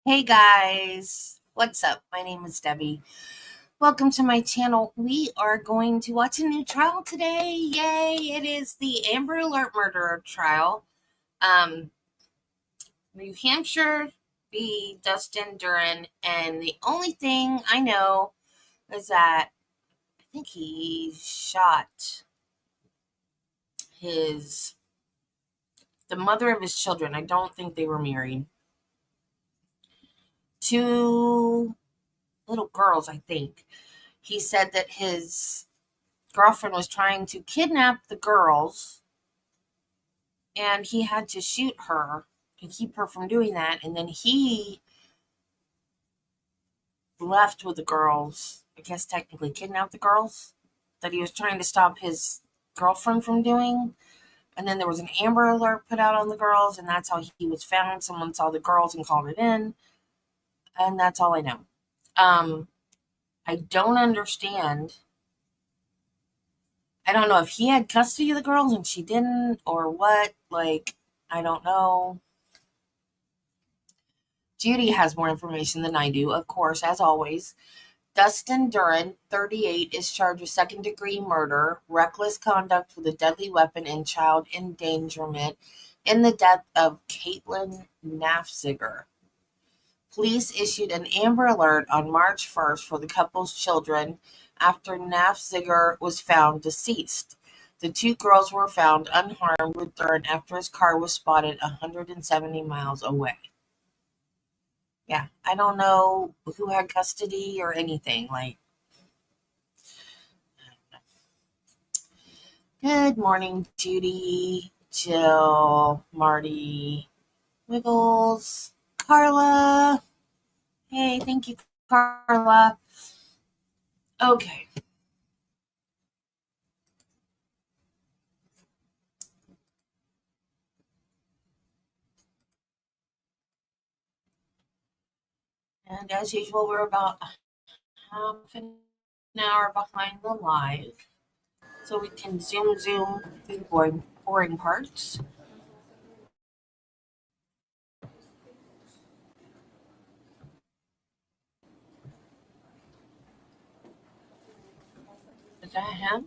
Hey guys, what's up? My name is Debbie. Welcome to my channel. We are going to watch a new trial today. Yay! It is the Amber Alert murder trial. New Hampshire v. Dustin Duren, and the only thing I know is that I think he shot the mother of his children. I don't think they were married. Two little girls, I think. He said that his girlfriend was trying to kidnap the girls and he had to shoot her to keep her from doing that. And then he left with the girls, I guess technically kidnapped the girls that he was trying to stop his girlfriend from doing. And then there was an Amber Alert put out on the girls, and that's how he was found. Someone saw the girls and called it in. And that's all I know. I don't understand. I don't know if he had custody of the girls and she didn't or what. I don't know. Judy has more information than I do, of course, as always. Dustin Duren, 38, is charged with second-degree murder, reckless conduct with a deadly weapon, and child endangerment in the death of Caitlyn Naffziger. Police issued an Amber Alert on March 1st for the couple's children after Naffziger was found deceased. The two girls were found unharmed with Duren after his car was spotted 170 miles away. Yeah, I don't know who had custody or anything. Good morning, Judy, Jill, Marty, Wiggles, Carla. Hey, thank you, Carla. Okay. And as usual, we're about half an hour behind the live. So we can zoom through the boring parts. Is that him?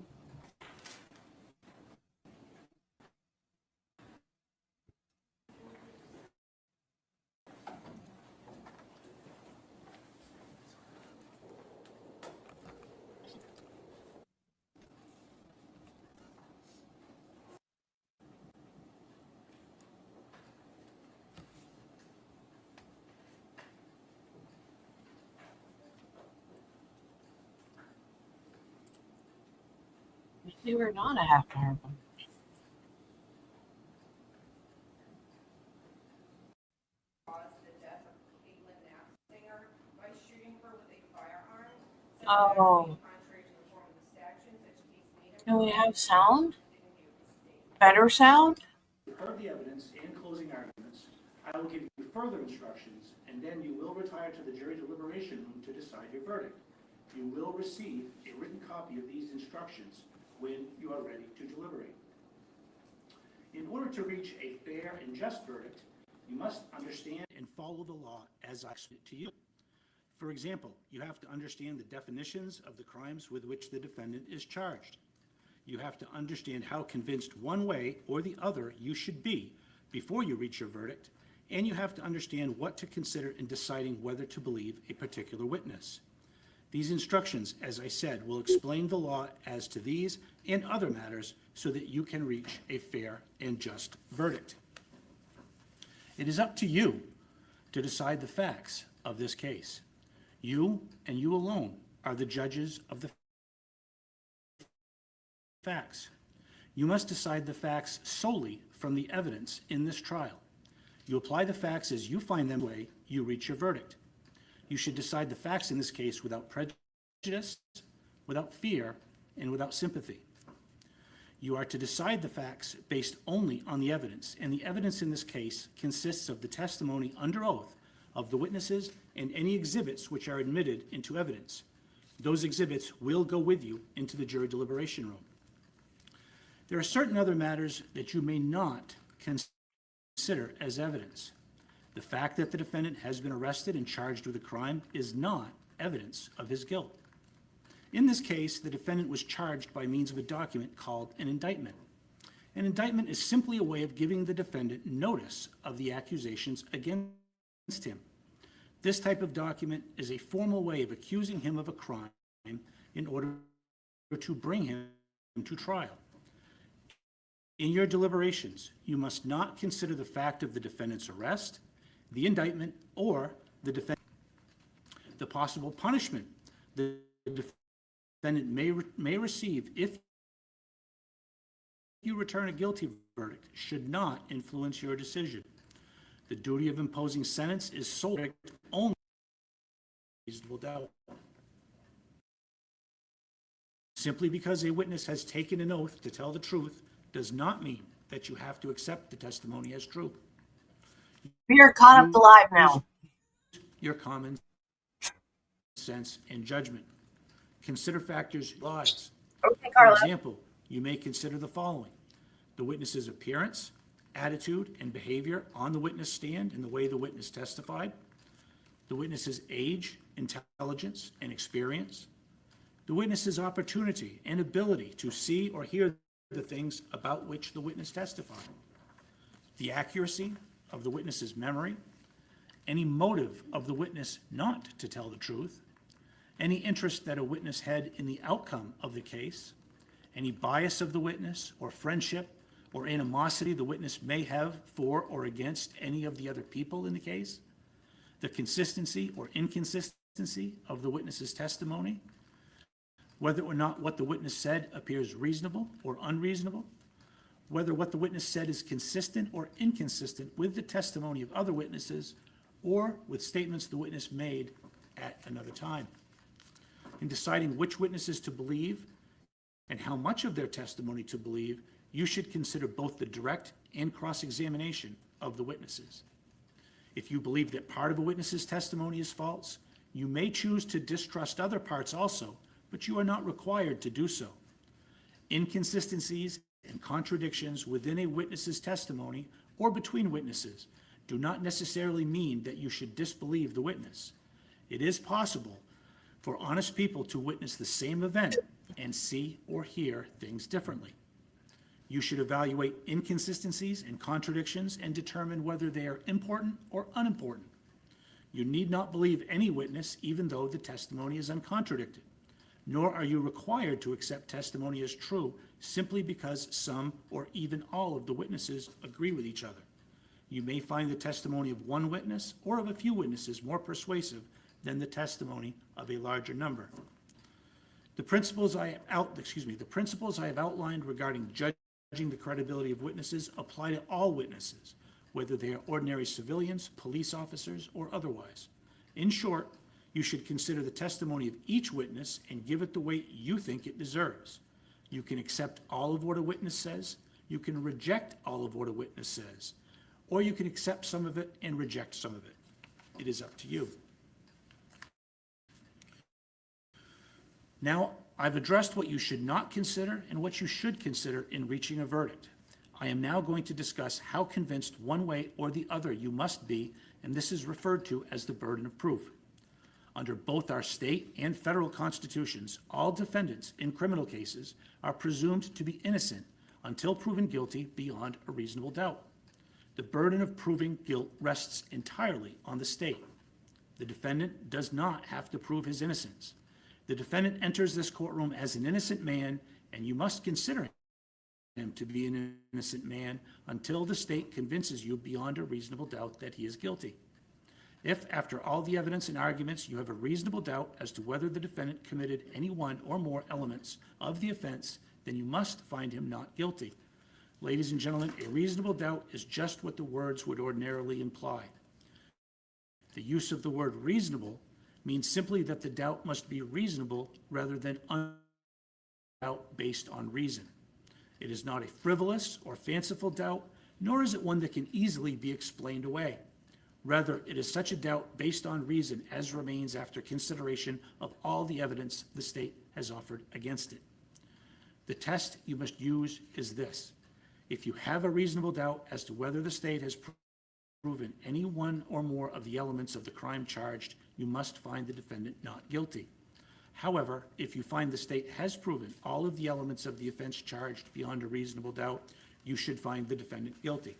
Maybe we're not a half hour behind. Oh, can we have sound? Better sound? Heard the evidence and closing arguments, I will give you further instructions, and then you will retire to the jury deliberation room to decide your verdict. You will receive a written copy of these instructions when you are ready to deliberate. In order to reach a fair and just verdict, you must understand and follow the law as I explain it to you. For example, you have to understand the definitions of the crimes with which the defendant is charged. You have to understand how convinced one way or the other you should be before you reach your verdict, and you have to understand what to consider in deciding whether to believe a particular witness. These instructions, as I said, will explain the law as to these and other matters so that you can reach a fair and just verdict. It is up to you to decide the facts of this case. You and you alone are the judges of the facts. You must decide the facts solely from the evidence in this trial. You apply the facts as you find them, way you reach your verdict. You should decide the facts in this case without prejudice, without fear, and without sympathy. You are to decide the facts based only on the evidence, and the evidence in this case consists of the testimony under oath of the witnesses and any exhibits which are admitted into evidence. Those exhibits will go with you into the jury deliberation room. There are certain other matters that you may not consider as evidence. The fact that the defendant has been arrested and charged with a crime is not evidence of his guilt. In this case, the defendant was charged by means of a document called an indictment. An indictment is simply a way of giving the defendant notice of the accusations against him. This type of document is a formal way of accusing him of a crime in order to bring him to trial. In your deliberations, you must not consider the fact of the defendant's arrest, the indictment, or the possible punishment the defendant may receive if you return a guilty verdict should not influence your decision. The duty of imposing sentence is solely only reasonable doubt. Simply because a witness has taken an oath to tell the truth does not mean that you have to accept the testimony as true. We are caught up to live now. Your common sense and judgment. Consider factors lives. Okay, Carla. For example, you may consider the following: the witness's appearance, attitude, and behavior on the witness stand and the way the witness testified, the witness's age, intelligence, and experience, the witness's opportunity and ability to see or hear the things about which the witness testified, the accuracy of the witness's memory, any motive of the witness not to tell the truth, any interest that a witness had in the outcome of the case, any bias of the witness or friendship or animosity the witness may have for or against any of the other people in the case, the consistency or inconsistency of the witness's testimony, whether or not what the witness said appears reasonable or unreasonable, whether what the witness said is consistent or inconsistent with the testimony of other witnesses or with statements the witness made at another time. In deciding which witnesses to believe and how much of their testimony to believe, you should consider both the direct and cross-examination of the witnesses. If you believe that part of a witness's testimony is false, you may choose to distrust other parts also, but you are not required to do so. Inconsistencies and contradictions within a witness's testimony or between witnesses do not necessarily mean that you should disbelieve the witness. It is possible for honest people to witness the same event and see or hear things differently. You should evaluate inconsistencies and contradictions and determine whether they are important or unimportant. You need not believe any witness even though the testimony is uncontradicted, nor are you required to accept testimony as true simply because some or even all of the witnesses agree with each other. You may find the testimony of one witness or of a few witnesses more persuasive than the testimony of a larger number. The principles I have outlined regarding judging the credibility of witnesses apply to all witnesses, whether they are ordinary civilians, police officers, or otherwise. In short, you should consider the testimony of each witness and give it the weight you think it deserves. You can accept all of what a witness says, you can reject all of what a witness says, or you can accept some of it and reject some of it. It is up to you. Now, I've addressed what you should not consider and what you should consider in reaching a verdict. I am now going to discuss how convinced one way or the other you must be, and this is referred to as the burden of proof. Under both our state and federal constitutions, all defendants in criminal cases are presumed to be innocent until proven guilty beyond a reasonable doubt. The burden of proving guilt rests entirely on the state. The defendant does not have to prove his innocence. The defendant enters this courtroom as an innocent man, and you must consider him to be an innocent man until the state convinces you beyond a reasonable doubt that he is guilty. If, after all the evidence and arguments, you have a reasonable doubt as to whether the defendant committed any one or more elements of the offense, then you must find him not guilty. Ladies and gentlemen, a reasonable doubt is just what the words would ordinarily imply. The use of the word reasonable means simply that the doubt must be reasonable rather than doubt based on reason. It is not a frivolous or fanciful doubt, nor is it one that can easily be explained away. Rather, it is such a doubt based on reason as remains after consideration of all the evidence the state has offered against it. The test you must use is this: if you have a reasonable doubt as to whether the state has proven any one or more of the elements of the crime charged, you must find the defendant not guilty. However, if you find the state has proven all of the elements of the offense charged beyond a reasonable doubt, you should find the defendant guilty.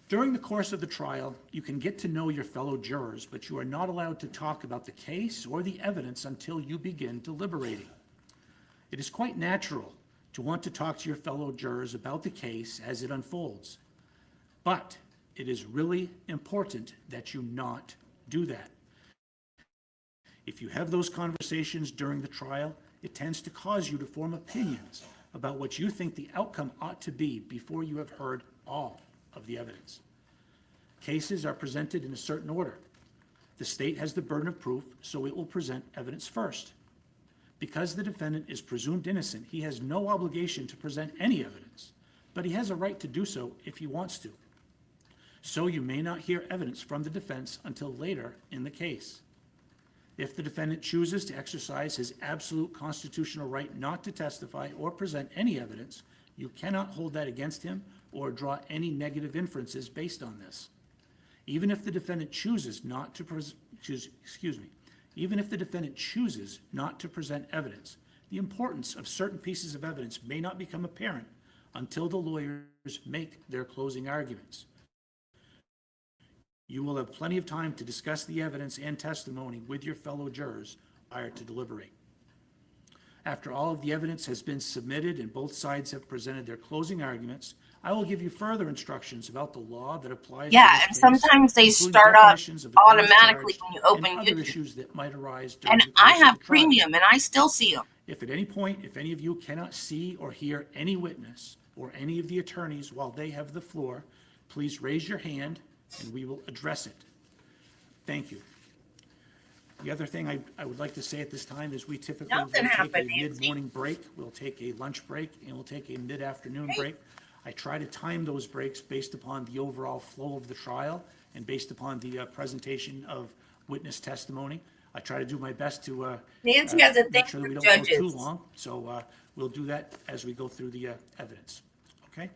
During the course of the trial, you can get to know your fellow jurors, but you are not allowed to talk about the case or the evidence until you begin deliberating. It is quite natural to want to talk to your fellow jurors about the case as it unfolds, but it is really important that you not do that. If you have those conversations during the trial, it tends to cause you to form opinions about what you think the outcome ought to be before you have heard all of the evidence. Cases are presented in a certain order. The state has the burden of proof, so it will present evidence first. Because the defendant is presumed innocent, he has no obligation to present any evidence, but he has a right to do so if he wants to. So you may not hear evidence from the defense until later in the case. If the defendant chooses to exercise his absolute constitutional right not to testify or present any evidence, you cannot hold that against him or draw any negative inferences based on this. Even if the defendant chooses not to present evidence, the importance of certain pieces of evidence may not become apparent until the lawyers make their closing arguments. You will have plenty of time to discuss the evidence and testimony with your fellow jurors prior to deliberate. After all of the evidence has been submitted and both sides have presented their closing arguments, I will give you further instructions about the law that applies to Yeah, this and case, sometimes they including start up definitions of the crimes automatically charged when you open and other YouTube. issues that might arise during And the I course of have the trial. premium, and I still see them. If at any point, if any of you cannot see or hear any witness or any of the attorneys while they have the floor, please raise your hand and we will address it. Thank you. The other thing I would like to say at this time is we typically will Nothing take happened, a Nancy. mid-morning break, we'll take a lunch break, and we'll take a mid-afternoon break. I try to time those breaks based upon the overall flow of the trial and based upon the presentation of witness testimony. I try to do my best to Nancy has a thing make sure that for we don't go too judges. long, so we'll do that as we go through the evidence. Okay?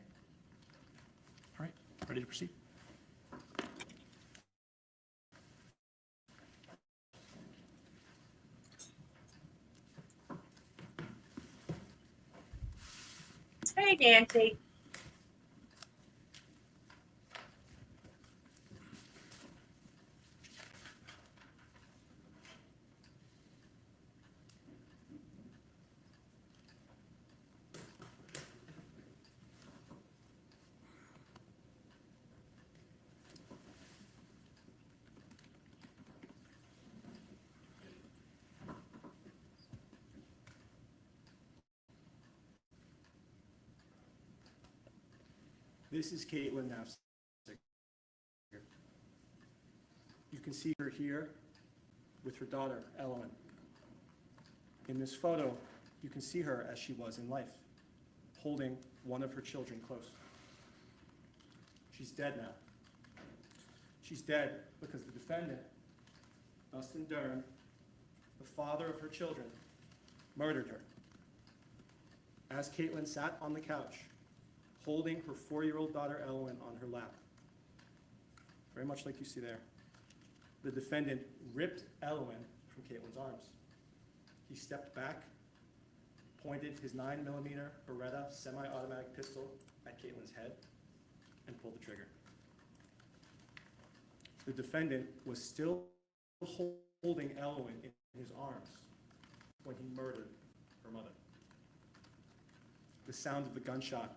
All right, ready to proceed? Hey, Nancy. This is Caitlyn Naffziger. You can see her here with her daughter, Ellen. In this photo, you can see her as she was in life, holding one of her children close. She's dead now. She's dead because the defendant, Dustin Duren, the father of her children, murdered her. As Caitlyn sat on the couch, holding her 4-year-old daughter Ellen on her lap, very much like you see there, the defendant ripped Ellen from Caitlyn's arms. He stepped back, pointed his 9mm Beretta semi-automatic pistol at Caitlyn's head, and pulled the trigger. The defendant was still holding Ellen in his arms when he murdered her mother. The sound of the gunshot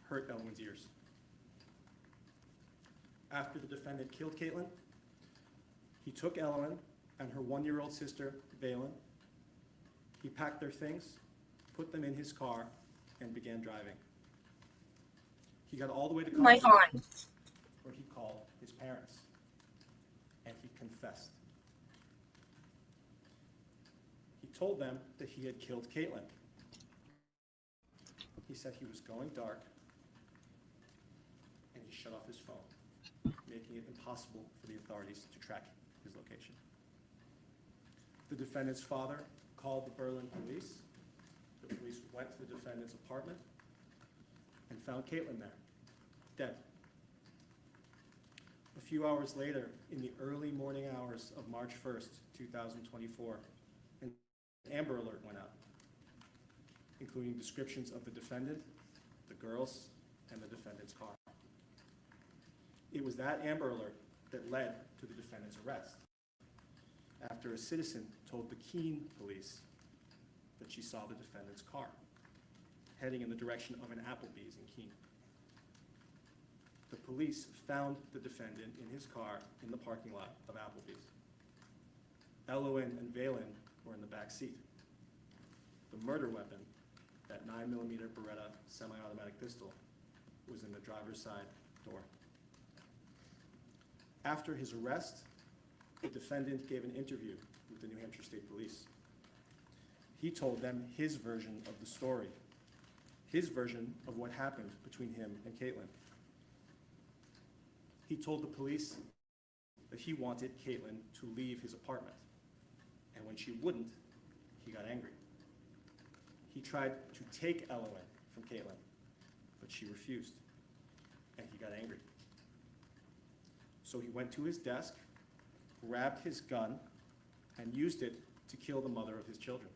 hurt Ellen's ears. After the defendant killed Caitlyn, he took Ellen and her 1-year-old sister, Valen. He packed their things, put them in his car, and began driving. He got all the way to My Colorado, aunt. where he called his parents, and he confessed. He told them that he had killed Caitlyn. He said he was going dark, and he shut off his phone, making it impossible for the authorities to track his location. The defendant's father called the Berlin police. The police went to the defendant's apartment and found Caitlyn there, dead. few hours later, in the early morning hours of March 1st, 2024, an Amber Alert went out, including descriptions of the defendant, the girls, and the defendant's car. It was that Amber Alert that led to the defendant's arrest, after a citizen told the Keene police that she saw the defendant's car heading in the direction of an Applebee's in Keene. The police found the defendant in his car in the parking lot of Applebee's. Elowen and Valen were in the back seat. The murder weapon, that 9mm Beretta semi-automatic pistol, was in the driver's side door. After his arrest, the defendant gave an interview with the New Hampshire State Police. He told them his version of the story, his version of what happened between him and Caitlyn. He told the police that he wanted Caitlyn to leave his apartment, and when she wouldn't, he got angry. He tried to take Elowen from Caitlyn, but she refused, and he got angry. So he went to his desk, grabbed his gun, and used it to kill the mother of his children.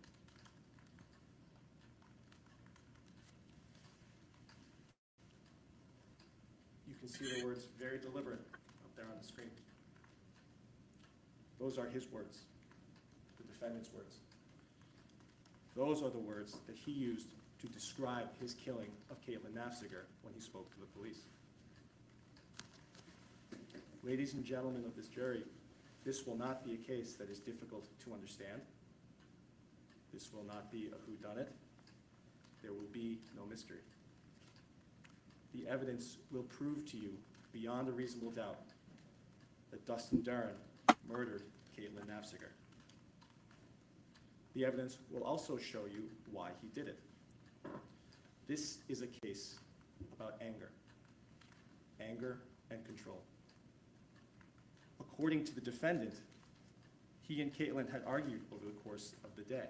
You can see the words "very deliberate" up there on the screen. Those are his words, the defendant's words. Those are the words that he used to describe his killing of Caitlyn Naffziger when he spoke to the police. Ladies and gentlemen of this jury, this will not be a case that is difficult to understand. This will not be a whodunit. There will be no mystery. The evidence will prove to you beyond a reasonable doubt that Dustin Duren murdered Caitlyn Naffziger. The evidence will also show you why he did it. This is a case about anger and control. According to the defendant, he and Caitlyn had argued over the course of the day.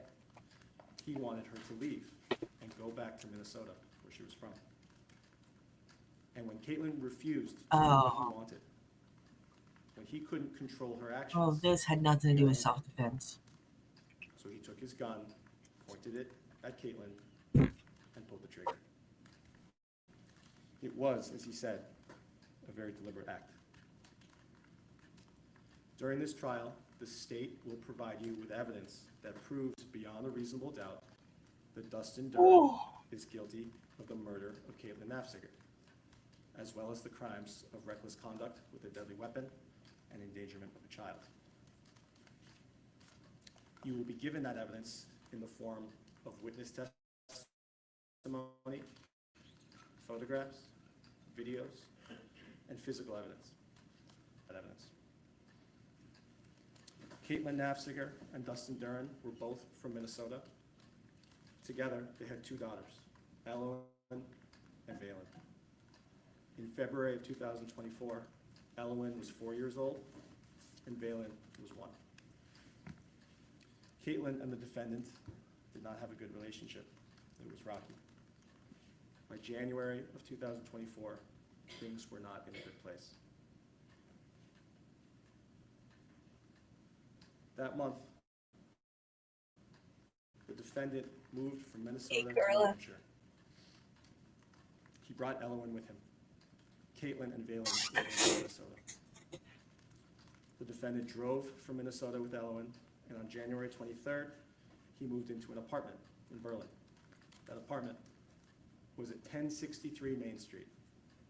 He wanted her to leave and go back to Minnesota, where she was from. And when Caitlyn refused to do what he wanted, when he couldn't control her actions, Oh, this had nothing to do with self-defense. so he took his gun, pointed it at Caitlyn, and pulled the trigger. It was, as he said, a very deliberate act. During this trial, the state will provide you with evidence that proves beyond a reasonable doubt that Dustin Duren is guilty of the murder of Caitlyn Naffziger, as well as the crimes of reckless conduct with a deadly weapon and endangerment of a child. You will be given that evidence in the form of witness testimony, photographs, videos, and physical evidence. Caitlyn Naffziger and Dustin Duren were both from Minnesota. Together, they had two daughters, Elowen and Valen. In February of 2024, Elowen was 4 years old, and Valen was 1. Caitlyn and the defendant did not have a good relationship. It was rocky. By January of 2024, things were not in a good place. That month, the defendant moved from Minnesota to New Hampshire. He brought Elowen with him. Caitlyn and Valen lived in Minnesota. The defendant drove from Minnesota with Elowen, and on January 23rd, he moved into an apartment in Berlin. That apartment was at 1063 Main Street.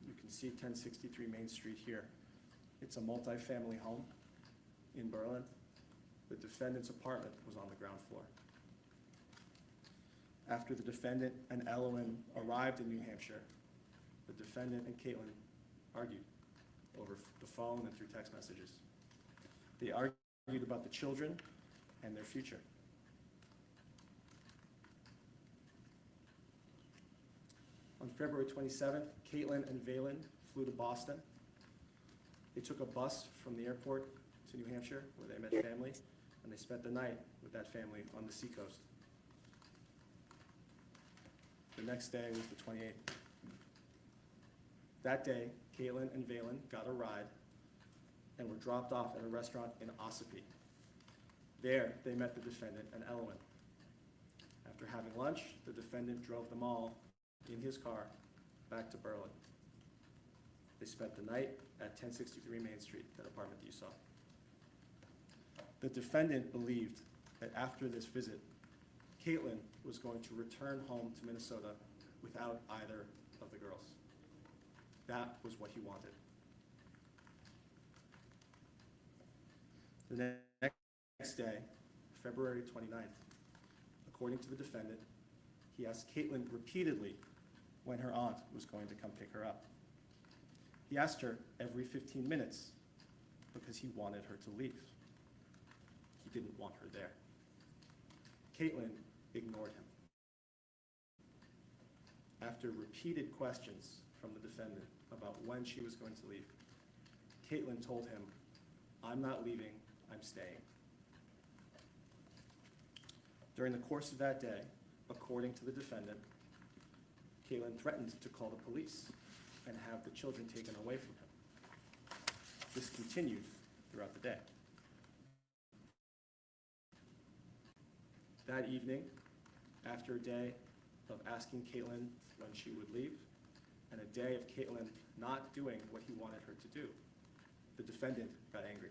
You can see 1063 Main Street here. It's a multi-family home in Berlin. The defendant's apartment was on the ground floor. After the defendant and Elowen arrived in New Hampshire, the defendant and Caitlyn argued over the phone and through text messages. They argued about the children and their future. On February 27th, Caitlyn and Valen flew to Boston. They took a bus from the airport to New Hampshire, where they met family, and they spent the night with that family on the seacoast. The next day was the 28th. That day, Caitlyn and Valen got a ride and were dropped off at a restaurant in Ossipee. There, they met the defendant and Elwin. After having lunch, the defendant drove them all in his car back to Berlin. They spent the night at 1063 Main Street, that apartment that you saw. The defendant believed that after this visit, Caitlyn was going to return home to Minnesota without either of the girls. That was what he wanted. The next day, February 29th, according to the defendant, he asked Caitlyn repeatedly when her aunt was going to come pick her up. He asked her every 15 minutes because he wanted her to leave. He didn't want her there. Caitlyn ignored him. After repeated questions from the defendant about when she was going to leave, Caitlyn told him, "I'm not leaving, I'm staying." During the course of that day, according to the defendant, Caitlyn threatened to call the police and have the children taken away from him. This continued throughout the day. That evening, after a day of asking Caitlyn when she would leave, and a day of Caitlyn not doing what he wanted her to do, the defendant got angry.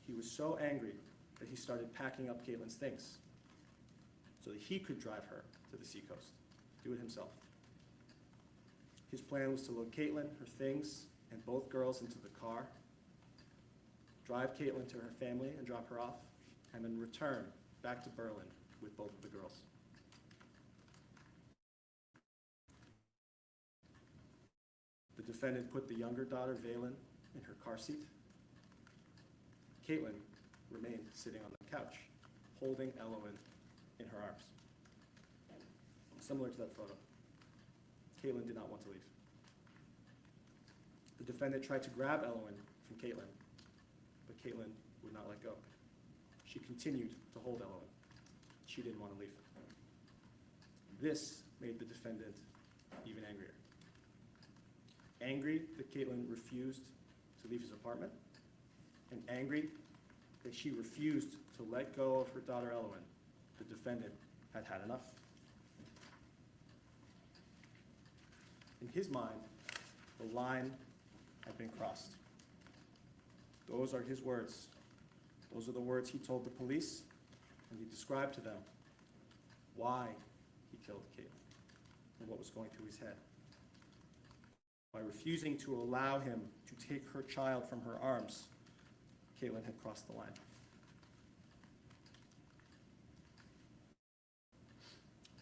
He was so angry that he started packing up Caitlyn's things so that he could drive her to the seacoast, do it himself. His plan was to load Caitlyn, her things, and both girls into the car, drive Caitlyn to her family and drop her off, and then return back to Berlin with both of the girls. The defendant put the younger daughter, Valen, in her car seat. Caitlyn remained sitting on the couch, holding Elwin in her arms. Similar to that photo. Caitlyn did not want to leave. The defendant tried to grab Elwin from Caitlyn, but Caitlyn would not let go. She continued to hold Elwin. She didn't want to leave. This made the defendant even angrier. Angry that Caitlyn refused to leave his apartment, and angry that she refused to let go of her daughter Elwin, the defendant had had enough. In his mind, the line had been crossed. Those are his words. Those are the words he told the police, and he described to them why he killed Caitlyn and what was going through his head. By refusing to allow him to take her child from her arms, Caitlyn had crossed the line.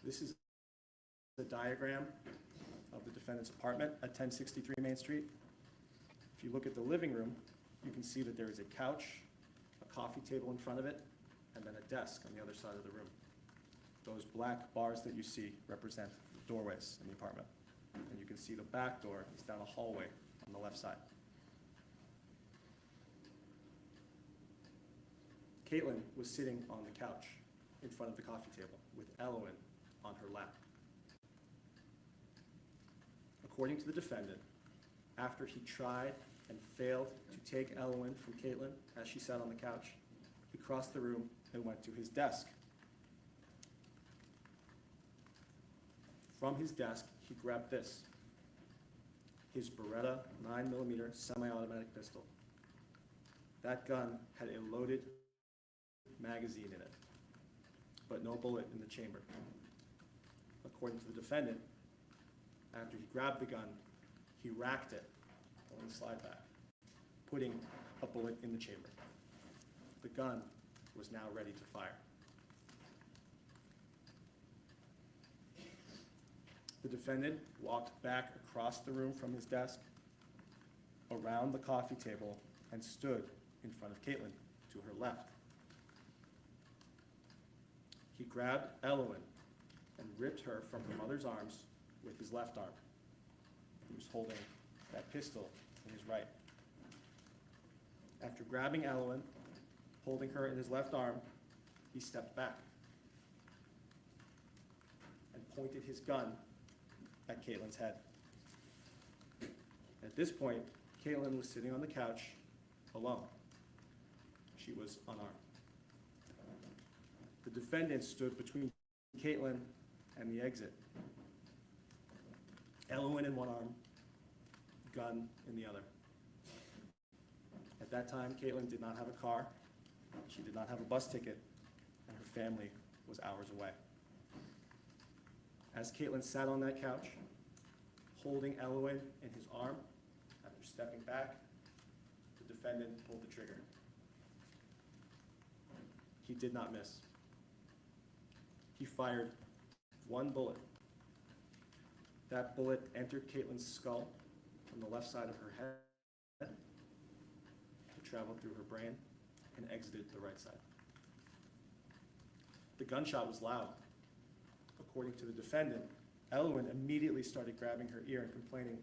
This is the diagram of the defendant's apartment at 1063 Main Street. If you look at the living room, you can see that there is a couch, a coffee table in front of it, and then a desk on the other side of the room. Those black bars that you see represent doorways in the apartment. And you can see the back door is down a hallway on the left side. Caitlyn was sitting on the couch in front of the coffee table with Elwin on her lap. According to the defendant, after he tried and failed to take Elwin from Caitlyn as she sat on the couch, he crossed the room and went to his desk. From his desk, he grabbed this, his Beretta 9mm semi-automatic pistol. That gun had a loaded magazine in it, but no bullet in the chamber. According to the defendant, after he grabbed the gun, he racked it on the slide back, putting a bullet in the chamber. The gun was now ready to fire. The defendant walked back across the room from his desk, around the coffee table, and stood in front of Caitlyn to her left. He grabbed Elwin and ripped her from her mother's arms with his left arm. He was holding that pistol in his right. After grabbing Elwin, holding her in his left arm, he stepped back and pointed his gun at Caitlyn's head. At this point, Caitlyn was sitting on the couch alone. She was unarmed. The defendant stood between Caitlyn and the exit. Elwin in one arm, gun in the other. At that time, Caitlyn did not have a car, she did not have a bus ticket, and her family was hours away. As Caitlyn sat on that couch, holding Elwin in his arm, after stepping back, the defendant pulled the trigger. He did not miss. He fired one bullet. That bullet entered Caitlyn's skull from the left side of her head. It traveled through her brain and exited the right side. The gunshot was loud. According to the defendant, Elwin immediately started grabbing her ear and complaining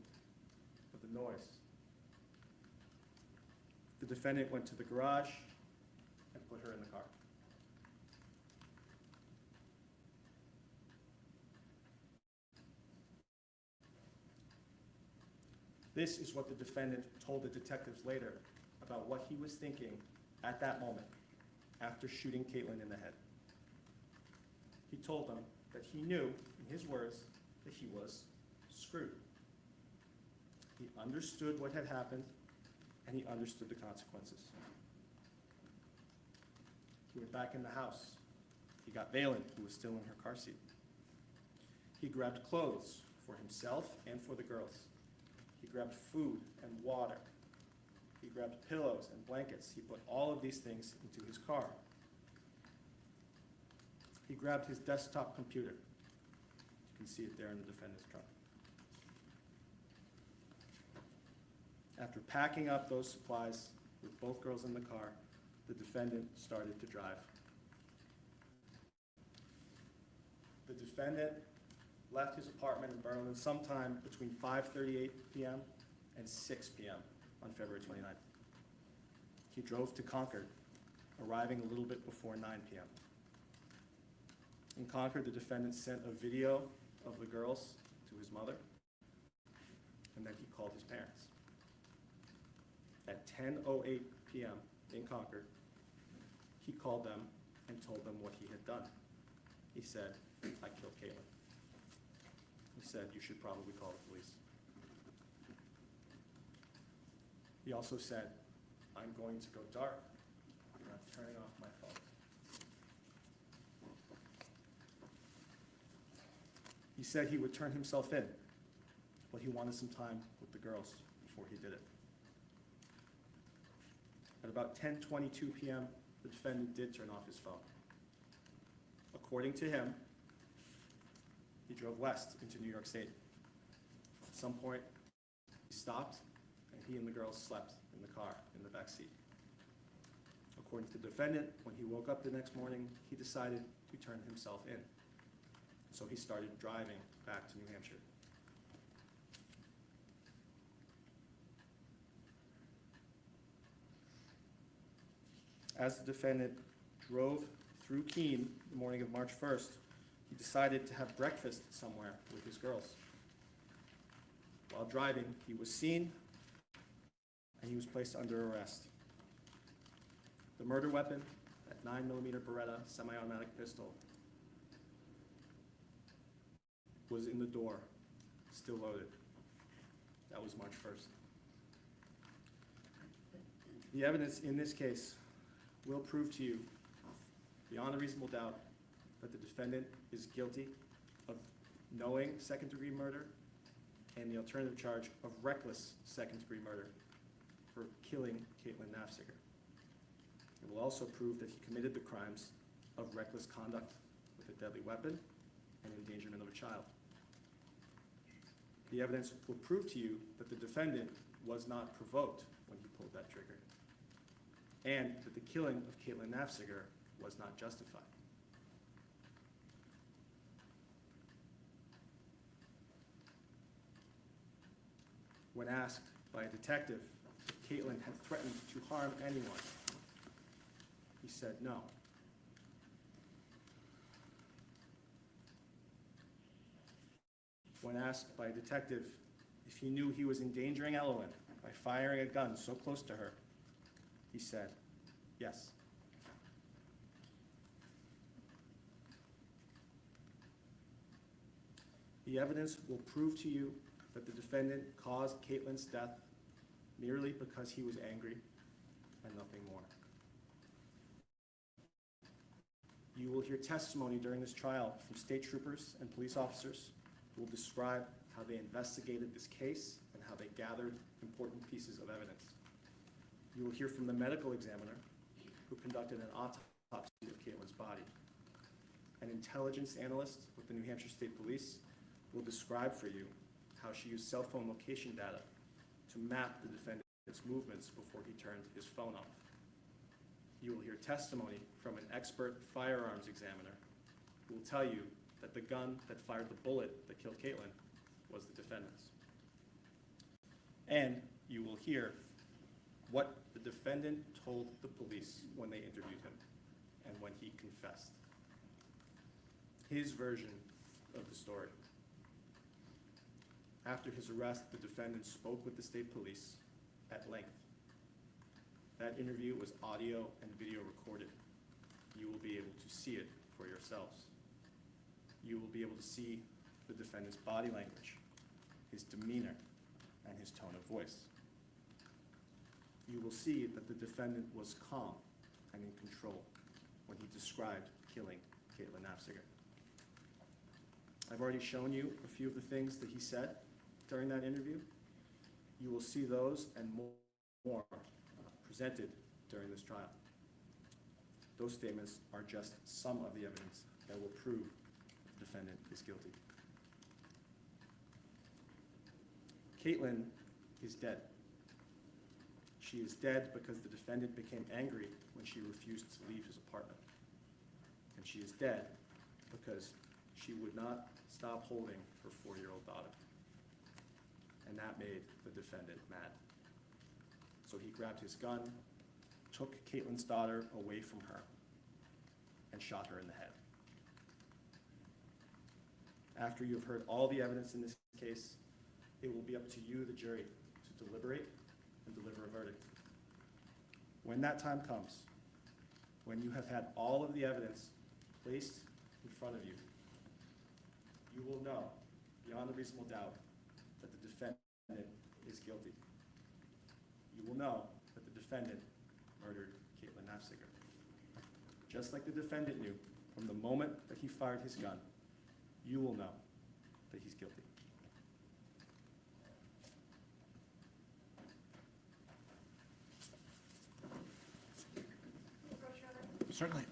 of the noise. The defendant went to the garage and put her in the car. This is what the defendant told the detectives later about what he was thinking at that moment after shooting Caitlyn in the head. He told them that he knew, in his words, that he was screwed. He understood what had happened, and he understood the consequences. He went back in the house. He got Valen, who was still in her car seat. He grabbed clothes for himself and for the girls. He grabbed food and water. He grabbed pillows and blankets. He put all of these things into his car. He grabbed his desktop computer. You can see it there in the defendant's trunk. After packing up those supplies with both girls in the car, the defendant started to drive. The defendant left his apartment in Berlin sometime between 5:38 p.m. and 6 p.m. on February 29th. He drove to Concord, arriving a little bit before 9 p.m. In Concord, the defendant sent a video of the girls to his mother, and then he called his parents. At 10:08 p.m. in Concord, he called them and told them what he had done. He said, "I killed Caitlyn." He said, "You should probably call the police." He also said, "I'm going to go dark. I'm not turning off my phone." He said he would turn himself in, but he wanted some time with the girls before he did it. At about 10:22 p.m., the defendant did turn off his phone. According to him, he drove west into New York State. At some point, he stopped, and he and the girls slept in the car in the back seat. According to the defendant, when he woke up the next morning, he decided to turn himself in. So he started driving back to New Hampshire. As the defendant drove through Keene the morning of March 1st, he decided to have breakfast somewhere with his girls. While driving, he was seen and he was placed under arrest. The murder weapon, that 9mm Beretta semi-automatic pistol, was in the door, still loaded. That was March 1st. The evidence in this case will prove to you, beyond a reasonable doubt, that the defendant is guilty of knowing second-degree murder and the alternative charge of reckless second-degree murder for killing Caitlyn Naffziger. It will also prove that he committed the crimes of reckless conduct with a deadly weapon and endangerment of a child. The evidence will prove to you that the defendant was not provoked when he pulled that trigger, and that the killing of Caitlyn Naffziger was not justified. When asked by a detective if Caitlyn had threatened to harm anyone, he said no. When asked by a detective if he knew he was endangering Elwin by firing a gun so close to her? He said, yes. The evidence will prove to you that the defendant caused Caitlyn's death merely because he was angry and nothing more. You will hear testimony during this trial from state troopers and police officers who will describe how they investigated this case and how they gathered important pieces of evidence. You will hear from the medical examiner who conducted an autopsy of Caitlyn's body. An intelligence analyst with the New Hampshire State Police will describe for you how she used cell phone location data to map the defendant's movements before he turned his phone off. You will hear testimony from an expert firearms examiner who will tell you that the gun that fired the bullet that killed Caitlyn was the defendant's. And you will hear what the defendant told the police when they interviewed him and when he confessed. His version of the story. After his arrest, the defendant spoke with the state police at length. That interview was audio and video recorded. You will be able to see it for yourselves. You will be able to see the defendant's body language, his demeanor, and his tone of voice. You will see that the defendant was calm and in control when he described killing Caitlyn Naffziger. I've already shown you a few of the things that he said during that interview. You will see those and more presented during this trial. Those statements are just some of the evidence that will prove the defendant is guilty. Caitlyn is dead. She is dead because the defendant became angry when she refused to leave his apartment. And she is dead because she would not stop holding her 4-year-old daughter. And that made the defendant mad. So he grabbed his gun, took Caitlyn's daughter away from her, and shot her in the head. After you have heard all the evidence in this case, it will be up to you, the jury, to deliberate and deliver a verdict. When that time comes, when you have had all of the evidence placed in front of you, you will know, beyond a reasonable doubt, that the defendant is guilty. You will know that the defendant murdered Caitlyn Naffziger. Just like the defendant knew from the moment that he fired his gun, you will know that he's guilty. Certainly.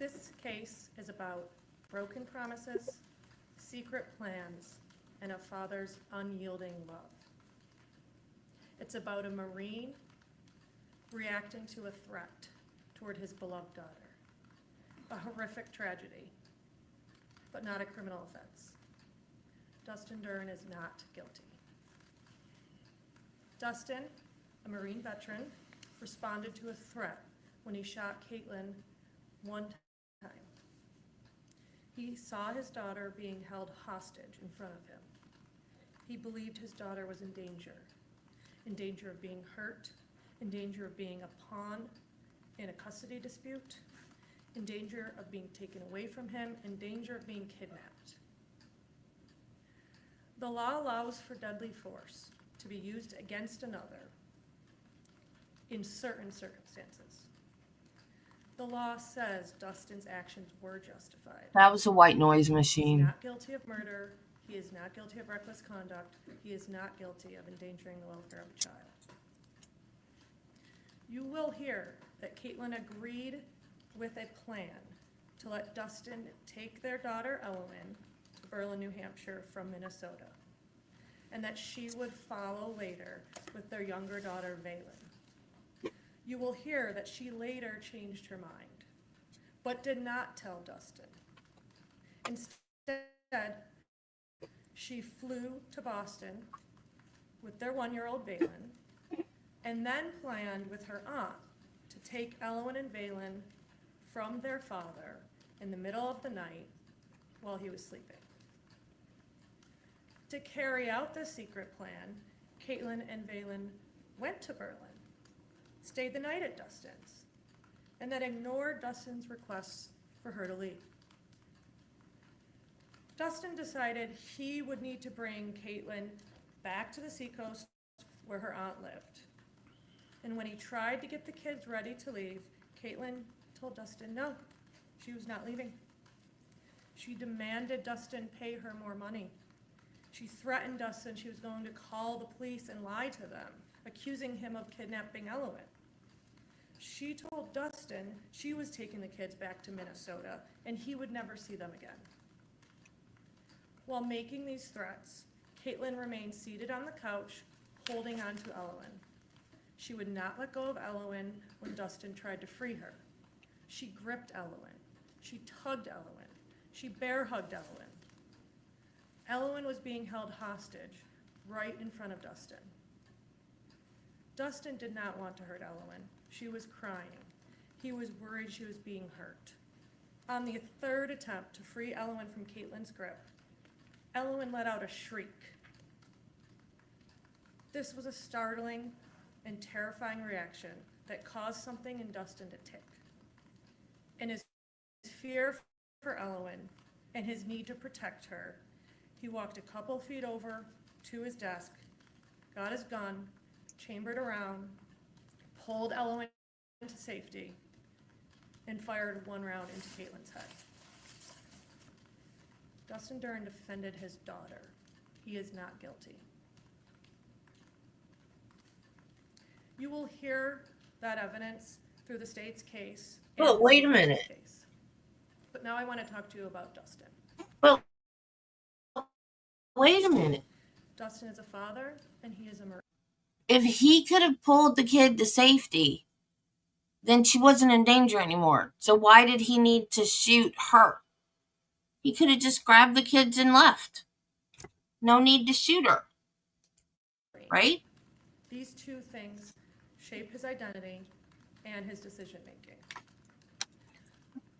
This case is about broken promises, secret plans, and a father's unyielding love. It's about a Marine reacting to a threat toward his beloved daughter. A horrific tragedy, but not a criminal offense. Dustin Duren is not guilty. Dustin, a Marine veteran, responded to a threat when he shot Caitlyn one time. He saw his daughter being held hostage in front of him. He believed his daughter was in danger of being hurt, in danger of being a pawn in a custody dispute, in danger of being taken away from him, in danger of being kidnapped. The law allows for deadly force to be used against another in certain circumstances. The law says Dustin's actions were justified. That was a white noise He's machine. not guilty of murder. He is not guilty of reckless conduct. He is not guilty of endangering the welfare of a child. You will hear that Caitlyn agreed with a plan to let Dustin take their daughter Ellen to Berlin, New Hampshire from Minnesota, and that she would follow later with their younger daughter Valen. You will hear that she later changed her mind, but did not tell Dustin. Instead, she flew to Boston with their 1-year-old Valen, and then planned with her aunt to take Ellen and Valen from their father in the middle of the night while he was sleeping. To carry out this secret plan, Caitlyn and Valen went to Berlin, stayed the night at Dustin's, and then ignored Dustin's requests for her to leave. Dustin decided he would need to bring Caitlyn back to the seacoast where her aunt lived. And when he tried to get the kids ready to leave, Caitlyn told Dustin no, she was not leaving. She demanded Dustin pay her more money. She threatened Dustin she was going to call the police and lie to them, accusing him of kidnapping Ellen. She told Dustin she was taking the kids back to Minnesota and he would never see them again. While making these threats, Caitlyn remained seated on the couch, holding on to Ellen. She would not let go of Ellen when Dustin tried to free her. She gripped Ellen. She tugged Ellen. She bear hugged Ellen. Ellen was being held hostage right in front of Dustin. Dustin did not want to hurt Ellen. She was crying. He was worried she was being hurt. On the third attempt to free Ellen from Caitlyn's grip, Ellen let out a shriek. This was a startling and terrifying reaction that caused something in Dustin to tick. In his fear for Ellen and his need to protect her, he walked a couple feet over to his desk, got his gun, chambered around, pulled Ellen to safety, and fired one round into Caitlyn's head. Dustin Duren defended his daughter. He is not guilty. You will hear that evidence through the state's case. But wait a minute. Case. But now I want to talk to you about Dustin. Well, wait a minute. Dustin is a father, and he is a Marine. If he could have pulled the kid to safety, then she wasn't in danger anymore. So why did he need to shoot her? He could have just grabbed the kids and left. No need to shoot her. Right? These two things shape his identity and his decision-making.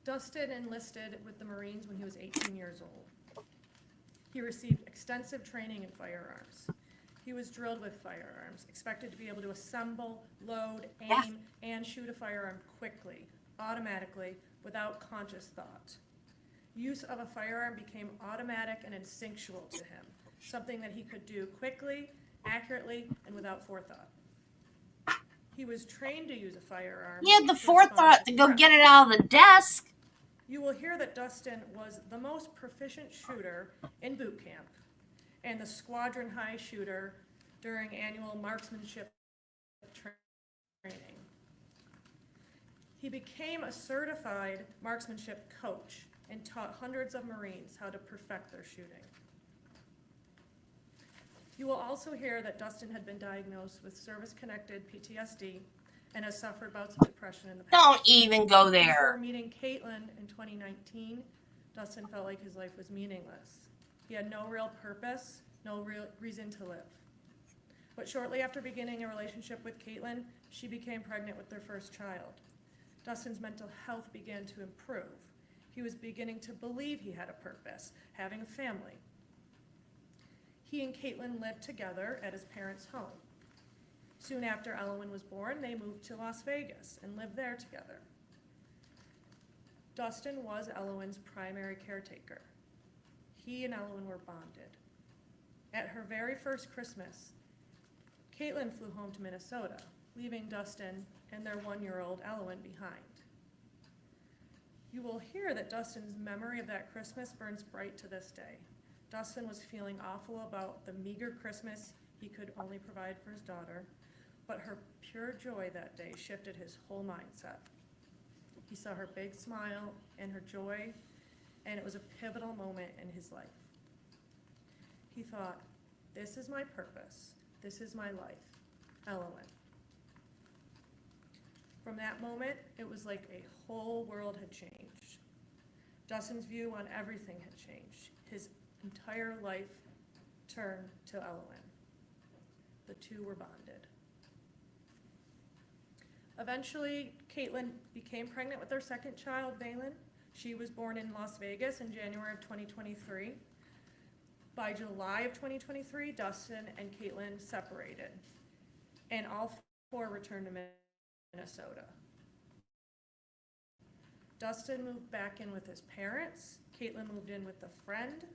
Dustin enlisted with the Marines when he was 18 years old. He received extensive training in firearms. He was drilled with firearms, expected to be able to assemble, load, aim, and shoot a firearm quickly, automatically, without conscious thought. Use of a firearm became automatic and instinctual to him, something that he could do quickly, accurately, and without forethought. He was trained to use a firearm. He had the forethought to go get it out of the desk. You will hear that Dustin was the most proficient shooter in boot camp and the squadron high shooter during annual marksmanship training. He became a certified marksmanship coach and taught hundreds of Marines how to perfect their shooting. You will also hear that Dustin had been diagnosed with service-connected PTSD and has suffered bouts of depression in the past. Don't even go Before there. meeting Caitlyn in 2019, Dustin felt like his life was meaningless. He had no real purpose, no real reason to live. But shortly after beginning a relationship with Caitlyn, she became pregnant with their first child. Dustin's mental health began to improve. He was beginning to believe he had a purpose, having a family. He and Caitlyn lived together at his parents' home. Soon after Elwyn was born, they moved to Las Vegas and lived there together. Dustin was Elwyn's primary caretaker. He and Elwyn were bonded. At her very first Christmas, Caitlyn flew home to Minnesota, leaving Dustin and their 1-year-old Elwyn behind. You will hear that Dustin's memory of that Christmas burns bright to this day. Dustin was feeling awful about the meager Christmas he could only provide for his daughter, but her pure joy that day shifted his whole mindset. He saw her big smile and her joy, and it was a pivotal moment in his life. He thought, this is my purpose, this is my life, Elwyn. From that moment, it was like a whole world had changed. Dustin's view on everything had changed. His entire life turned to Elwyn. The two were bonded. Eventually, Caitlyn became pregnant with their second child, Valen. She was born in Las Vegas in January of 2023. By July of 2023, Dustin and Caitlyn separated, and all 4 returned to Minnesota. Dustin moved back in with his parents. Caitlyn moved in with a friend.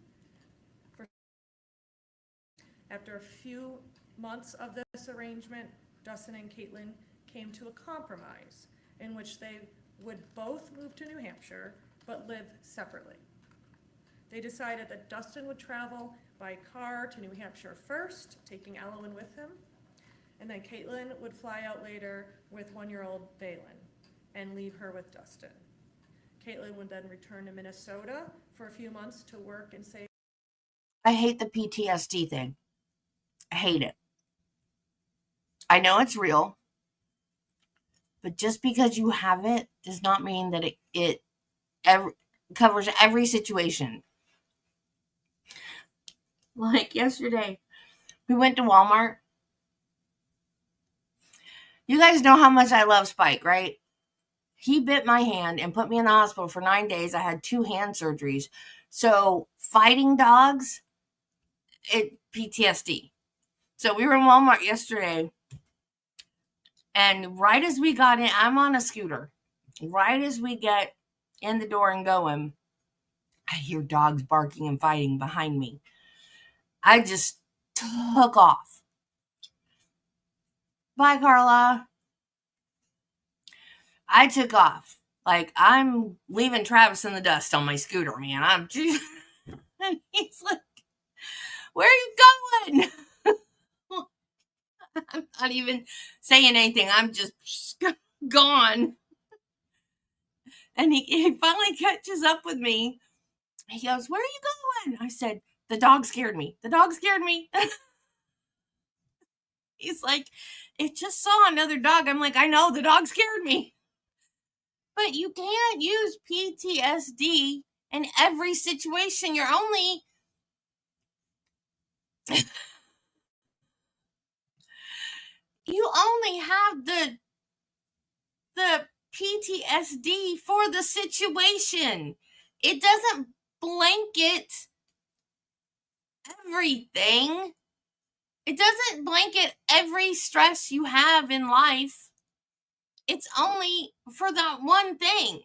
After a few months of this arrangement, Dustin and Caitlyn came to a compromise in which they would both move to New Hampshire but live separately. They decided that Dustin would travel by car to New Hampshire first, taking Elwyn with him, and then Caitlyn would fly out later with 1-year-old Valen and leave her with Dustin. Caitlyn would then return to Minnesota for a few months to work and save. I hate the PTSD thing. I hate it. I know it's real, but just because you have it does not mean that it covers every situation. Like yesterday, we went to Walmart. You guys know how much I love Spike, right? He bit my hand and put me in the hospital for 9 days. I had 2 hand surgeries. So fighting dogs, PTSD. So we were in Walmart yesterday, and right as we got in, I'm on a scooter. Right as we get in the door and going, I hear dogs barking and fighting behind me. I just took off. Bye, Carla. I took off. Like, I'm leaving Travis in the dust on my scooter, man. I'm just, and he's like, where are you going? I'm not even saying anything. I'm just gone. And he finally catches up with me. He goes, where are you going? I said, the dog scared me. The dog scared me. He's like, it just saw another dog. I'm like, I know, the dog scared me. But you can't use PTSD in every situation. You're only... you only have the PTSD for the situation. It doesn't blanket everything. It doesn't blanket every stress you have in life. It's only for that one thing.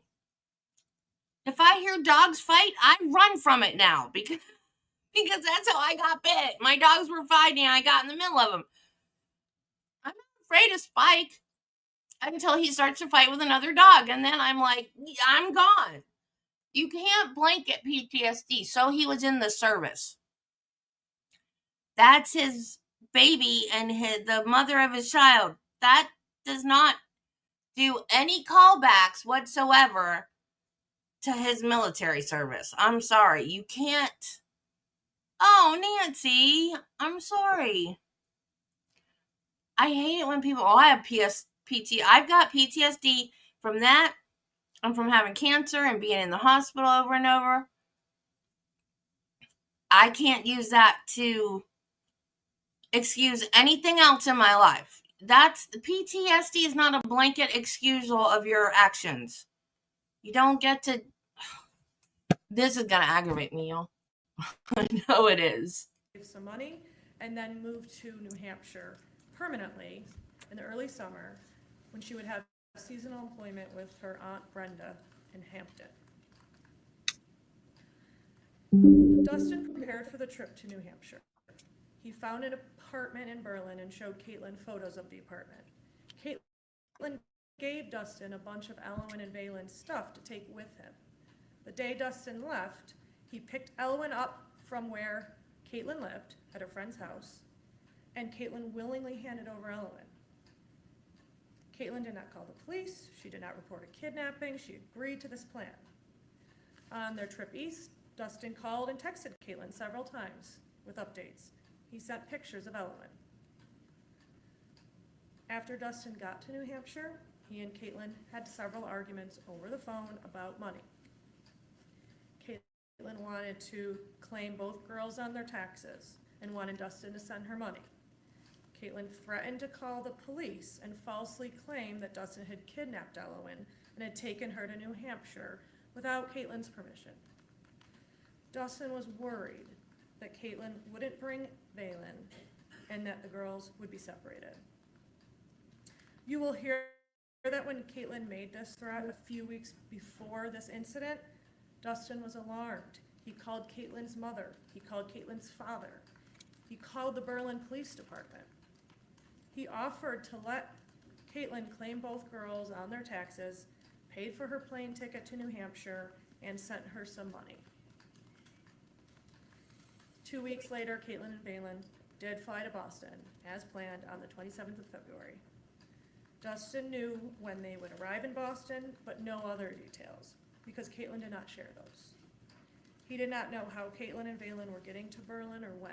If I hear dogs fight, I run from it now because that's how I got bit. My dogs were fighting. I got in the middle of them. I'm not afraid of Spike until he starts to fight with another dog. And then I'm like, I'm gone. You can't blanket PTSD. So he was in the service. That's his baby and the mother of his child. That does not do any callbacks whatsoever to his military service. I'm sorry. You can't. Oh, Nancy, I'm sorry. I hate it when people, I have I've got PTSD from that and from having cancer and being in the hospital over and over. I can't use that to excuse anything else in my life. That's PTSD is not a blanket excusal of your actions. You don't get to. This is gonna aggravate me, y'all. I know it is. Save some money, and then moved to New Hampshire permanently in the early summer when she would have seasonal employment with her Aunt Brenda in Hampton. Dustin prepared for the trip to New Hampshire. He found an apartment in Berlin and showed Caitlyn photos of the apartment. Caitlyn gave Dustin a bunch of Elwyn and Vaylin's stuff to take with him. The day Dustin left, he picked Elwyn up from where Caitlyn lived at her friend's house, and Caitlyn willingly handed over Elwyn. Caitlyn did not call the police. She did not report a kidnapping. She agreed to this plan. On their trip east, Dustin called and texted Caitlyn several times with updates. He sent pictures of Elwyn. After Dustin got to New Hampshire, he and Caitlyn had several arguments over the phone about money. Caitlyn wanted to claim both girls on their taxes and wanted Dustin to send her money. Caitlyn threatened to call the police and falsely claim that Dustin had kidnapped Elwyn and had taken her to New Hampshire without Caitlyn's permission. Dustin was worried that Caitlyn wouldn't bring Vaylin and that the girls would be separated. You will hear that when Caitlyn made this threat a few weeks before this incident, Dustin was alarmed. He called Caitlyn's mother. He called Caitlyn's father. He called the Berlin Police Department. He offered to let Caitlyn claim both girls on their taxes, paid for her plane ticket to New Hampshire, and sent her some money. 2 weeks later, Caitlyn and Vaylin did fly to Boston, as planned, on the 27th of February. Dustin knew when they would arrive in Boston, but no other details, because Caitlyn did not share those. He did not know how Caitlyn and Vaylin were getting to Berlin or when.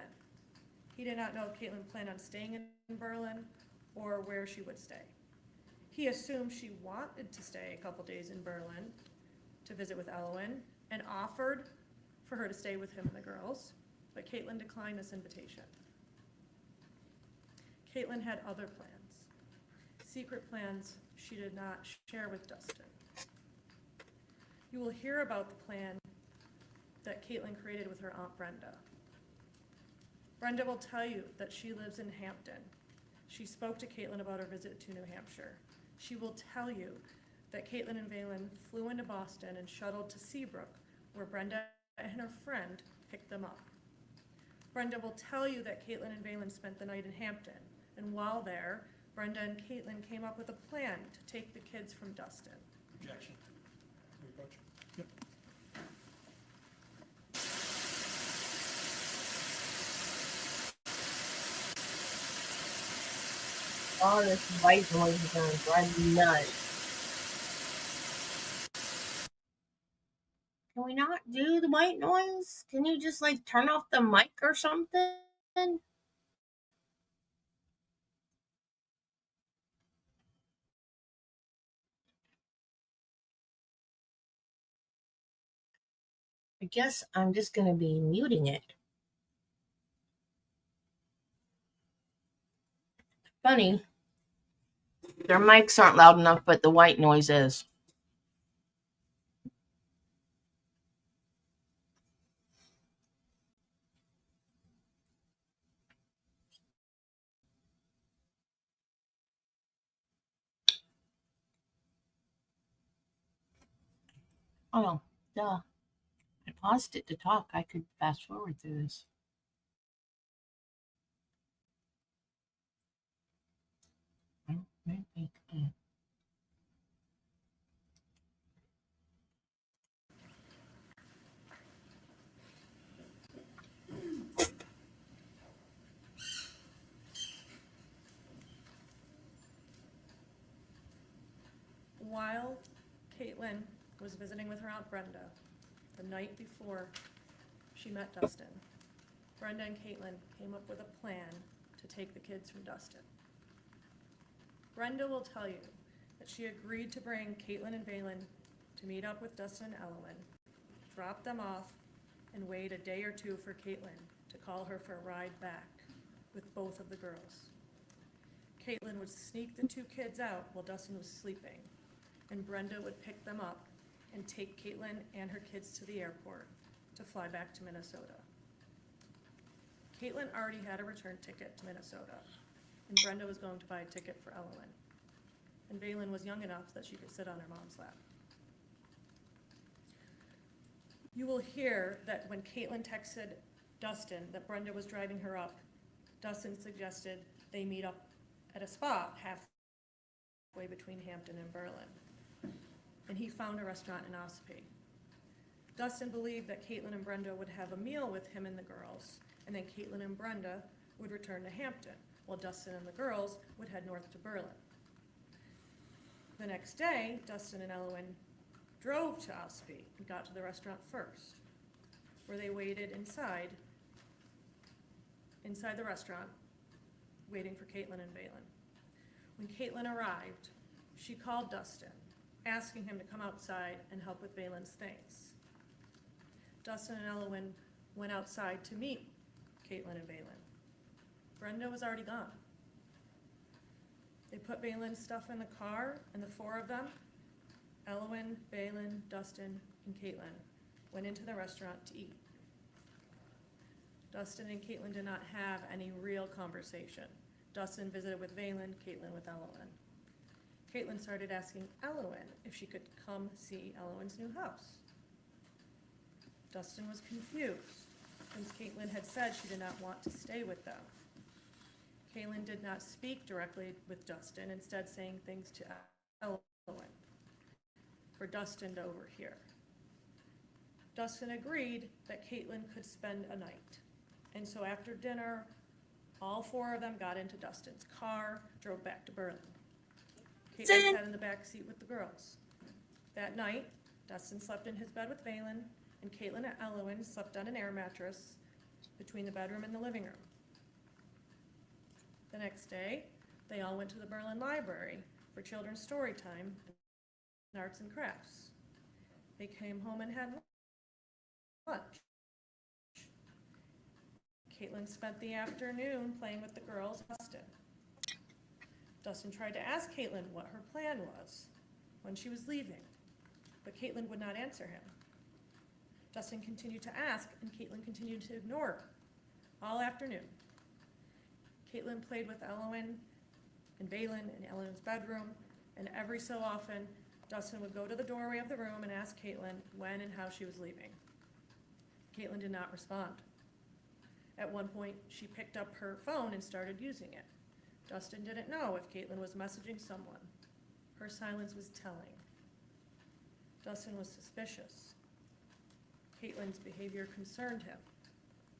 He did not know if Caitlyn planned on staying in Berlin or where she would stay. He assumed she wanted to stay a couple days in Berlin to visit with Elwyn and offered for her to stay with him and the girls, but Caitlyn declined this invitation. Caitlyn had other plans, secret plans she did not share with Dustin. You will hear about the plan that Caitlyn created with her Aunt Brenda. Brenda will tell you that she lives in Hampton. She spoke to Caitlyn about her visit to New Hampshire. She will tell you that Caitlyn and Vaylin flew into Boston and shuttled to Seabrook, where Brenda and her friend picked them up. Brenda will tell you that Caitlyn and Vaylin spent the night in Hampton, and while there, Brenda and Caitlyn came up with a plan to take the kids from Dustin. Objection. Reapproach. Yep. All this white noise is gonna drive me nuts. Can we not do the white noise? Can you just like turn off the mic or something? I guess I'm just gonna be muting it. Funny. Their mics aren't loud enough, but the white noise is. Oh, duh. I paused it to talk. I could fast forward through this. Maybe. was visiting with her Aunt Brenda the night before she met Dustin. Brenda and Caitlyn came up with a plan to take the kids from Dustin. Brenda will tell you that she agreed to bring Caitlyn and Valen to meet up with Dustin and Elowen, drop them off, and wait a day or two for Caitlyn to call her for a ride back with both of the girls. Caitlyn would sneak the two kids out while Dustin was sleeping, and Brenda would pick them up and take Caitlyn and her kids to the airport to fly back to Minnesota. Caitlyn already had a return ticket to Minnesota, and Brenda was going to buy a ticket for Elowen. And Valen was young enough that she could sit on her mom's lap. You will hear that when Caitlyn texted Dustin that Brenda was driving her up, Dustin suggested they meet up at a spot halfway between Hampton and Berlin. And he found a restaurant in Ospey. Dustin believed that Caitlyn and Brenda would have a meal with him and the girls, and then Caitlyn and Brenda would return to Hampton, while Dustin and the girls would head north to Berlin. The next day, Dustin and Elowen drove to Ospey and got to the restaurant first, where they waited inside the restaurant, waiting for Caitlyn and Valen. When Caitlyn arrived, she called Dustin, asking him to come outside and help with Valen's things. Dustin and Elowen went outside to meet Caitlyn and Valen. Brenda was already gone. They put Valen's stuff in the car, and the four of them, Elowen, Valen, Dustin, and Caitlyn, went into the restaurant to eat. Dustin and Caitlyn did not have any real conversation. Dustin visited with Valen, Caitlyn with Elowen. Caitlyn started asking Elowen if she could come see Elowen's new house. Dustin was confused, since Caitlyn had said she did not want to stay with them. Caitlyn did not speak directly with Dustin, instead saying things to Elowen for Dustin to overhear. Dustin agreed that Caitlyn could spend a night, and so after dinner, all four of them got into Dustin's car, drove back to Berlin. Caitlyn sat in the back seat with the girls. That night, Dustin slept in his bed with Valen, and Caitlyn and Elowen slept on an air mattress between the bedroom and the living room. The next day, they all went to the Berlin Library for children's story time and arts and crafts. They came home and had lunch. Caitlyn spent the afternoon playing with the girls and Dustin. Dustin tried to ask Caitlyn what her plan was when she was leaving, but Caitlyn would not answer him. Dustin continued to ask, and Caitlyn continued to ignore her all afternoon. Caitlyn played with Elowen and Valen in Elowen's bedroom, and every so often, Dustin would go to the doorway of the room and ask Caitlyn when and how she was leaving. Caitlyn did not respond. At one point, she picked up her phone and started using it. Dustin didn't know if Caitlyn was messaging someone. Her silence was telling. Dustin was suspicious. Caitlyn's behavior concerned him.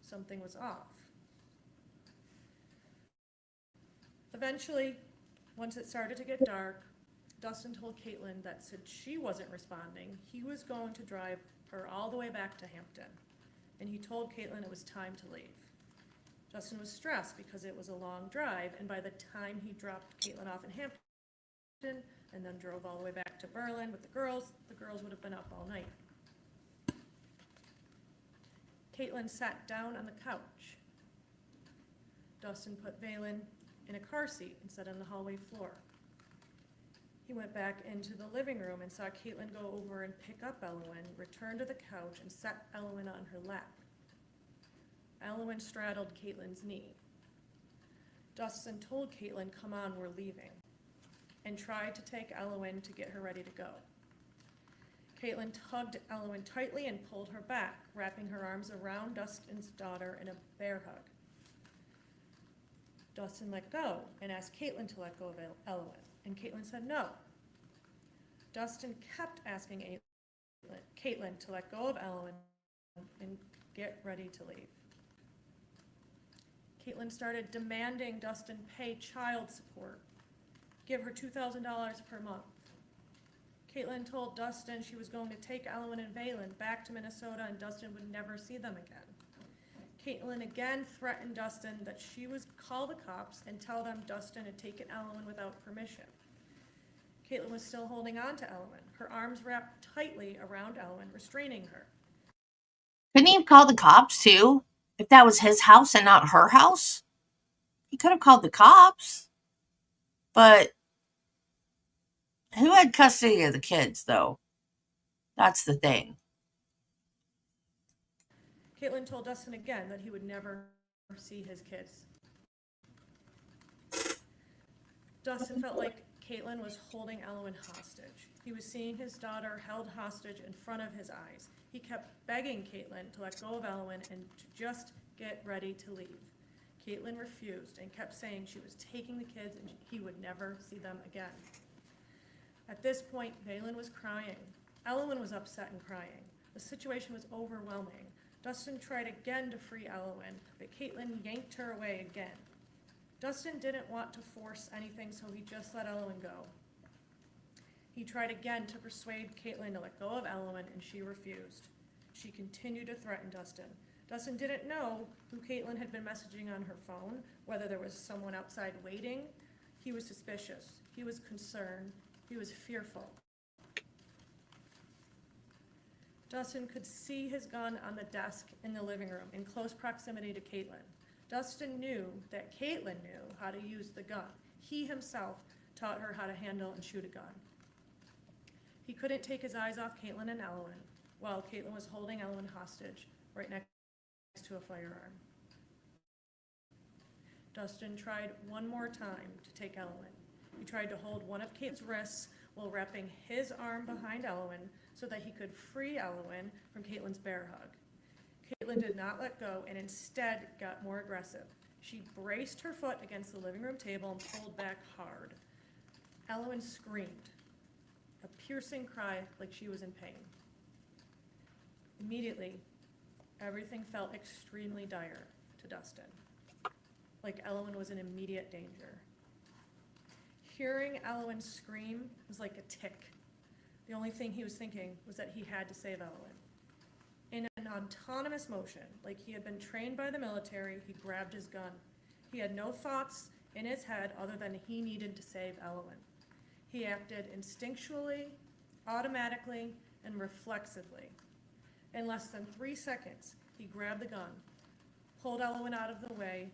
Something was off. Eventually, once it started to get dark, Dustin told Caitlyn that since she wasn't responding, he was going to drive her all the way back to Hampton, and he told Caitlyn it was time to leave. Dustin was stressed because it was a long drive, and by the time he dropped Caitlyn off in Hampton and then drove all the way back to Berlin with the girls would have been up all night. Caitlyn sat down on the couch. Dustin put Valen in a car seat and sat on the hallway floor. He went back into the living room and saw Caitlyn go over and pick up Elowen, return to the couch, and set Elowen on her lap. Elowen straddled Caitlyn's knee. Dustin told Caitlyn, "Come on, we're leaving," and tried to take Elowen to get her ready to go. Caitlyn tugged Elowen tightly and pulled her back, wrapping her arms around Dustin's daughter in a bear hug. Dustin let go and asked Caitlyn to let go of Elowen, and Caitlyn said no. Dustin kept asking Caitlyn to let go of Elowen and get ready to leave. Caitlyn started demanding Dustin pay child support, give her $2,000 per month. Caitlyn told Dustin she was going to take Elwyn and Valen back to Minnesota and Dustin would never see them again. Caitlyn again threatened Dustin that she would call the cops and tell them Dustin had taken Elwyn without permission. Caitlyn was still holding on to Elwyn, her arms wrapped tightly around Elwyn, restraining her. Couldn't he have called the cops too? If that was his house and not her house? He could have called the cops. But who had custody of the kids, though? That's the thing. Caitlyn told Dustin again that he would never see his kids. Dustin felt like Caitlyn was holding Elwyn hostage. He was seeing his daughter held hostage in front of his eyes. He kept begging Caitlyn to let go of Elwyn and to just get ready to leave. Caitlyn refused and kept saying she was taking the kids and he would never see them again. At this point, Valen was crying. Elwyn was upset and crying. The situation was overwhelming. Dustin tried again to free Elwyn, but Caitlyn yanked her away again. Dustin didn't want to force anything, so he just let Elwyn go. He tried again to persuade Caitlyn to let go of Elwyn, and she refused. She continued to threaten Dustin. Dustin didn't know who Caitlyn had been messaging on her phone, whether there was someone outside waiting. He was suspicious. He was concerned. He was fearful. Dustin could see his gun on the desk in the living room in close proximity to Caitlyn. Dustin knew that Caitlyn knew how to use the gun. He himself taught her how to handle and shoot a gun. He couldn't take his eyes off Caitlyn and Elwyn while Caitlyn was holding Elwyn hostage right next to a firearm. Dustin tried one more time to take Elwyn. He tried to hold one of Caitlyn's wrists while wrapping his arm behind Elwyn so that he could free Elwyn from Caitlyn's bear hug. Caitlyn did not let go and instead got more aggressive. She braced her foot against the living room table and pulled back hard. Elwyn screamed, a piercing cry like she was in pain. Immediately, everything felt extremely dire to Dustin, like Elwyn was in immediate danger. Hearing Elwyn scream was like a tick. The only thing he was thinking was that he had to save Elwyn. In an autonomous motion, like he had been trained by the military, he grabbed his gun. He had no thoughts in his head other than he needed to save Elwyn. He acted instinctually, automatically, and reflexively. In less than 3 seconds, he grabbed the gun, pulled Elwyn out of the way,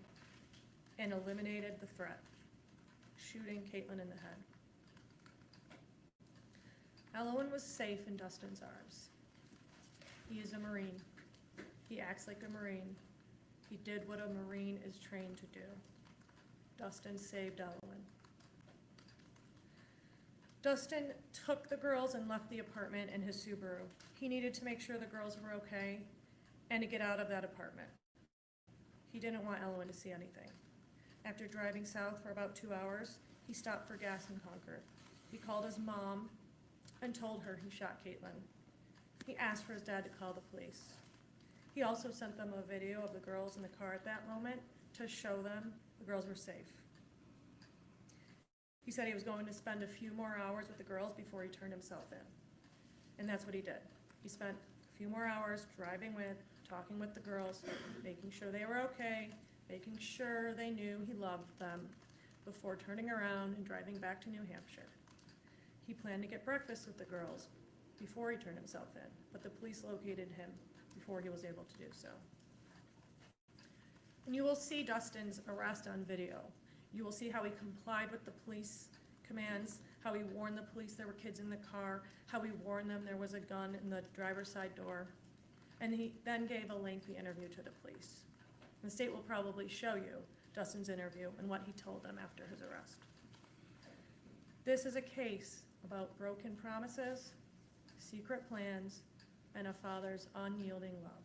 and eliminated the threat, shooting Caitlyn in the head. Elwyn was safe in Dustin's arms. He is a Marine. He acts like a Marine. He did what a Marine is trained to do. Dustin saved Elwyn. Dustin took the girls and left the apartment in his Subaru. He needed to make sure the girls were okay and to get out of that apartment. He didn't want Elwyn to see anything. After driving south for about 2 hours, he stopped for gas in Concord. He called his mom and told her he shot Caitlyn. He asked for his dad to call the police. He also sent them a video of the girls in the car at that moment to show them the girls were safe. He said he was going to spend a few more hours with the girls before he turned himself in. And that's what he did. He spent a few more hours driving with, talking with the girls, making sure they were okay, making sure they knew he loved them before turning around and driving back to New Hampshire. He planned to get breakfast with the girls before he turned himself in, but the police located him before he was able to do so. And you will see Dustin's arrest on video. You will see how he complied with the police commands, how he warned the police there were kids in the car, how he warned them there was a gun in the driver's side door, and he then gave a lengthy interview to the police. The state will probably show you Dustin's interview and what he told them after his arrest. This is a case about broken promises, secret plans, and a father's unyielding love.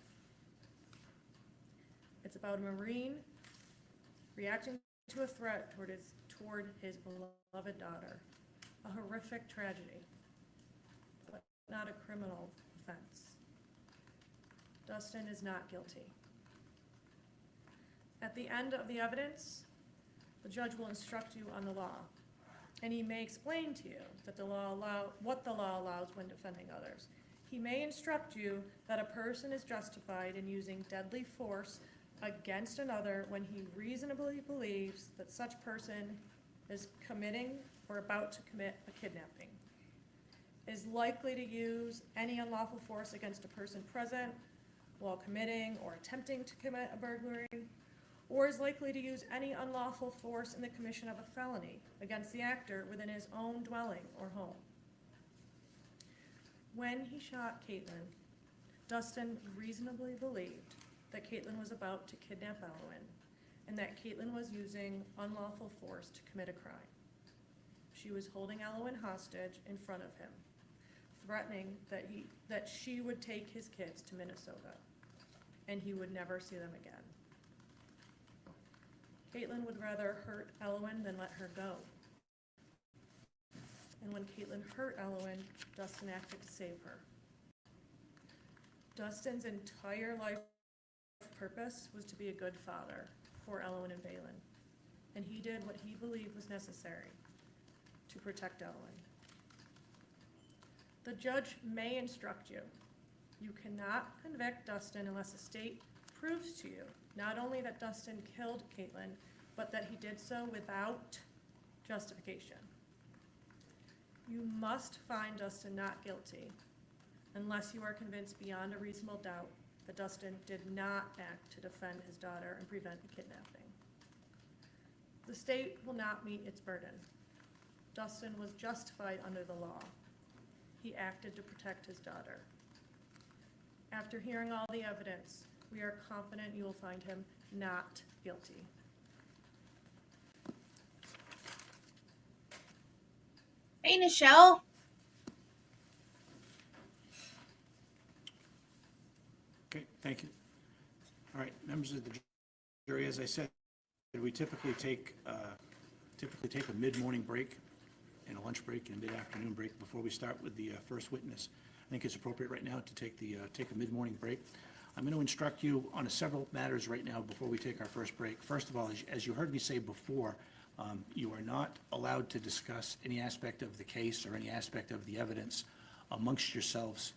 It's about a Marine reacting to a threat toward his beloved daughter, a horrific tragedy, but not a criminal offense. Dustin is not guilty. At the end of the evidence, the judge will instruct you on the law. and he may explain to you that what the law allows when defending others. He may instruct you that a person is justified in using deadly force against another when he reasonably believes that such person is committing or about to commit a kidnapping, is likely to use any unlawful force against a person present while committing or attempting to commit a burglary, or is likely to use any unlawful force in the commission of a felony against the actor within his own dwelling or home. When he shot Caitlyn, Dustin reasonably believed that Caitlyn was about to kidnap Elwyn and that Caitlyn was using unlawful force to commit a crime. She was holding Elwyn hostage in front of him, threatening that she would take his kids to Minnesota and he would never see them again. Caitlyn would rather hurt Elwyn than let her go. And when Caitlyn hurt Elwyn, Dustin acted to save her. Dustin's entire life purpose was to be a good father for Elwyn and Balin, and he did what he believed was necessary to protect Elwyn. The judge may instruct you. You cannot convict Dustin unless the state proves to you not only that Dustin killed Caitlyn, but that he did so without justification. You must find Dustin not guilty unless you are convinced beyond a reasonable doubt that Dustin did not act to defend his daughter and prevent a kidnapping. The state will not meet its burden. Dustin was justified under the law. He acted to protect his daughter. After hearing all the evidence, we are confident you will find him not guilty. Hey, Nichelle. Okay, thank you. All right, members of the jury, as I said, we typically take a mid-morning break and a lunch break and a mid-afternoon break before we start with the first witness. I think it's appropriate right now to take a mid-morning break. I'm going to instruct you on several matters right now before we take our first break. First of all, as you heard me say before, you are not allowed to discuss any aspect of the case or any aspect of the evidence amongst yourselves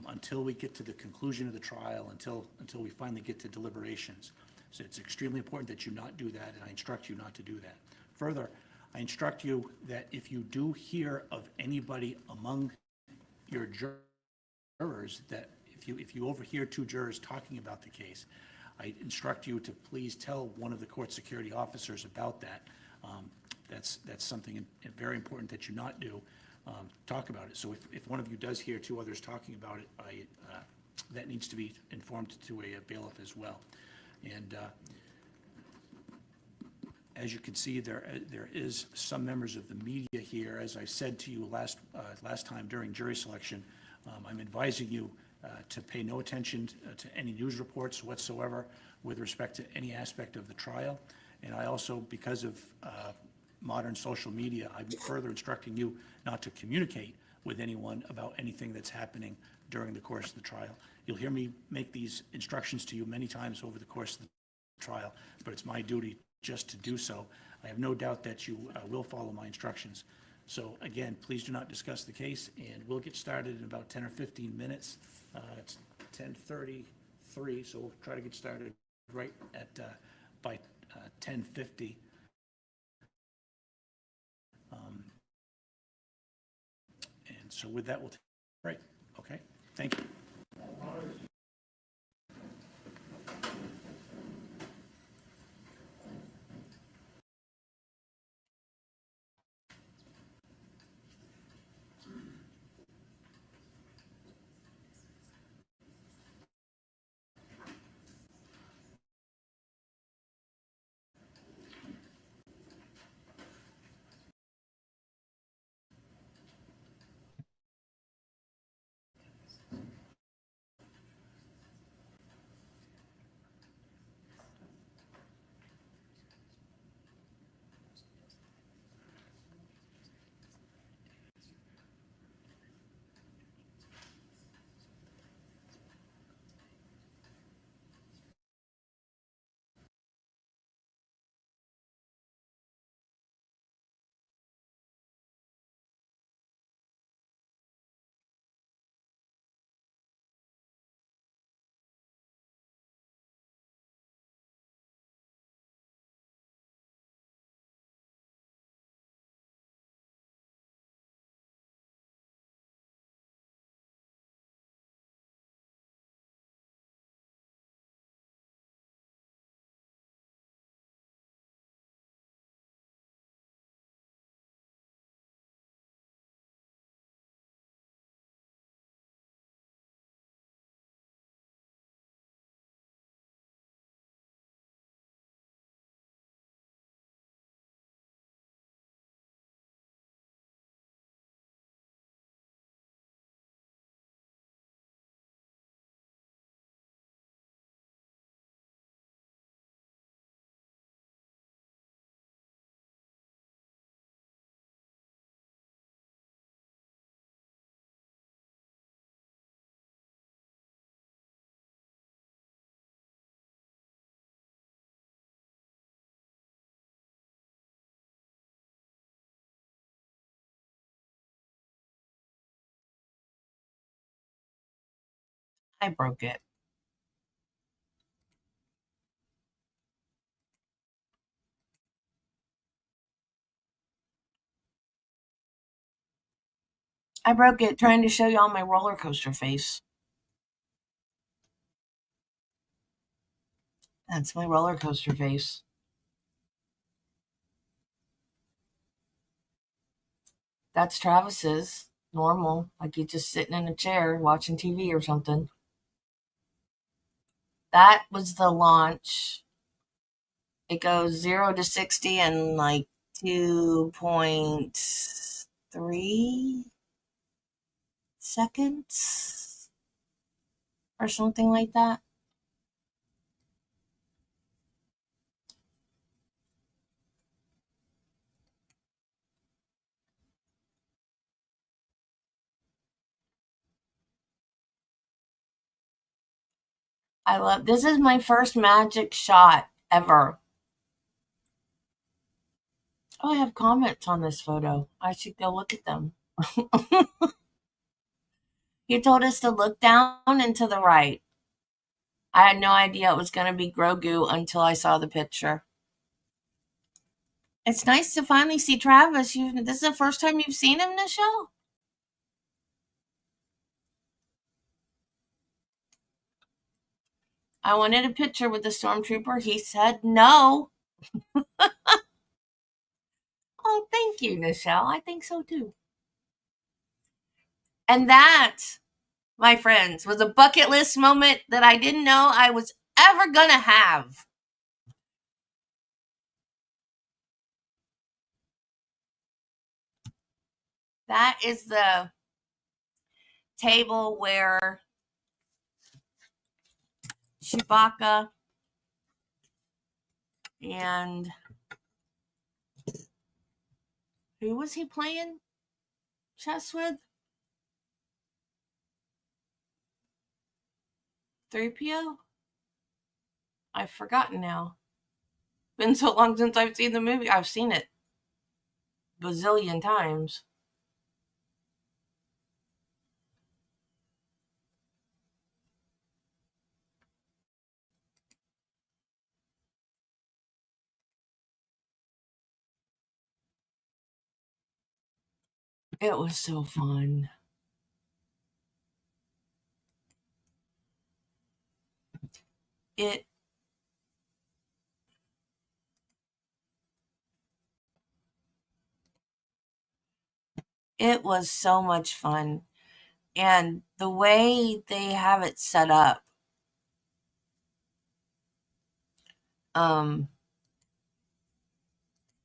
until we get to the conclusion of the trial, until we finally get to deliberations. So it's extremely important that you not do that, and I instruct you not to do that. Further, I instruct you that if you do hear of anybody among your jurors, that if you overhear two jurors talking about the case, I instruct you to please tell one of the court security officers about that. That's something very important that you not do. Talk about it. So if one of you does hear two others talking about it, that needs to be informed to a bailiff as well. And as you can see, there is some members of the media here. As I said to you last time during jury selection, I'm advising you to pay no attention to any news reports whatsoever with respect to any aspect of the trial. And I also, because of modern social media, I'm further instructing you not to communicate with anyone about anything that's happening during the course of the trial. You'll hear me make these instructions to you many times over the course of the trial, but it's my duty just to do so. I have no doubt that you will follow my instructions. So again, please do not discuss the case, and we'll get started in about 10 or 15 minutes. It's 10:33, so we'll try to get started right at by 10:50. And so with that, we'll take a break. Okay, thank you. I broke it. I broke it trying to show y'all my roller coaster face. That's my roller coaster face. That's Travis's. Normal. Like he's just sitting in a chair watching TV or something. That was the launch. It goes 0 to 60 in like 2.3 seconds or something like that. I love this is my first magic shot ever. Oh, I have comments on this photo. I should go look at them. You told us to look down and to the right. I had no idea it was going to be Grogu until I saw the picture. It's nice to finally see Travis. This is the first time you've seen him, Nichelle? I wanted a picture with the stormtrooper. He said no. Oh, thank you, Nichelle. I think so too. And that, my friends, was a bucket list moment that I didn't know I was ever going to have. That is the table where Chewbacca and who was he playing chess with? 3PO? I've forgotten now. Been so long since I've seen the movie. I've seen it bazillion times. It was so fun. It was so much fun. And the way they have it set up,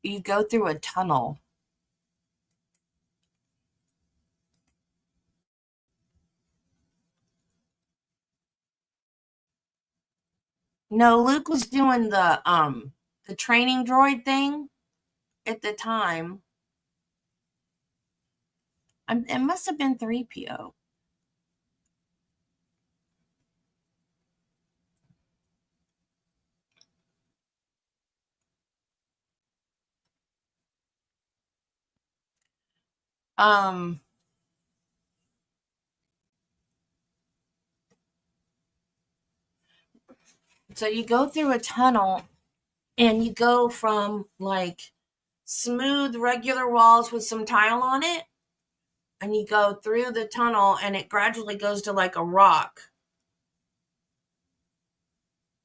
you go through a tunnel. No, Luke was doing the training droid thing at the time. It must have been 3PO. So you go through a tunnel and you go from like smooth regular walls with some tile on it, and you go through the tunnel and it gradually goes to like a rock.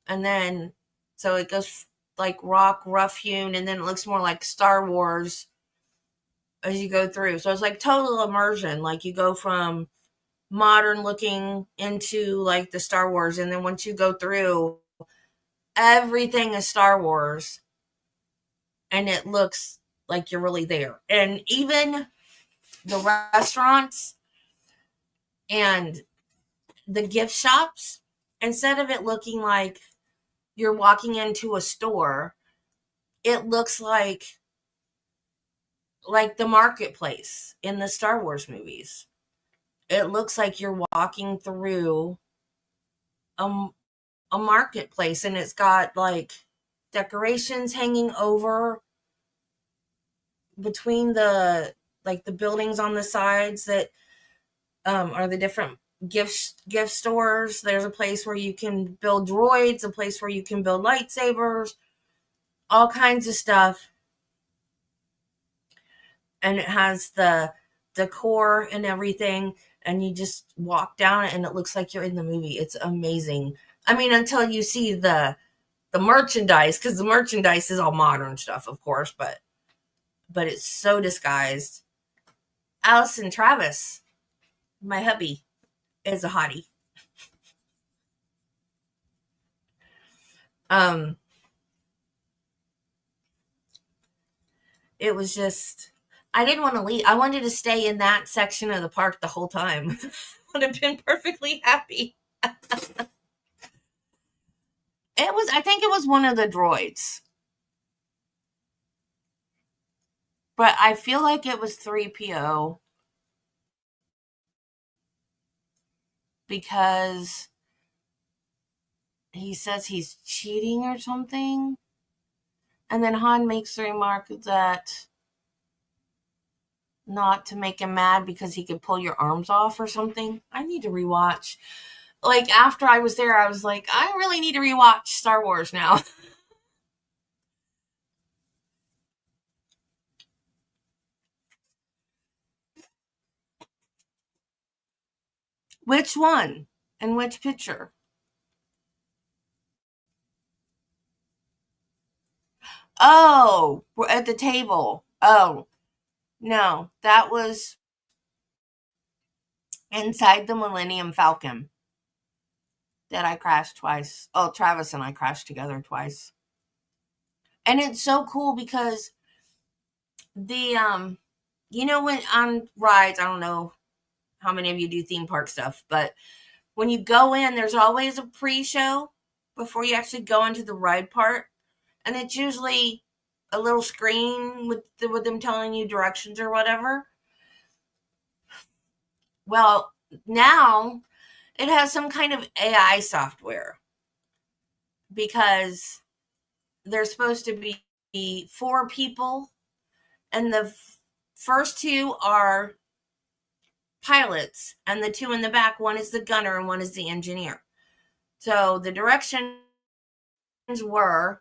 And then so it goes like rock, rough hewn, and then it looks more like Star Wars as you go through. So it's like total immersion. Like you go from modern looking into like the Star Wars, and then once you go through, everything is Star Wars, and it looks like you're really there. And even the restaurants and the gift shops, instead of it looking like you're walking into a store, it looks like the marketplace in the Star Wars movies. It looks like you're walking through a marketplace, and it's got like decorations hanging over between the buildings on the sides that are the different gift stores. There's a place where you can build droids, a place where you can build lightsabers, all kinds of stuff. And it has the decor and everything, and you just walk down it and it looks like you're in the movie. It's amazing. I mean, until you see the merchandise, because the merchandise is all modern stuff, of course, but it's so disguised. Allison Travis, my hubby, is a hottie. It was just, I didn't want to leave. I wanted to stay in that section of the park the whole time. Would have been perfectly happy. I think it was one of the droids. But I feel like it was 3PO because he says he's cheating or something. And then Han makes the remark that not to make him mad because he could pull your arms off or something. I need to rewatch. Like, after I was there, I was like, I really need to rewatch Star Wars now. Which one? And which picture? Oh, we're at the table. Oh, no, that was inside the Millennium Falcon that I crashed twice. Oh, Travis and I crashed together twice. And it's so cool because the when on rides, I don't know how many of you do theme park stuff, but when you go in, there's always a pre-show before you actually go into the ride part, and it's usually a little screen with them telling you directions or whatever. Well, now it has some kind of AI software because there's supposed to be 4 people, and the first 2 are pilots, and the 2 in the back, one is the gunner and one is the engineer. So the directions were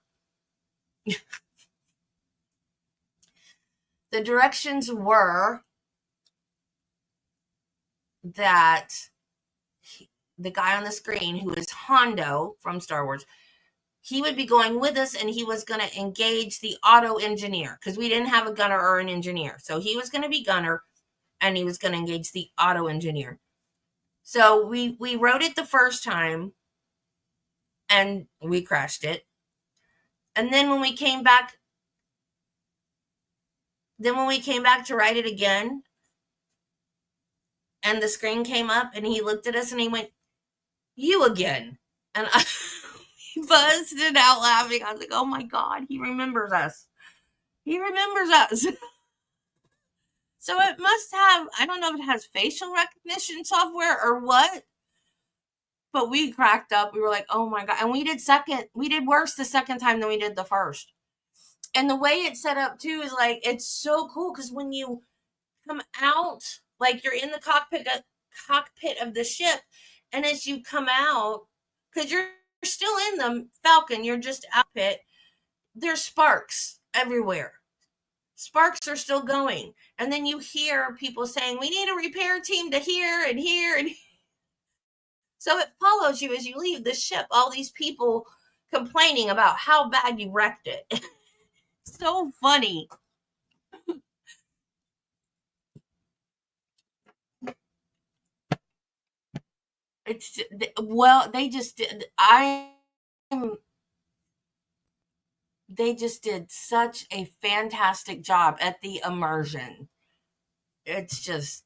that the guy on the screen, who is Hondo from Star Wars, he would be going with us, and he was going to engage the auto engineer because we didn't have a gunner or an engineer. So he was going to be gunner, and he was going to engage the auto engineer. So we wrote it the first time, and we crashed it. And then when we came back to write it again, and the screen came up, and he looked at us and he went, "You again." And I busted out laughing. I was like, oh my God, he remembers us. He remembers us. So it must have, I don't know if it has facial recognition software or what, but we cracked up. We were like, oh my God. And we did worse the second time than we did the first. And the way it's set up too is like, it's so cool because when you come out, like you're in the cockpit of the ship, and as you come out, because you're still in the Falcon, you're just out pit, there's sparks everywhere. Sparks are still going. And then you hear people saying, we need a repair team to here and here and here. So it follows you as you leave the ship, all these people complaining about how bad you wrecked it. So funny. It's, well, they just did. They just did such a fantastic job at the immersion. It's just,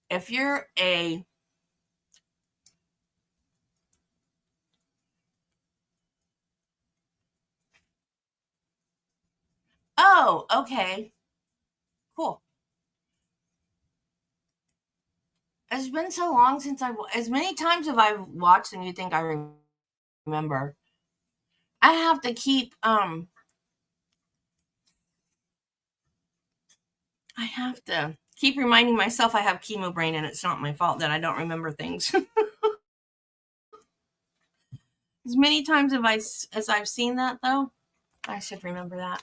if you're a, oh, okay, cool. It's been so long since as many times have I watched and you think I remember. I have to keep, I have to keep reminding myself I have chemo brain, and it's not my fault that I don't remember things. As many times as I've seen that, though, I should remember that.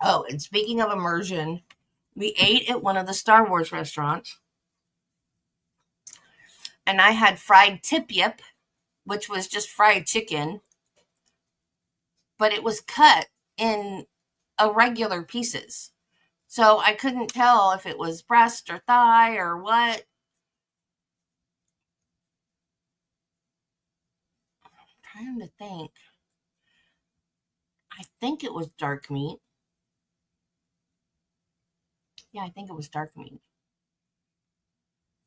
Oh, and speaking of immersion, we ate at one of the Star Wars restaurants, and I had fried tip-yip, which was just fried chicken, but it was cut in irregular pieces. So I couldn't tell if it was breast or thigh or what. I'm trying to think. I think it was dark meat. Yeah, I think it was dark meat.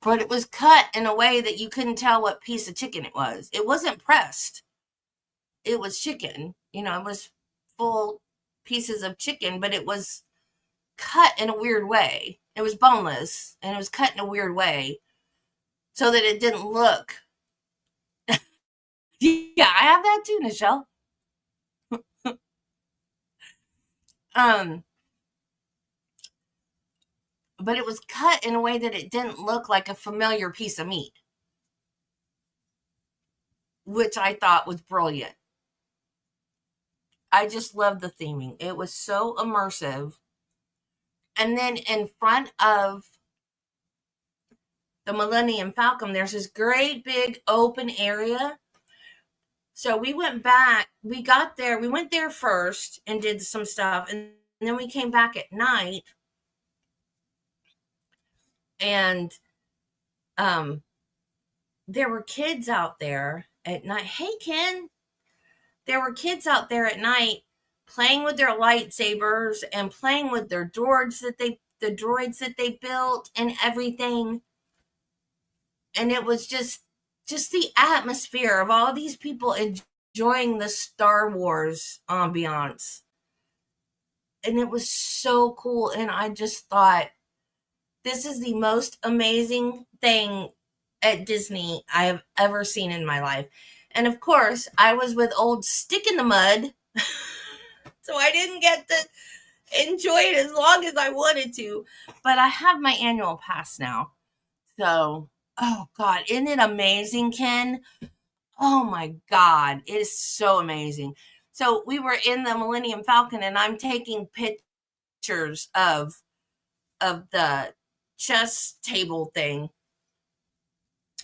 But it was cut in a way that you couldn't tell what piece of chicken it was. It wasn't pressed. It was chicken. It was full pieces of chicken, but it was cut in a weird way. It was boneless, and it was cut in a weird way so that it didn't look. Yeah, I have that too, Nichelle. But it was cut in a way that it didn't look like a familiar piece of meat, which I thought was brilliant. I just loved the theming. It was so immersive. And then in front of the Millennium Falcon, there's this great big open area. So we went back, we got there, we went there first and did some stuff. And then we came back at night. And there were kids out there at night. Hey, Ken. There were kids out there at night playing with their lightsabers and playing with their droids that they built and everything. And it was just the atmosphere of all these people enjoying the Star Wars ambiance. And it was so cool. And I just thought, this is the most amazing thing at Disney I have ever seen in my life. And of course, I was with old Stick in the Mud, so I didn't get to enjoy it as long as I wanted to. But I have my annual pass now. So, oh God, isn't it amazing, Ken? Oh my God, it is so amazing. So we were in the Millennium Falcon, and I'm taking pictures of the chess table thing.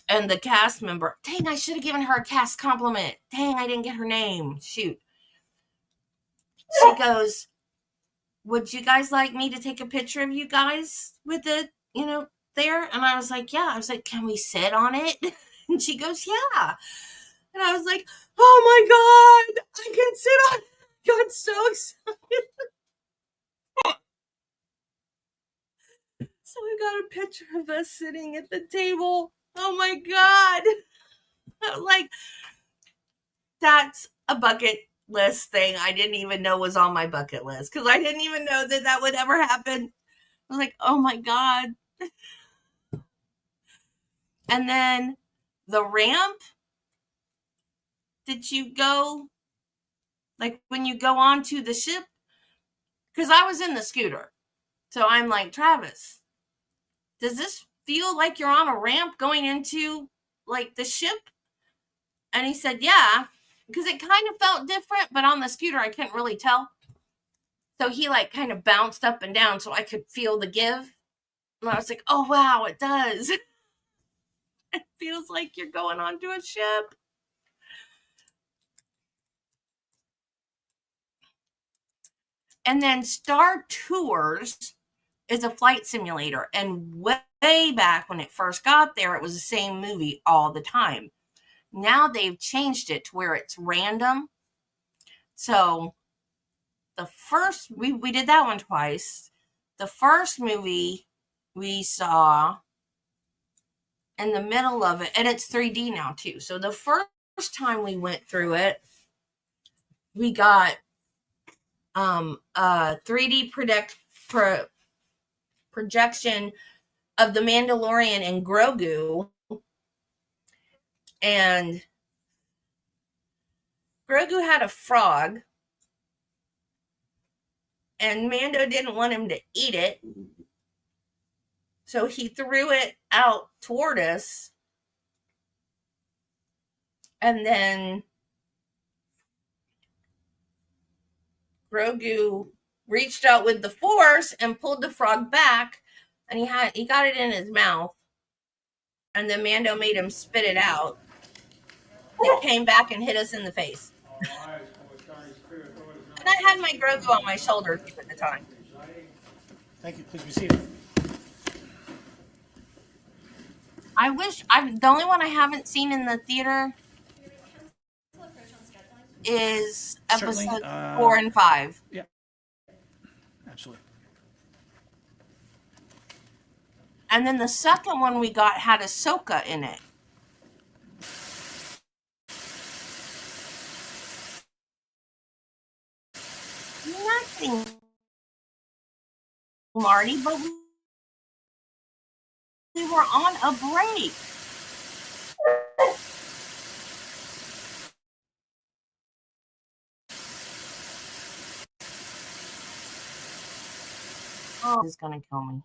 And the cast member, dang, I should have given her a cast compliment. Dang, I didn't get her name. Shoot. She goes, would you guys like me to take a picture of you guys with it, there? And I was like, yeah. I was like, can we sit on it? And she goes, yeah. And I was like, oh my God, I can sit on it. I got so excited. So I got a picture of us sitting at the table. Oh my God. I'm like, that's a bucket list thing I didn't even know was on my bucket list, because I didn't even know that would ever happen. I was like, oh my God. And then the ramp, did you go, like when you go onto the ship? Because I was in the scooter. So I'm like, Travis, does this feel like you're on a ramp going into like the ship? And he said, yeah, because it kind of felt different, but on the scooter, I couldn't really tell. So he like kind of bounced up and down so I could feel the give. And I was like, oh, wow, it does. It feels like you're going onto a ship. And then Star Tours is a flight simulator. And way back when it first got there, it was the same movie all the time. Now they've changed it to where it's random. So the first, we did that one twice. The first movie we saw in the middle of it, and it's 3D now too. So the first time we went through it, we got a 3D projection of the Mandalorian and Grogu. And Grogu had a frog. and Mando didn't want him to eat it. So he threw it out toward us. And then Grogu reached out with the Force and pulled the frog back, and he got it in his mouth. And then Mando made him spit it out. It came back and hit us in the face. And I had my Grogu on my shoulder at the time. Thank you. Please be seated. The only one I haven't seen in the theater is Certainly, episode 4 and 5. Yeah, absolutely. And then the second one we got had Ahsoka in it. Nothing, Marty, but we were on a break. Oh, this is gonna kill me.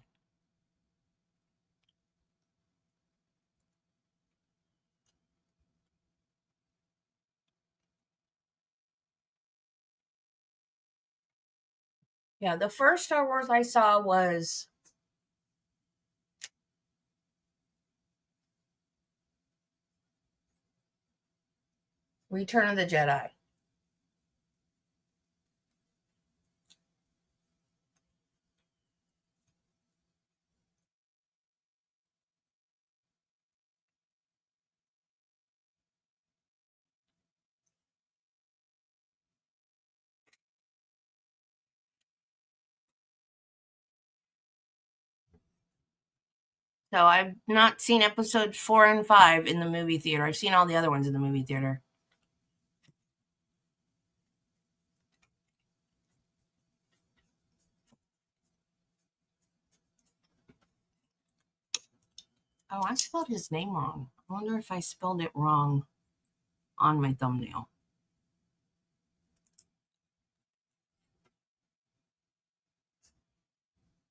Yeah, the first Star Wars I saw was Return of the Jedi. So I've not seen episode 4 and 5 in the movie theater. I've seen all the other ones in the movie theater. Oh, I spelled his name wrong. I wonder if I spelled it wrong on my thumbnail.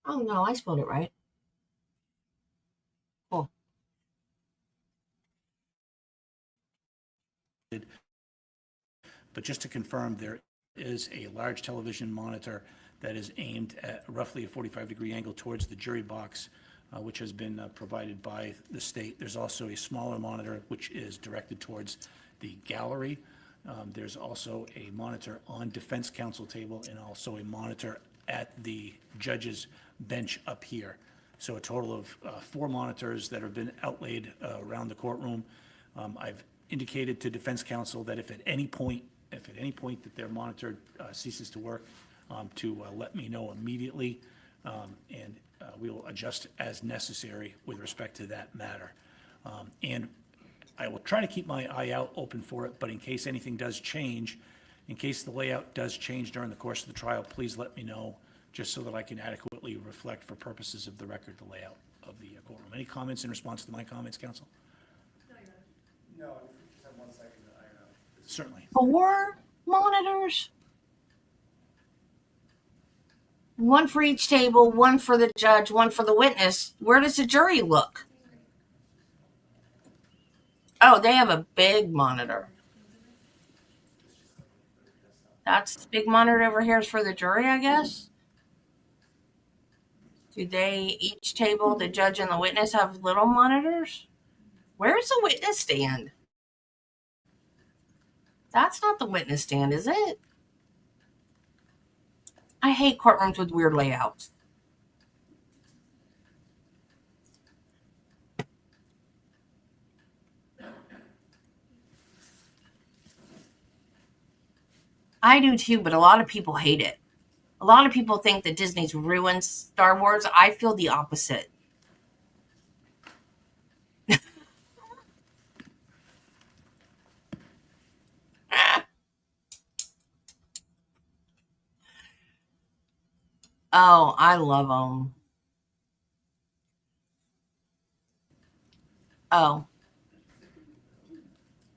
Oh, no, I spelled it right. Cool. But just to confirm, there is a large television monitor that is aimed at roughly a 45-degree angle towards the jury box, which has been provided by the state. There's also a smaller monitor which is directed towards the gallery. There's also a monitor on defense counsel table and also a monitor at the judge's bench up here. So a total of 4 monitors that have been outlaid around the courtroom. I've indicated to defense counsel that if at any point that their monitor ceases to work, to let me know immediately, and we will adjust as necessary with respect to that matter. And I will try to keep my eye out open for it, but in case anything does change, in case the layout does change during the course of the trial, please let me know, just so that I can adequately reflect for purposes of the record the layout of the courtroom. Any comments in response to my comments, counsel? No, just have 1 second to iron out. Certainly. 4 monitors? One for each table, one for the judge, one for the witness. Where does the jury look? Oh, they have a big monitor. That's the big monitor over here is for the jury, I guess. Do they, each table, the judge and the witness, have little monitors? Where's the witness stand? That's not the witness stand, is it? I hate courtrooms with weird layouts. I do too, but a lot of people hate it. A lot of people think that Disney's ruined Star Wars. I feel the opposite. Oh, I love them. Oh.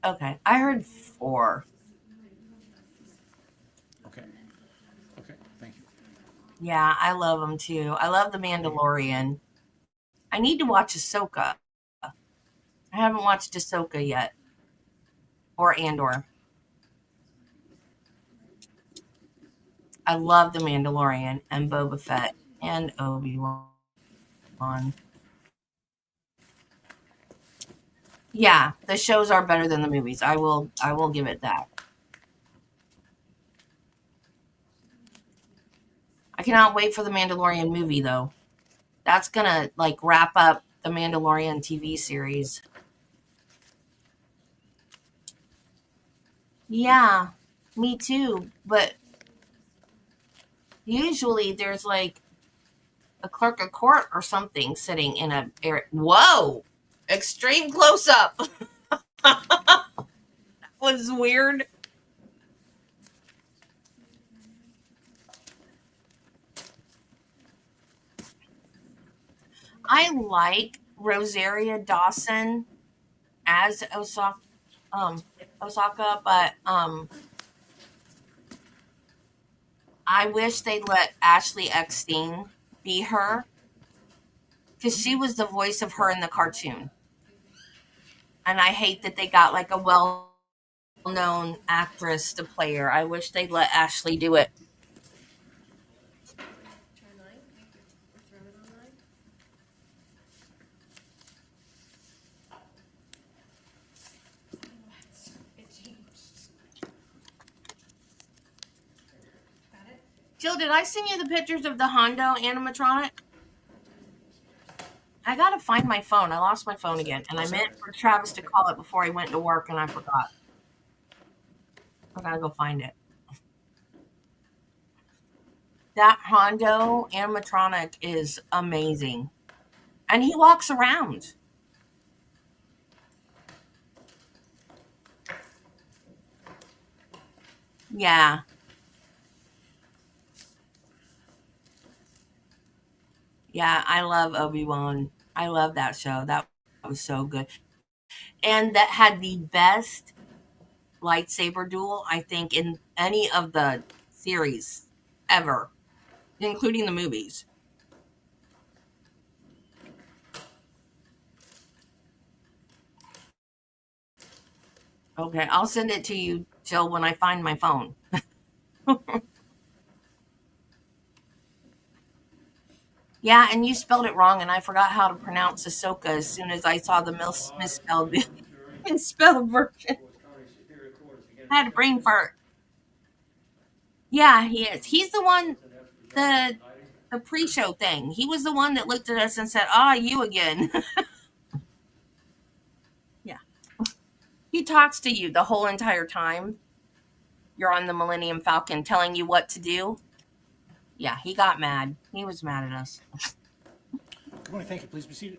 Okay. I heard 4. Okay. Okay, thank you. Yeah, I love them too. I love The Mandalorian. I need to watch Ahsoka. I haven't watched Ahsoka yet, or Andor. I love The Mandalorian and Boba Fett and Obi-Wan. Yeah, the shows are better than the movies. I will give it that. I cannot wait for the Mandalorian movie though. That's gonna like wrap up the Mandalorian TV series. Yeah, me too. But usually there's like a clerk of court or something sitting in a area. Whoa! Extreme close up. Was weird. I like Rosaria Dawson as um, Osaka, but I wish they let Ashley Eckstein be her because she was the voice of her in the cartoon, and I hate that they got like a well-known actress to play her. I wish they'd let Ashley do it. Try 9. Or throw it on 9. It changed. Got it? Jill, did I send you the pictures of the Hondo animatronic? I gotta find my phone. I lost my phone again, and I meant for Travis to call it before he went to work, and I forgot. I gotta go find it. That Hondo animatronic is amazing, and he walks around. Yeah, yeah. I love Obi-Wan. I love that show. That was so good, and that had the best lightsaber duel I think in any of the series ever, including the movies. Okay, I'll send it to you, Jill, when I find my phone. Yeah, and you spelled it wrong, and I forgot how to pronounce Ahsoka as soon as I saw the misspelled misspelled version. I had a brain fart. Yeah, he is. He's the one, the the pre-show thing. He was the one that looked at us and said, "Ah, you again." Yeah, he talks to you the whole entire time. You're on the Millennium Falcon, telling you what to do. Yeah, he got mad. He was mad at us. Good morning, thank you, please be seated.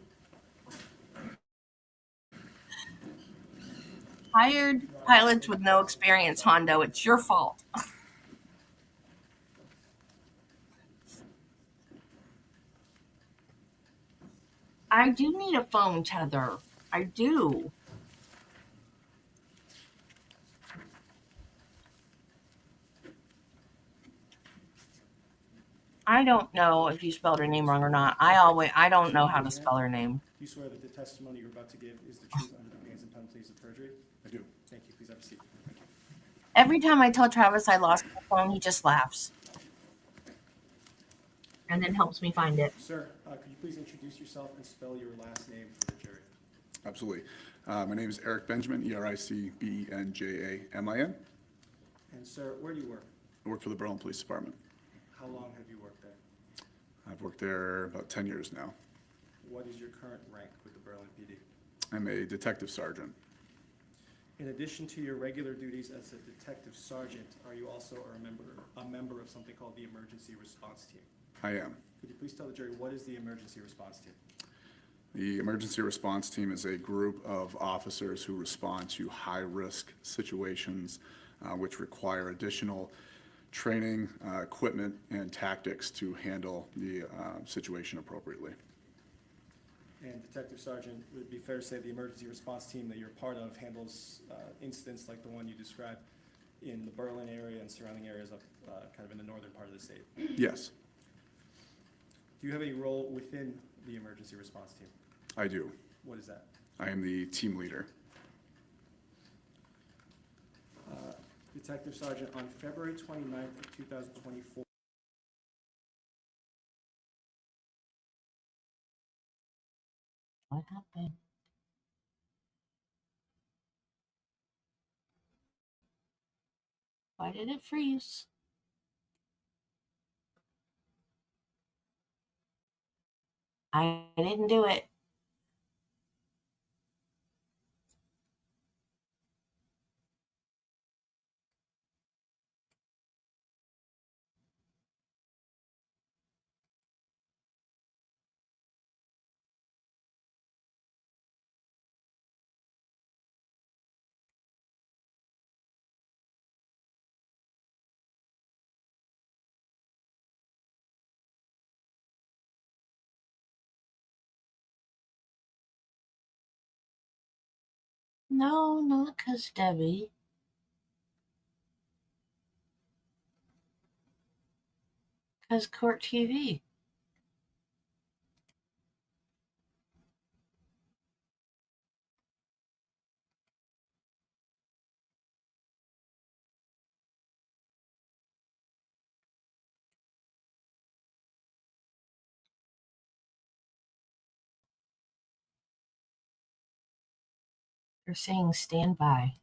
Hired pilots with no experience, Hondo. It's your fault. I do need a phone tether. I do. I don't know if you spelled her name wrong or not. I don't know how to spell her name. Do you swear that the testimony you're about to give is the truth under the bans and penalties of perjury? I do. Thank you, please have a seat. Every time I tell Travis I lost my phone, he just laughs and then helps me find it. Sir, could you please introduce yourself and spell your last name for the jury? Absolutely. My name is Eric Benjamin, Ericbenjamin. And sir, where do you work? I work for the Berlin Police Department. How long have you worked there? I've worked there about 10 years now. What is your current rank with the Berlin PD? I'm a detective sergeant. In addition to your regular duties as a detective sergeant, are you also a member of something called the Emergency Response Team? I am. Could you please tell the jury what is the Emergency Response Team? The Emergency Response Team is a group of officers who respond to high-risk situations which require additional training, equipment, and tactics to handle the situation appropriately. And Detective Sergeant, would it be fair to say the emergency response team that you're part of handles incidents like the one you described in the Berlin area and surrounding areas up kind of in the northern part of the state? Yes. Do you have any role within the emergency response team? I do. What is that? I am the team leader. Detective Sergeant, on February 29th of 2024, What happened? Why did it freeze? I didn't do it. No, not because Debbie. Because Court TV. They're saying stand by.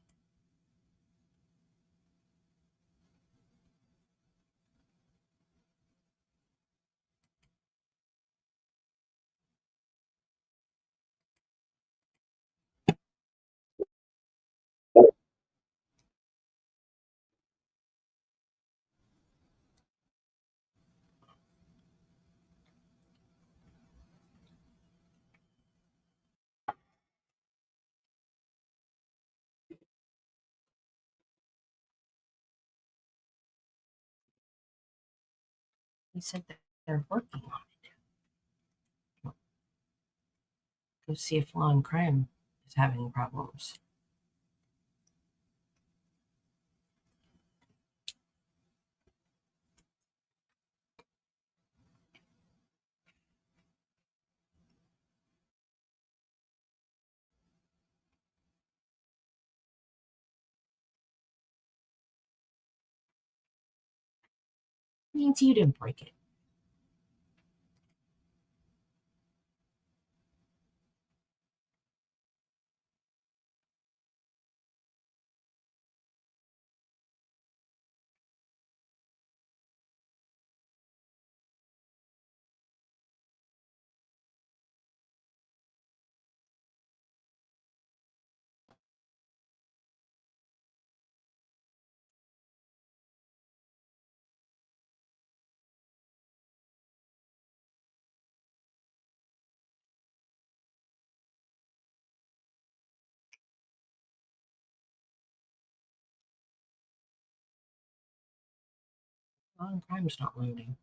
He said that they're working on it. Go see if law and crime is having problems. Means you didn't break it. Law and crime's not loading.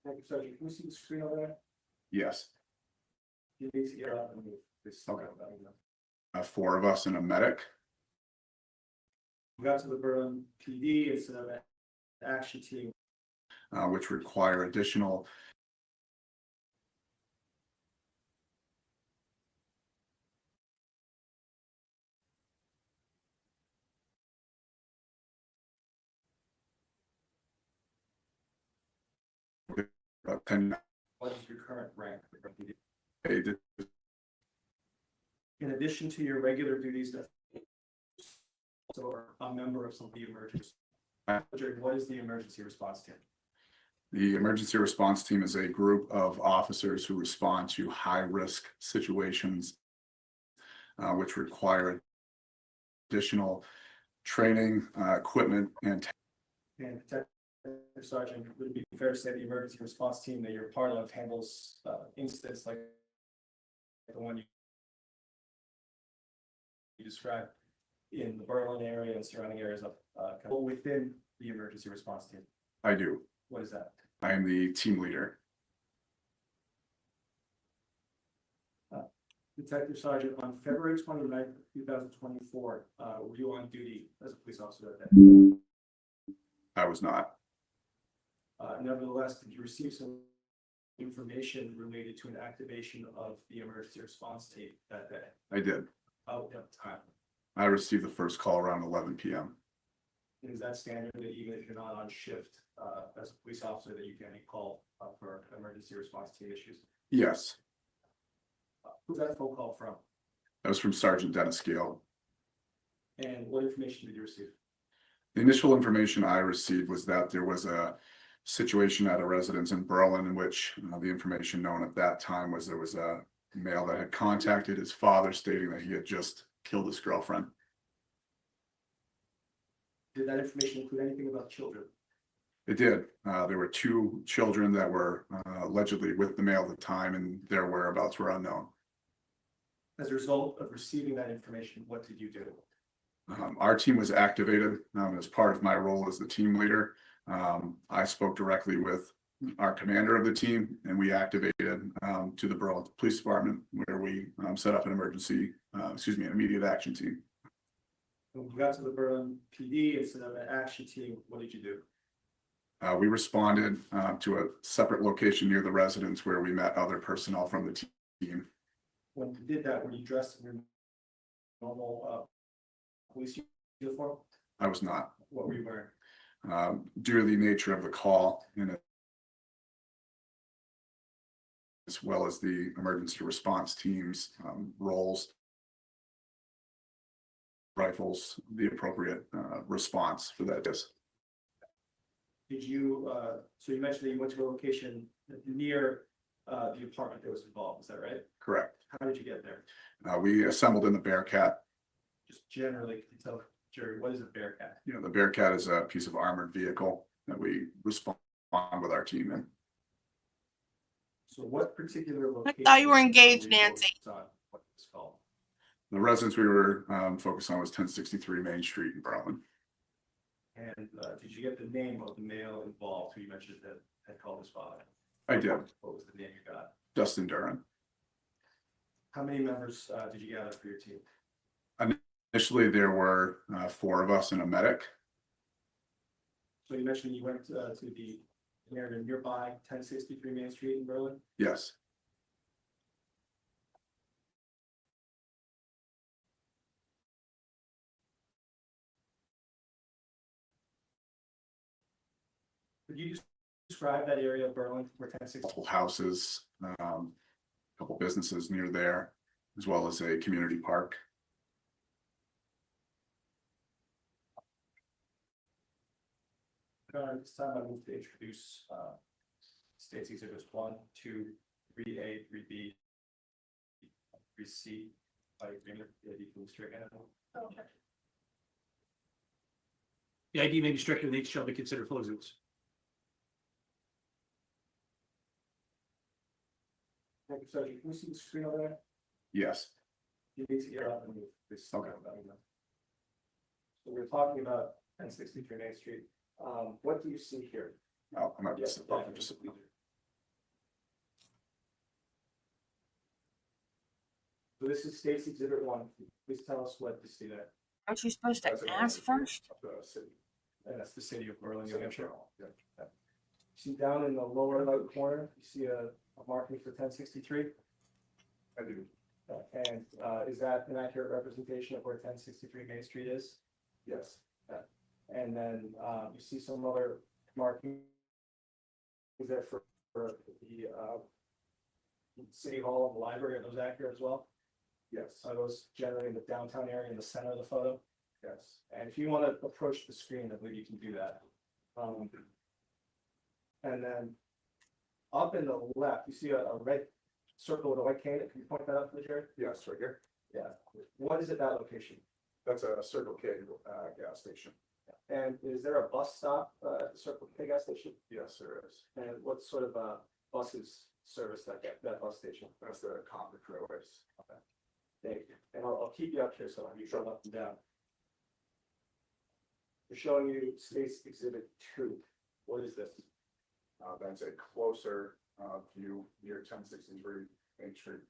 Thank you, Sergeant. Can we see the screen over there? Yes. You need to get up and move this. Okay. 4 of us and a medic. We got to the Berlin PD, it's an action team. Which require additional opinion. What is your current rank? with Berlin They PD? In addition to your regular duties, that so are a member of some of the emergency. What is the emergency response team? The emergency response team is a group of officers who respond to high-risk situations, which require additional training, equipment, and And Detective Sergeant, would it be fair to say the emergency response team that you're part of handles incidents like the one you described in the Berlin area and surrounding areas of within the emergency response team? I do. What is that? I am the team leader. Detective Sergeant, on February 29th, 2024, were you on duty as a police officer that day? I was not. Nevertheless, did you receive some information related to an activation of the emergency response team that day? I did. Out at the time. I received the first call around 11 p.m. Is that standard that even if you're not on shift as a police officer that you can call for emergency response team issues? Yes, Who's that phone call from? that was from Sergeant Dennis Gale. And what information did you receive? The initial information I received was that there was a situation at a residence in Berlin in which the information known at that time was there was a male that had contacted his father stating that he had just killed his girlfriend. Did that information include anything about children? It did. There were 2 children that were allegedly with the male at the time, and their whereabouts were unknown. As a result of receiving that information, what did you do? Our team was activated as part of my role as the team leader. I spoke directly with our commander of the team, and we activated to the Berlin Police Department, where we set up an an immediate action team. When you got to the Berlin PD, it's an action team. What did you do? We responded to a separate location near the residence where we met other personnel from the team. When you did that, were you dressed in your normal police uniform? I was not. What were you wearing? Due to the nature of the call and as well as the emergency response team's roles, rifles, the appropriate response for that is. Did you, so you mentioned that you went to a location near the apartment that was involved, is that right? Correct. How did you get there? We assembled in the Bearcat. Just generally, can you tell Jerry, what is a Bearcat? You know, the Bearcat is a piece of armored vehicle that we respond with our team in. So what particular location? thought you were engaged, were you Nancy. focused on? What it's called? The residence we were focused on was 1063 Main Street in Berlin. And did you get the name of the male involved who you mentioned that had called his father? I did. What was the name you got? Dustin Duren. How many members did you gather for your team? Initially, there were 4 of us and a medic. So you mentioned you went to the area nearby, 1063 Main Street in Berlin. Yes. Could you describe that area of Berlin where 1063? Multiple houses, a couple businesses near there, as well as a community park. This time I move to introduce states exhibits 1, 2, 3A, 3B, 3C by agreement. The ID may be stricter than each shall be considered full exhibits. Thank you, Sergeant. Can we see the screen over there? Yes. You need to get up and move this. Okay. So we're talking about 1063 Main Street. What do you see here? Oh, I'm not Yes, just. So this is State's Exhibit 1. Please tell us what you see there. Aren't you supposed to That's an ask overview first? of the city. And that's the city of Berlin, New City of Hampshire. Berlin, yeah. See down in the lower right corner, you see a marking for 1063. I do, And is that an accurate representation of where 1063 Main Street is? yes, And then you see some other markings there for the City Hall and the library. Are those accurate as well? yes, Are those generally in the downtown area in the center of the photo? yes. And if you want to approach the screen, I believe you can do that. And then up in the left, you see a red circle with a white cane. Can you point that out for the jury? Yes, right here. Yeah. What is at that location? That's a Circle K gas station. And is there a bus stop at the Circle K gas station? Yes, there is. And what sort of buses service that bus station? That's the Concord Railways. Thank you. And I'll keep you up here so you drive up and down. We're showing you State's Exhibit 2. What is this? That's a closer view near 1063 Main Street.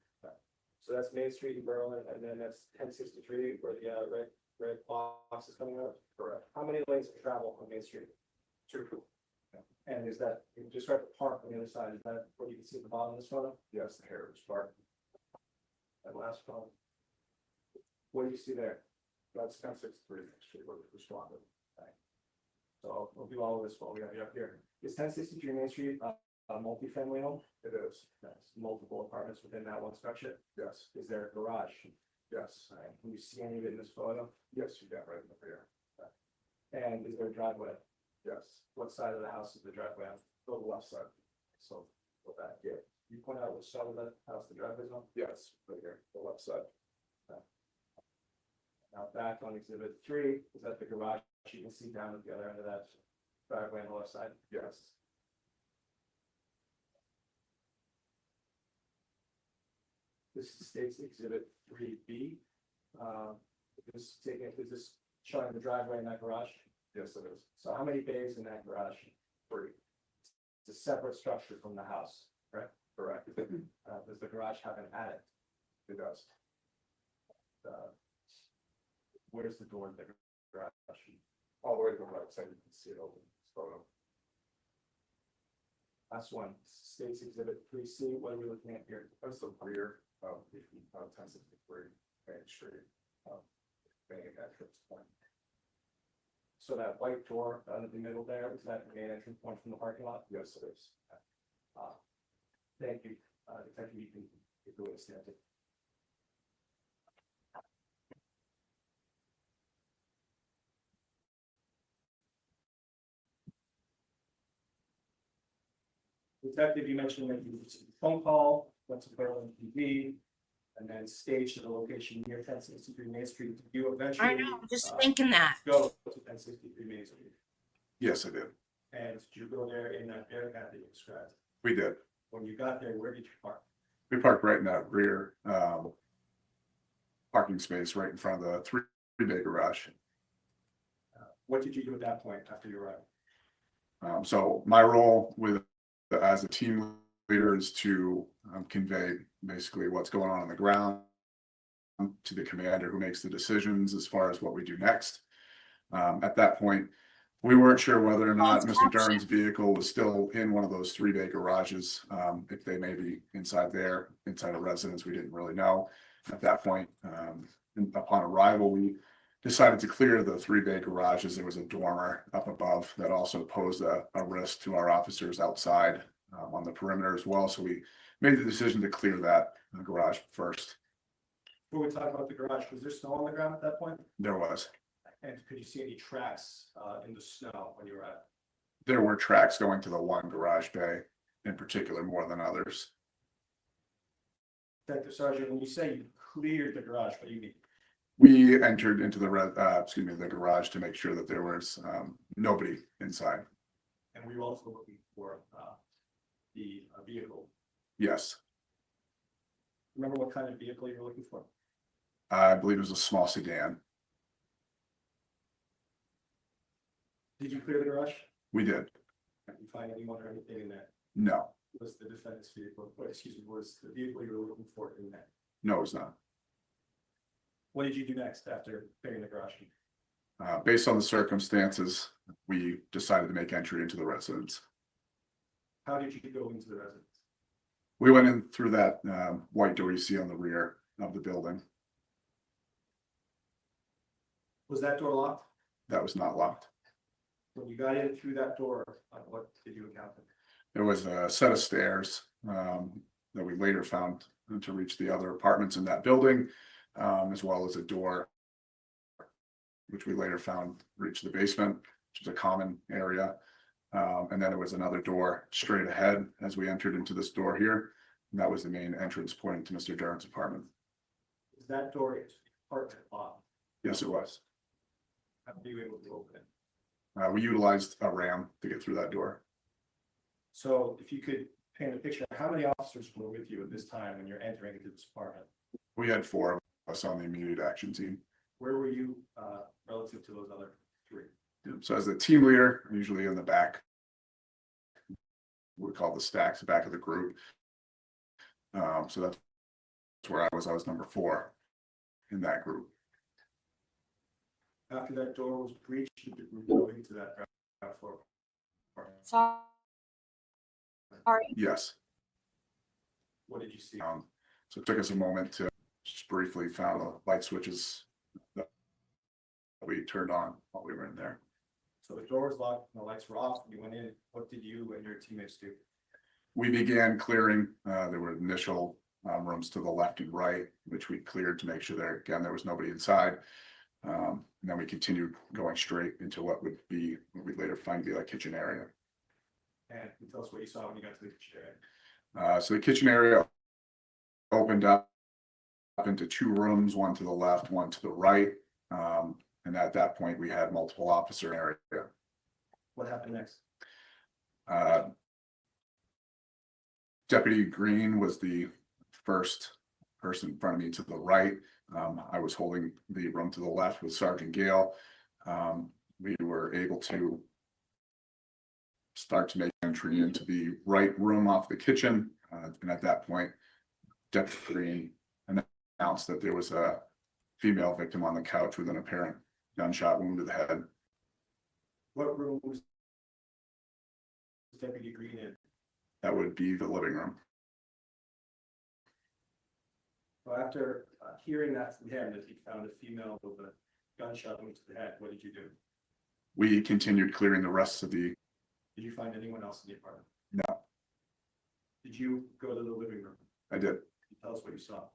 So that's Main Street in Berlin, and then that's 1063 where the red box is coming out. Correct. How many lanes of travel on Main Street? 2. And is that, you just right the park on the other side, is that what you can see at the bottom of this photo? Yes, the Heritage Park. That last photo. What do you see there? That's 1063 Main Street, where we responded. So we'll do all of this while we have you up here. Is 1063 Main Street a multifamily home? It is. That's multiple apartments within that one structure. Yes, Is there a garage? yes, All right. Can you see any of it in this photo? yes, you got right over here. And is there a driveway? Yes, What side of the house is the driveway on? go to the left side. So go back here. You point out which side of the house the driveway is on? Yes, right here, the left side. Now back on Exhibit 3, is that the garage? You can see down at the other end of that driveway on the left side. Yes, This is State's Exhibit 3B. Is this showing the driveway in that garage? yes, it is. So how many bays in that garage? 3. It's a separate structure from the house, right? Correct. Does the garage have an attic? It does. Where's the door to the garage? All the way to the right side, you can see it over this photo. Last one, State's Exhibit 3C. What are we looking at here? That's the rear of 1063 Main Street. Main entrance point. So that white door in the middle there, is that the main entrance point from the parking lot? Yes, it is. Thank you. Detective, you can go ahead and stand it. Detective, you mentioned that you received a phone call, went to Berlin PD, and then staged at a location near 1063 Main Street. Did you eventually? I know, I'm just thinking that. Go to 1063 Main Street. Yes, I did. And did you go there in that area that you described? We did. When you got there, where did you park? We parked right in that rear parking space right in front of the three-bay garage. What did you do at that point after you arrived? So my role as a team leader is to convey basically what's going on the ground to the commander who makes the decisions as far as what we do next. At that point, we weren't sure whether or not Mr. Duren's vehicle was still in one of those three-bay garages. If they may be inside a residence, we didn't really know. At that point, upon arrival, we decided to clear the three-bay garages. There was a dormer up above that also posed a risk to our officers outside on the perimeter as well. So we made the decision to clear that garage first. Before we talk about the garage, was there snow on the ground at that point? There was. And could you see any tracks in the snow when you were at? There were tracks going to the one garage bay in particular more than others. Detective Sergeant, when you say you cleared the garage, what do you mean? We entered into the garage to make sure that there was nobody inside. And we were also looking for the vehicle. Yes, Remember what kind of vehicle you were looking for? I believe it was a small sedan. Did you clear the garage? We did. Did you find anyone or anything in there? No, Was the defendant's vehicle, or excuse me, was the vehicle you were looking for in there? no, it was not. What did you do next after clearing the garage? Based on the circumstances, we decided to make entry into the residence. How did you go into the residence? We went in through that white door you see on the rear of the building. Was that door locked? That was not locked. When you got in through that door, what did you encounter? There was a set of stairs that we later found to reach the other apartments in that building, as well as a door which we later found reached the basement, which is a common area. And then there was another door straight ahead as we entered into this door here. And that was the main entrance pointing to Mr. Duren's apartment. Is that door into the apartment locked? Yes, it was. How were you able to open it? We utilized a ram to get through that door. So if you could paint a picture, how many officers were with you at this time when you're entering into this apartment? We had 4 of us on the immediate action team. Where were you relative to those other 3? So as the team leader, I'm usually in the back. We call the stacks, the back of the group. So that's where I was. I was number 4 in that group. After that door was breached, did the group go into that ground floor apartment? Sorry. Yes. What did you see? So it took us a moment to just briefly found the light switches that we turned on while we were in there. So the door was locked and the lights were off. You went in. What did you and your teammates do? We began clearing. There were initial rooms to the left and right, which we cleared to make sure there was nobody inside. And then we continued going straight into what would be, what we later find to be like kitchen area. And can you tell us what you saw when you got to the kitchen area? So the kitchen area opened up into 2 rooms, one to the left, one to the right. And at that point, we had multiple officer area. What happened next? Deputy Green was the first person in front of me to the right. I was holding the room to the left with Sergeant Gale. We were able to start to make entry into the right room off the kitchen. And at that point, Deputy Green announced that there was a female victim on the couch with an apparent gunshot wound to the head. What room was Deputy Green in? That would be the living room. So after hearing that from him, that he found a female with a gunshot wound to the head, what did you do? We continued clearing the rest of the. Did you find anyone else in the apartment? No. Did you go to the living room? I did. Can you tell us what you saw?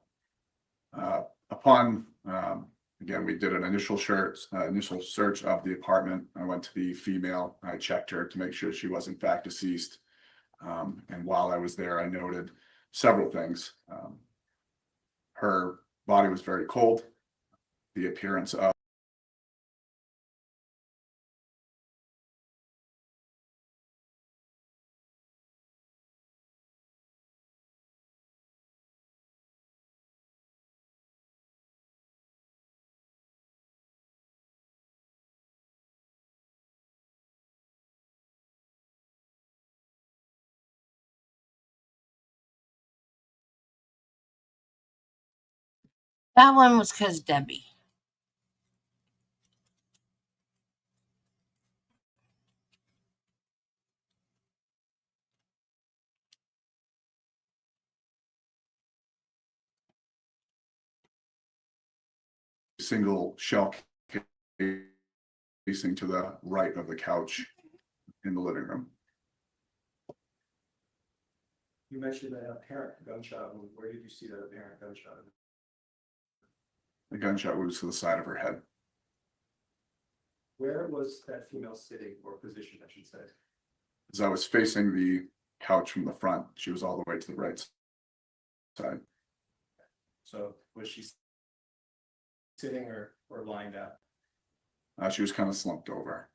Again, we did an initial search of the apartment. I went to the female. I checked her to make sure she was in fact deceased. And while I was there, I noted several things. Her body was very cold. The appearance of That one was because Debbie. single shell casing to the right of the couch in the living room. You mentioned an apparent gunshot wound. Where did you see that apparent gunshot? The gunshot was to the side of her head. Where was that female sitting, or position, I should say? As I was facing the couch from the front, she was all the way to the right side. So was she sitting or lying down? She was kind of slumped over.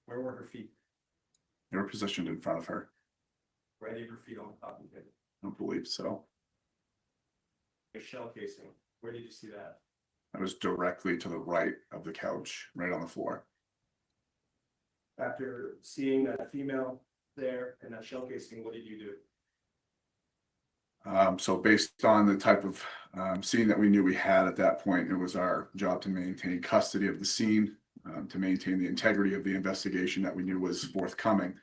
Where were her feet? They were positioned in front of her. Were any of her feet on top of it? I don't believe so. A shell casing. Where did you see that? I was directly to the right of the couch, right on the floor. After seeing that female there and that shell casing, what did you do? So based on the type of scene that we knew we had at that point, it was our job to maintain custody of the scene, to maintain the integrity of the investigation that we knew was forthcoming.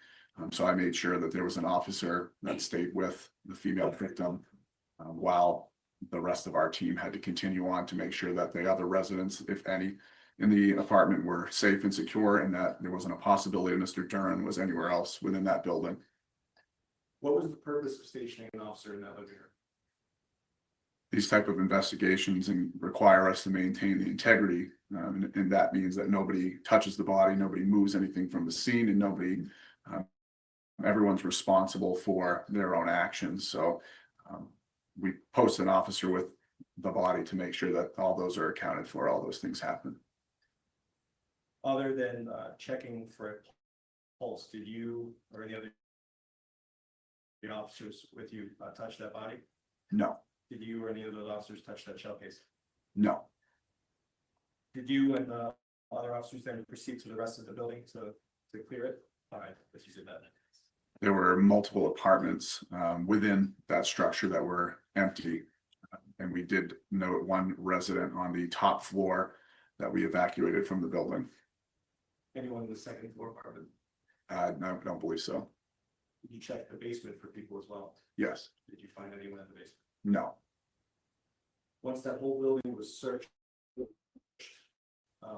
So I made sure that there was an officer that stayed with the female victim while the rest of our team had to continue on to make sure that the other residents, if any, in the apartment were safe and secure, and that there wasn't a possibility Mr. Duren was anywhere else within that building. What was the purpose of stationing an officer in that living room? These type of investigations and require us to maintain the integrity. And that means that nobody touches the body, nobody moves anything from the scene, and nobody, everyone's responsible for their own actions. So we post an officer with the body to make sure that all those are accounted for, all those things happen. Other than checking for a pulse, did you or any other officers with you touch that body? No, Did you or any of those officers touch that shell case? no. Did you and the other officers then proceed to the rest of the building to clear it? All right, let's use that. There were multiple apartments within that structure that were empty. And we did note one resident on the top floor that we evacuated from the building. Anyone in the second floor apartment? No, I don't believe so. Did you check the basement for people as well? Yes, Did you find anyone in the basement? no. Once that whole building was searched,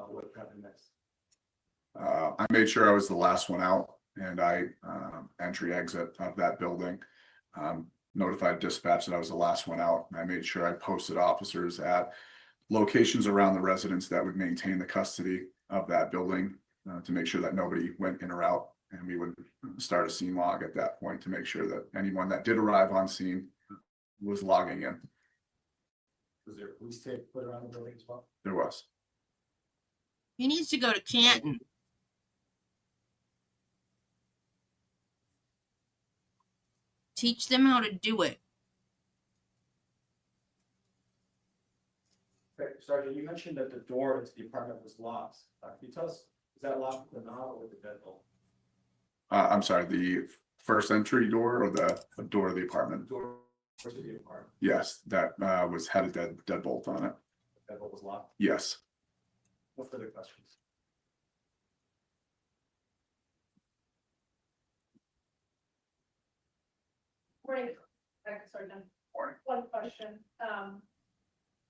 what happened next? I made sure I was the last one out, and I entry exit of that building. Notified dispatch that I was the last one out. I made sure I posted officers at locations around the residence that would maintain the custody of that building to make sure that nobody went in or out. And we would start a scene log at that point to make sure that anyone that did arrive on scene was logging in. Was there a police tape put around the building as well? There was. He needs to go to Canton. Teach them how to do it. Okay, Sergeant, you mentioned that the door into the apartment was locked. Can you tell us, is that locked with the knob or with the deadbolt? I'm sorry, the first entry door or the door of the apartment? Door to the apartment, Yes, that had a deadbolt on it. the deadbolt was locked. Yes. What further questions? Morning, Sergeant. One question,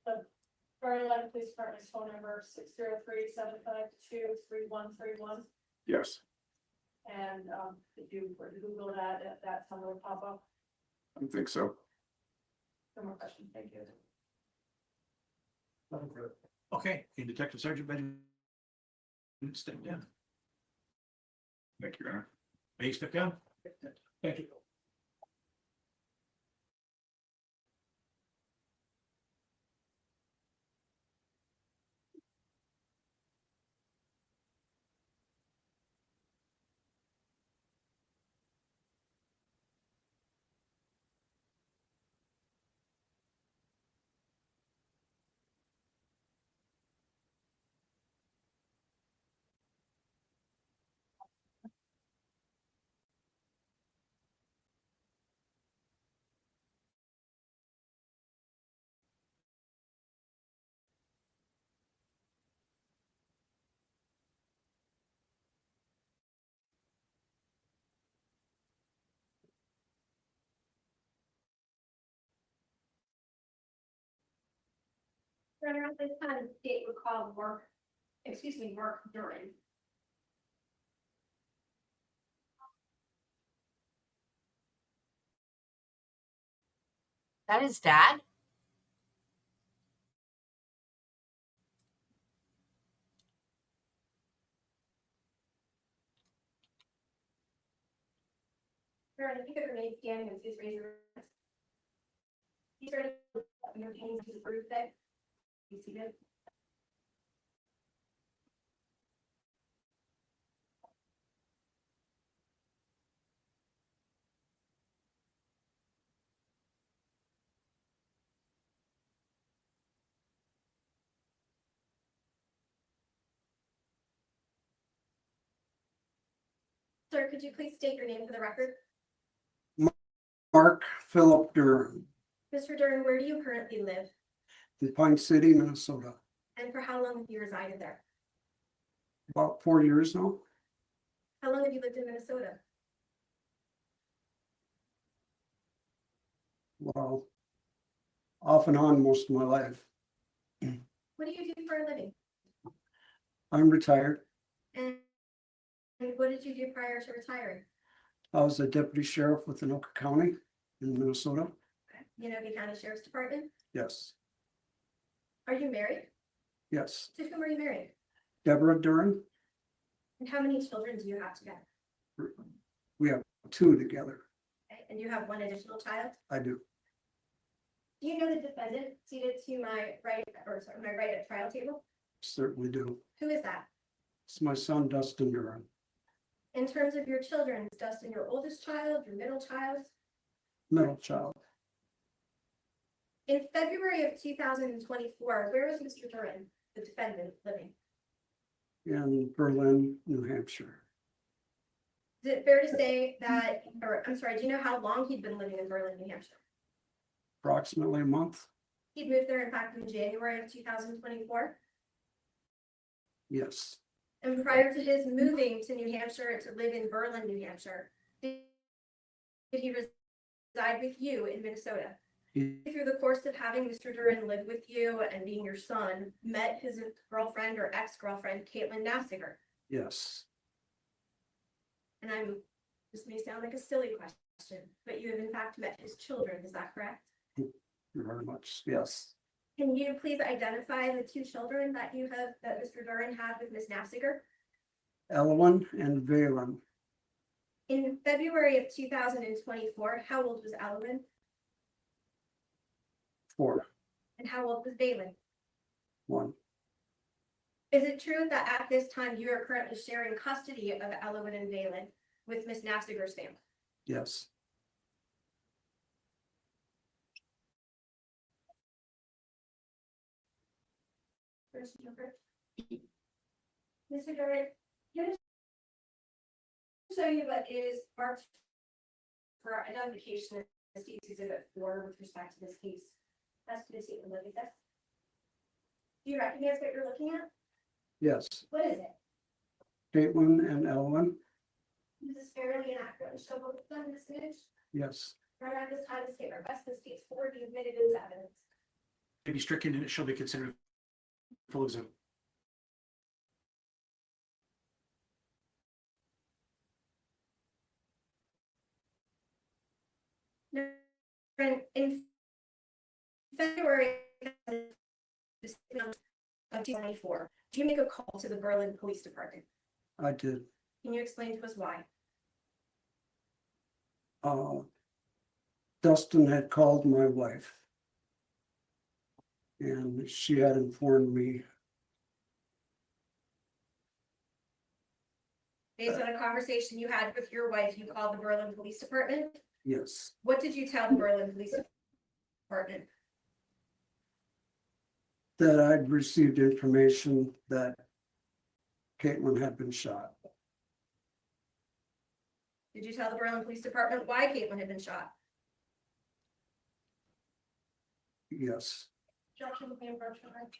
the Maryland Police Department's phone number 603-752-3131. Yes. And if you were to Google that, that number will pop up. I think so. No more questions, thank you. Nothing further. Okay, and Detective Sergeant Benjamin, step down. Thank you, Your Honor. May you step down? Thank you. Around this kind of date would call work during. That is dad? If you could remain standing and please raise your hands. These are your hands to approve that. You see it? Sir, could you please state your name for the record? Mark Philip Duren. Mr. Duren, where do you currently live? In Pine City, Minnesota. And for how long have you resided there? About 4 years now. How long have you lived in Minnesota? Well, off and on most of my life. What do you do for a living? I'm retired. And what did you do prior to retiring? I was a deputy sheriff with Anoka County in Minnesota. Yanoka County Sheriff's Department. Yes, Are you married? yes. To whom are you married? Deborah Duren, And how many children do you have together? we have 2 together. Okay, and you have one additional child? I do. Do you know the defendant seated to my right, or sorry, my right at trial table? Certainly do. Who is that? It's my son, Dustin Duren. In terms of your children, is Dustin your oldest child, your middle child? Middle child. In February of 2024, where was Mr. Duren, the defendant, living? In Berlin, New Hampshire. Is it fair to say that, or I'm sorry, do you know how long he'd been living in Berlin, New Hampshire? Approximately a month. He'd moved there, in fact, in January of 2024. Yes, And prior to his moving to New Hampshire to live in Berlin, New Hampshire, did he reside with you in Minnesota? he, Through the course of having Mr. Duren live with you and being your son, met his girlfriend or ex-girlfriend, Caitlyn Naffziger. yes, And this may sound like a silly question, but you have in fact met his children, is that correct? very much, yes. Can you please identify the 2 children that that Mr. Duren had with Ms. Naffziger? Elwyn and Valen, In February of 2024, how old was Alwyn 4, and how old was Valen? 1. Is it true that at this time you are currently sharing custody of Alwyn and Valen with Ms. Naffziger's family? Yes, Mr. Duren, can I show you what is marked for identification as case exhibit 4 with respect to this case? That's going to take a look at this. Do you recognize what you're looking at? yes. What is it? Caitlyn and Elwyn, This is fairly inaccurate. Show both of them in this image. yes. Right at this time, the state requests this case 4 be admitted as evidence. May be stricken and it shall be considered full exhibit. In February of 2024, do you make a call to the Berlin Police Department? I did. Can you explain to us why? Dustin had called my wife. And she had informed me, Based on a conversation you had with your wife, you called the Berlin Police Department. yes, What did you tell the Berlin Police Department? that I'd received information that Caitlyn had been shot. Did you tell the Berlin Police Department why Caitlyn had been shot? Yes, Objection, may approach the mic.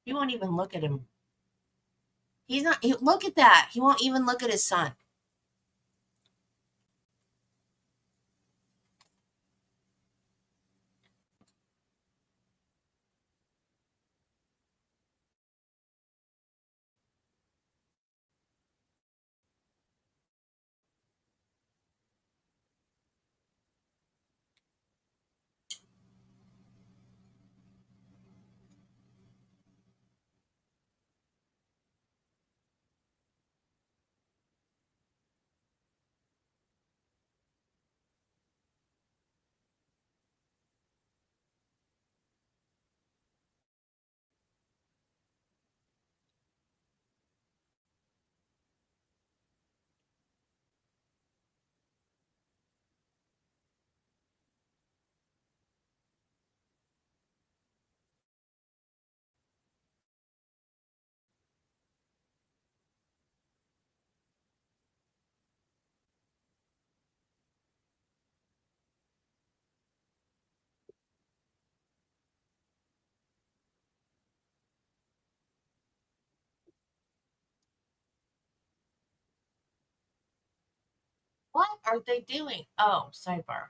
He won't even look at him. Look at that. He won't even look at his son. What are they doing? Oh, sidebar.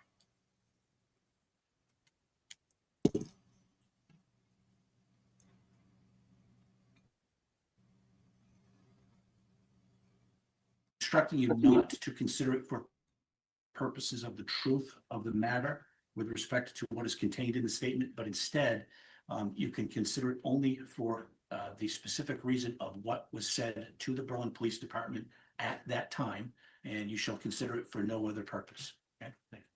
Instructing you not to consider it for purposes of the truth of the matter with respect to what is contained in the statement, but instead, you can consider it only for the specific reason of what was said to the Berlin Police Department at that time, and you shall consider it for no other purpose. Okay? Thank you.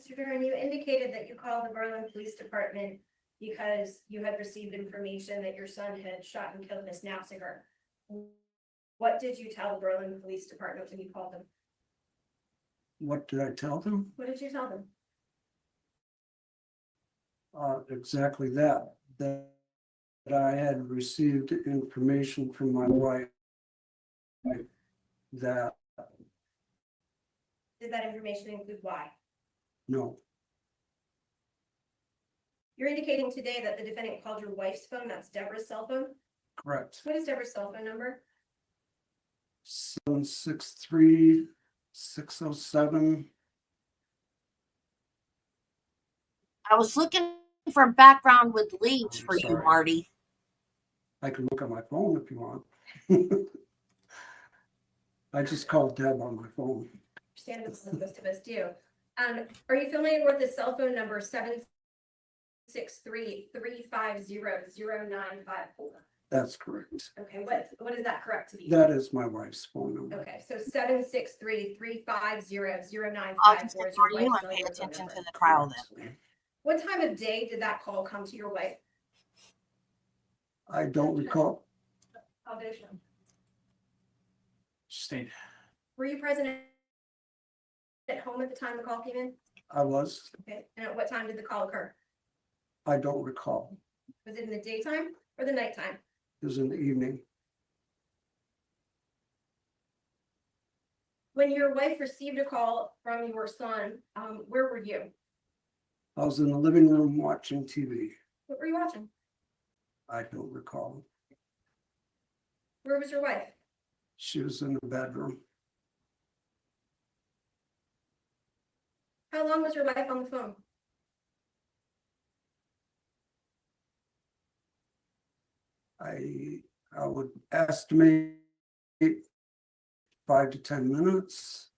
Mr. Duren, you indicated that you called the Berlin Police Department because you had received information that your son had shot and killed Miss Naffziger. What did you tell the Berlin Police Department when you called them? What did I tell them? What did you tell them? Exactly that I had received information from my wife that, Did that information include why? no, You're indicating today that the defendant called your wife's phone, that's Deborah's cell phone. correct. What is Deborah's cell phone number? 763-607. I was looking for background with leaves for you, Sorry. Marty. I can look at my phone if you want. I just called Deb on my phone. Understandable, most of us do. Are you familiar with the cell phone number 763-350-0954? That's correct. Okay, what is that correct to be? That is my wife's phone number. Okay, so 763-350-0954. I'll just ignore you and pay attention to the trial then. What time of day did that call come to your wife? I don't recall. Sustained. Were you present at home at the time the call came in? I was. Okay, and at what time did the call occur? I don't recall. Was it in the daytime or the nighttime? It was in the evening. When your wife received a call from your son, where were you? I was in the living room watching TV. What were you watching? I don't recall. Where was your wife? She was in the bedroom. How long was your wife on the phone? I would estimate 5 to 10 minutes.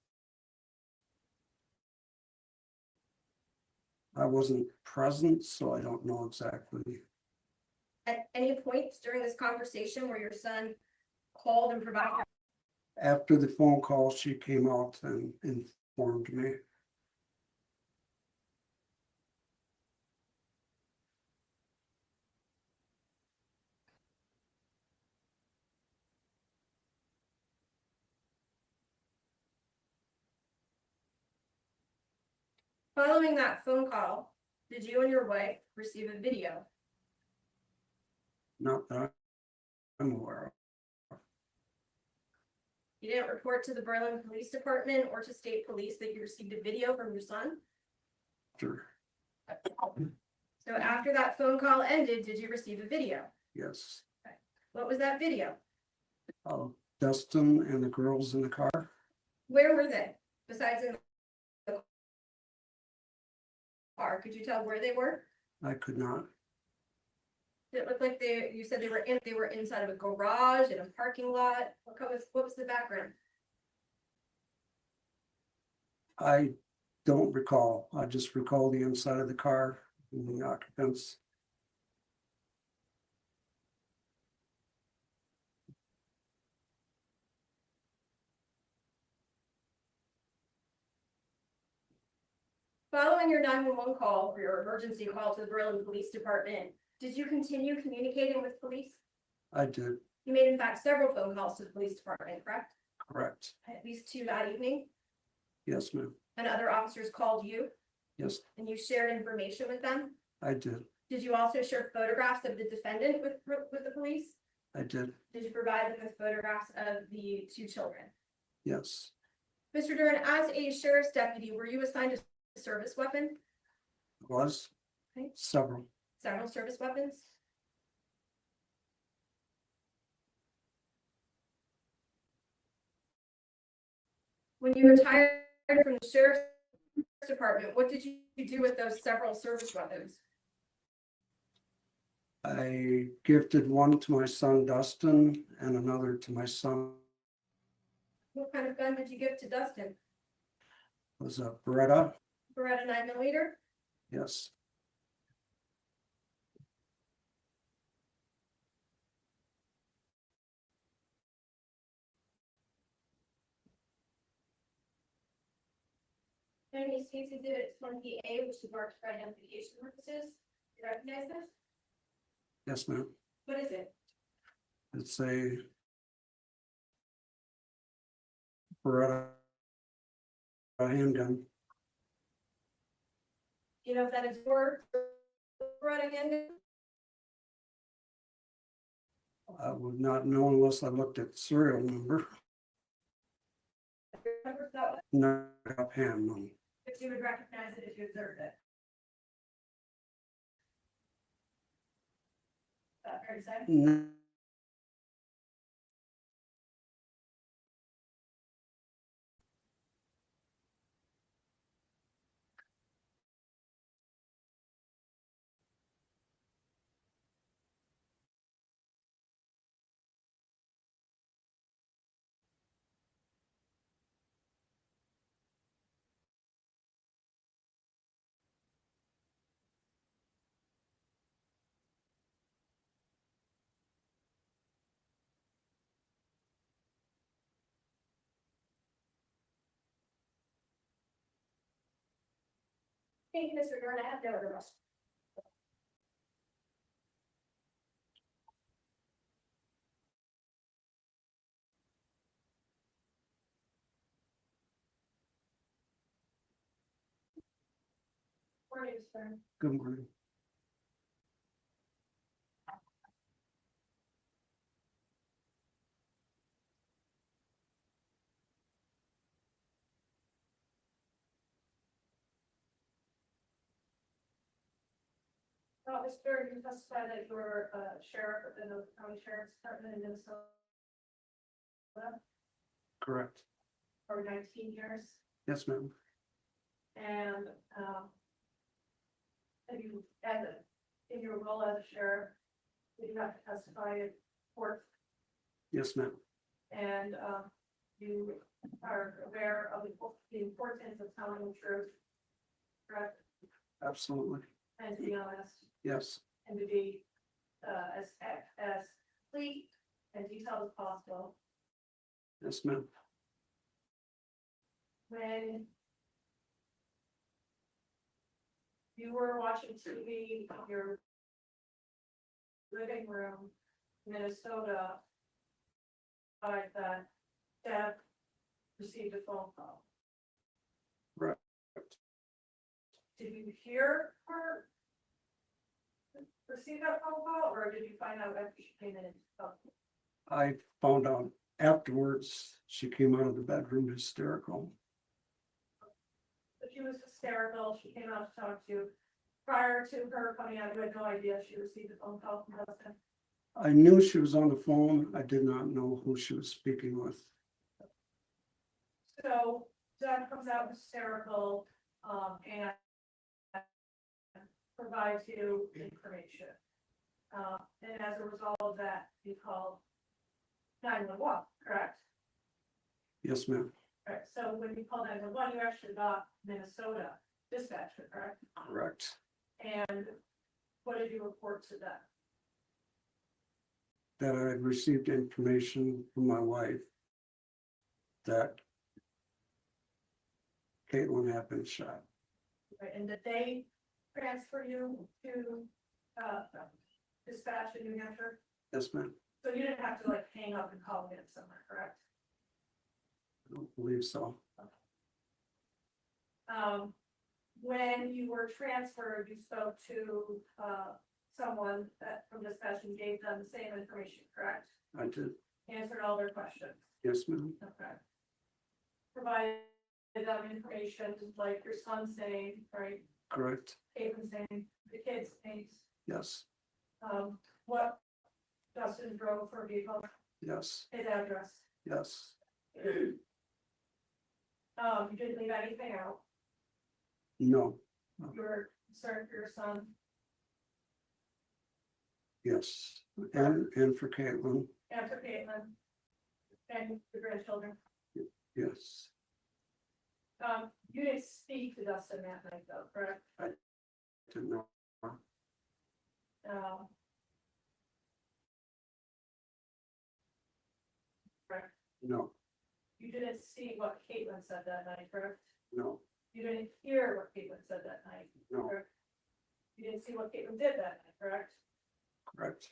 I wasn't present, so I don't know exactly. At any point during this conversation where your son called and provided? After the phone call, she came out and informed me. Following that phone call, did you and your wife receive a video? Not that I'm aware of. You didn't report to the Berlin Police Department or to state police that you received a video from your son? After, So after that phone call ended, did you receive a video? Yes. What was that video? Dustin and the girls in the car. Where were they? Besides in the car, could you tell where they were? I could not. Did it look like you said they were inside of a garage, in a parking lot? What was the background? I don't recall. I just recall the inside of the car and the occupants. Following your 911 call or your emergency call to the Berlin Police Department, did you continue communicating with police? I did. You made in fact several phone calls to the police department, correct? Correct. At least 2 that evening, Yes, ma'am. and other officers called you Yes, and you shared information with them? I did. Did you also share photographs of the defendant with the police? I did. Did you provide them with photographs of the 2 children? Yes, Mr. Duren, as a sheriff's deputy, were you assigned a service weapon? was Okay. several. Several service weapons? When you retired from the sheriff's department, what did you do with those several service weapons? I gifted one to my son Dustin and another to my son. What kind of gun did you give to Dustin? It was a Beretta. Beretta 9mm? Yes, Any states exhibit 20A, which is marked for identification purposes. You recognize this? yes, ma'am. What is it? It's a Beretta handgun. Do you know if that is for Beretta handgun? I would not know unless I looked at the serial number. Remember if that was, Not offhand, no. but you would recognize it if you observed it. Fair to say? No. Thank you, Mr. Duren. I have no other questions. Morning, sir. Good morning. Mr. You testified that you were a sheriff in the county sheriff's department in Minnesota Correct. for 19 years. Yes, ma'am. And have you, in your role as a sheriff, did you have to testify in court? Yes, ma'am. And you are aware of the importance of telling the truth, correct? Absolutely. And to be honest, Yes. and to be as complete and detailed as possible. Yes, ma'am. When you were watching TV in your living room, Minnesota, that Deb received a phone call. Right. Did you hear her receive that phone call, or did you find out after she came in? I found out afterwards she came out of the bedroom hysterical. But she was hysterical. She came out to talk to you. Prior to her coming out, you had no idea she received a phone call from her husband. I knew she was on the phone. I did not know who she was speaking with. So Doug comes out hysterical, and provides you information. And as a result of that, you called 911, correct? Yes, ma'am. Right, so when you called 911, you actually got Minnesota dispatcher, correct? Correct. And what did you report to them? That I had received information from my wife that Caitlyn had been shot. Right, and did they transfer you to, dispatch in New Hampshire? Yes, ma'am. So you didn't have to like hang up and call in somewhere, correct? I don't believe so. When you were transferred, you spoke to, someone that from dispatch and gave them the same information, correct? I did. Answered all their questions, Yes, ma'am. okay? Provided them information like your son's name, right? Correct. Caitlin's name, the kids' names, Yes. what Dustin drove for a vehicle, Yes. his address. Yes. You didn't leave anything out. No. You were concerned for your son Yes. And for Caitlyn. and for Caitlin and the grandchildren. Yes. You didn't speak to Dustin that night though, correct? Didn't know. Correct. No. You didn't see what Caitlin said that night, correct? No. You didn't hear what Caitlin said that night, No. correct? You didn't see what Caitlin did that night, correct? Correct.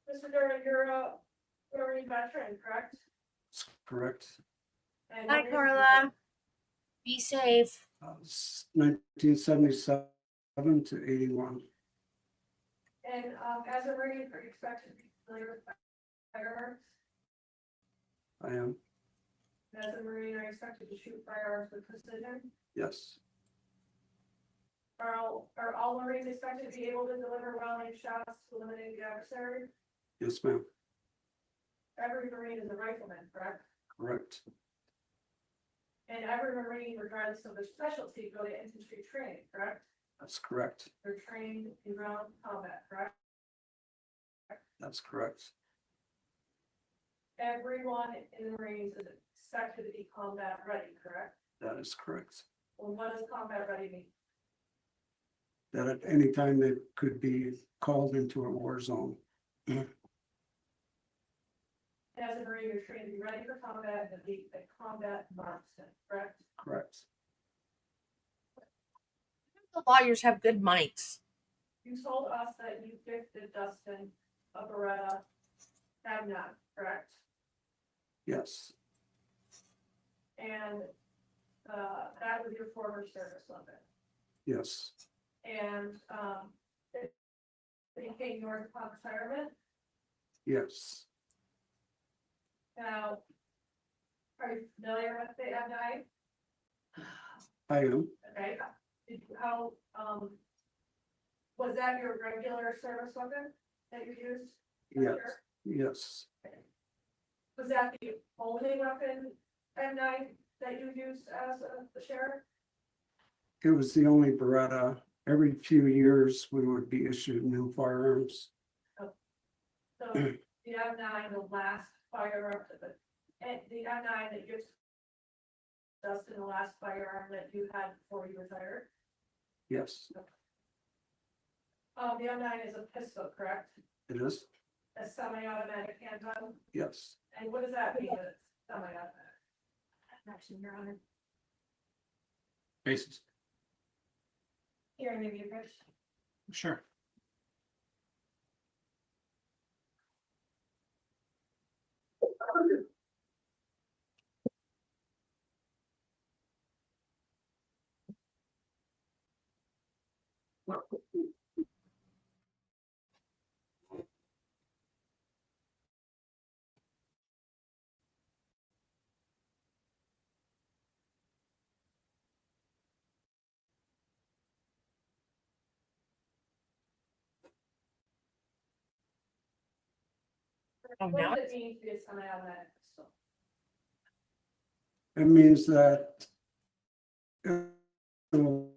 Mr. Duren, you're a Marine veteran, correct? Correct. And Hi, what Carla. Be safe. 1977 to 81. And as a Marine, are you expected to be familiar with firearms? I am. As a Marine, are you expected to shoot firearms with precision? Yes. Are all Marines expected to be able to deliver well-aimed shots to eliminate the adversary? Yes, ma'am. Every Marine is a rifleman, correct? Correct. And every Marine, regardless of their specialty, go to infantry training, correct? That's correct. They're trained in ground combat, correct? That's correct. Everyone in the Marines is expected to be combat ready, correct? That is correct. Well, what does combat ready mean? That at any time they could be called into a war zone. As a Marine, you're trained to be ready for combat and be a combat marksman, correct? Correct. The lawyers have good mics. You told us that you gifted Dustin a Beretta M9, correct? Yes. And that was your former service weapon. Yes. And it became yours upon retirement. Yes. Now, are you familiar with the M9? I am. Okay, how, was that your regular service weapon that you used? Yes. Yes. Was that the only weapon M9 that you used as a sheriff? It was the only Beretta. Every few years, we would be issued new firearms. So the M9, the last firearm, the M9 that you Dustin, the last firearm that you had before you retired? Yes, The M9 is a pistol, correct? it is. A semi-automatic handgun? Yes. And what does that mean, that it's semi-automatic? Actually, Your Honor. Basis. Here, maybe you guys. Sure. Oh, What now does it mean to be semi-automatic pistol? It means that it will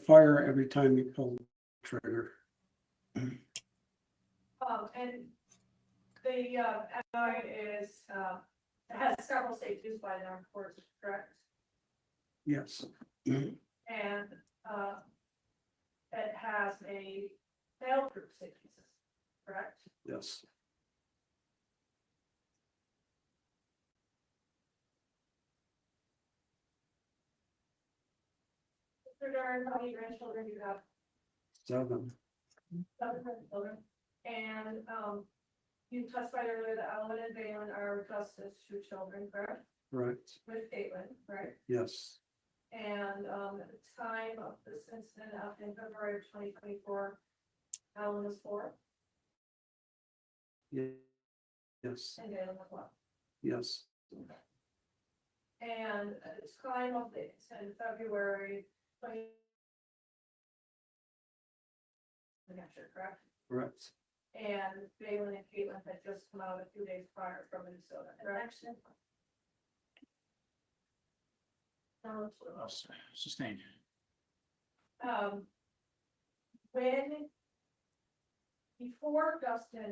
fire every time you pull the trigger. And the MI is, it has several states used by the armed forces, correct? Yes. And it has a fail-proof safety system, correct? Yes. Mr. Duren, how many grandchildren do you have? 7. 7 grandchildren. And you testified earlier that Ellen and Valen are Justice, 2 children, correct? Right. With Caitlyn, right? Yes. And at the time of this incident in February of 2024, Ellen was 4 Ye- Yes. and Valen was 1. Yes. And at the time of the incident in February 20. New Hampshire, correct? Correct. And Valen and Caitlyn had just come out a few days prior from Minnesota, correct? Sustained. When, before Dustin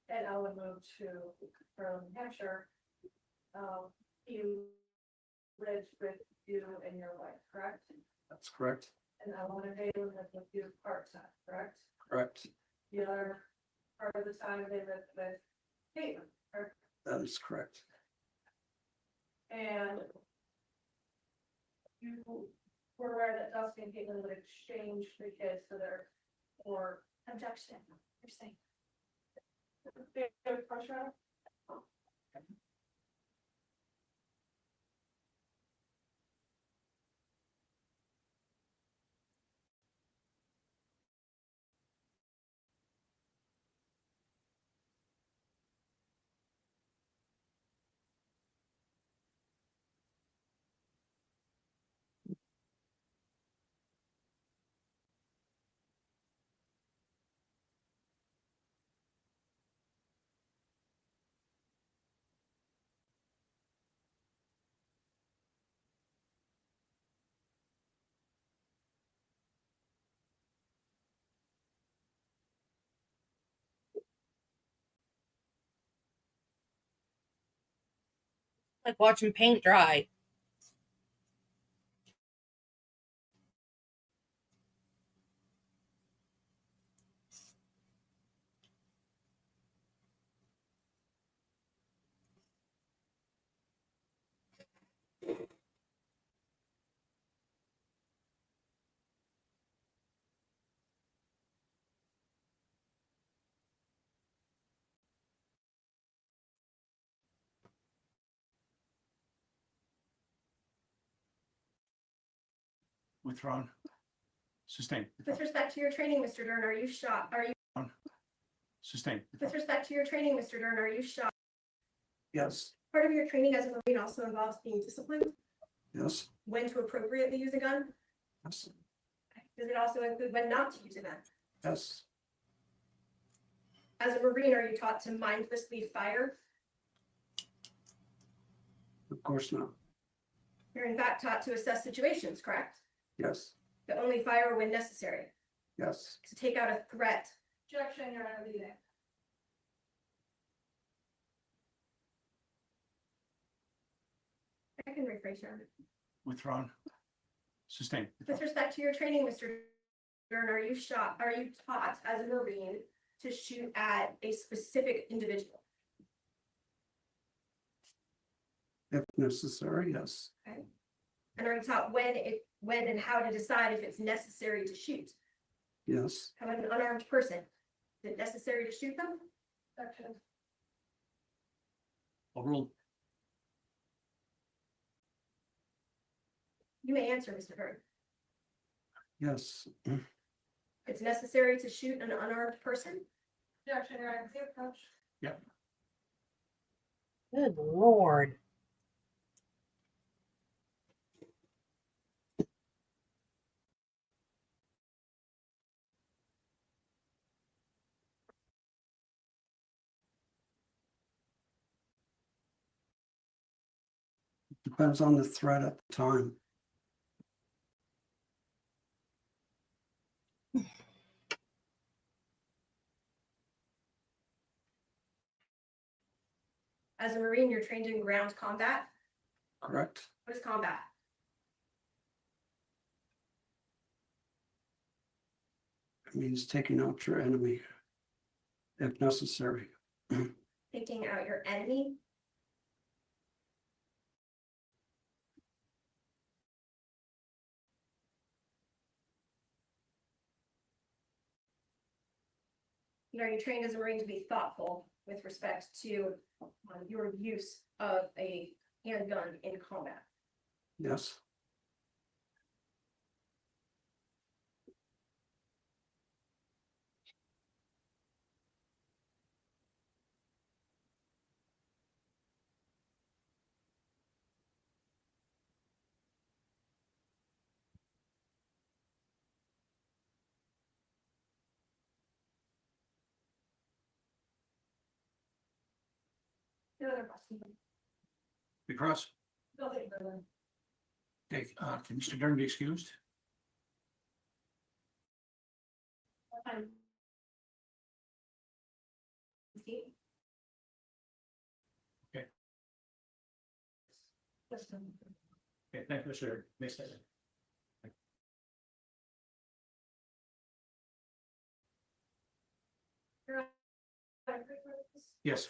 and Ellen moved to New Hampshire, he lived with you and your wife, correct? That's correct. And Ellen and Valen lived with you part-time, correct? Correct. The other part of the time they lived with Caitlyn, correct? That is correct. And you were aware that Dustin and Caitlyn would exchange the kids for objection, you're saying. Pressure. like watching paint dry. Withdrawn. Sustained. With respect to your training, Mr. Duren, are you shot? Are you, Sustained. with respect to your training, Mr. Duren, are you shot? Yes. Part of your training as a Marine also involves being disciplined, Yes. when to appropriately use a gun. Yes. Does it also include when not to use a gun? Yes. As a Marine, are you taught to mindlessly fire? Of course not. You're in fact taught to assess situations, correct? Yes. To only fire when necessary, Yes. to take out a threat. Objection, you're out of meeting. I can rephrase your. Withdrawn. Sustained. With respect to your training, Mr. Duren, are you taught as a Marine to shoot at a specific individual? If necessary, yes. Okay. And are you taught when and how to decide if it's necessary to shoot? Yes. How about an unarmed person? Is it necessary to shoot them? Objection. Overruled. You may answer, Mr. Duren. Yes. It's necessary to shoot an unarmed person? Objection, you're out of the approach. Good Lord. Depends on the threat at the time. As a Marine, you're trained in ground combat. Correct? What is combat? It means taking out your enemy if necessary. Taking out your enemy. You know, you're trained as a Marine to be thoughtful with respect to your use of a handgun in combat. Yes. No other questions? Because, Nothing further. okay, can Mr. Duren be excused? Fine. See? Okay. Question. Okay, thank you, Mr. Mason. Yes.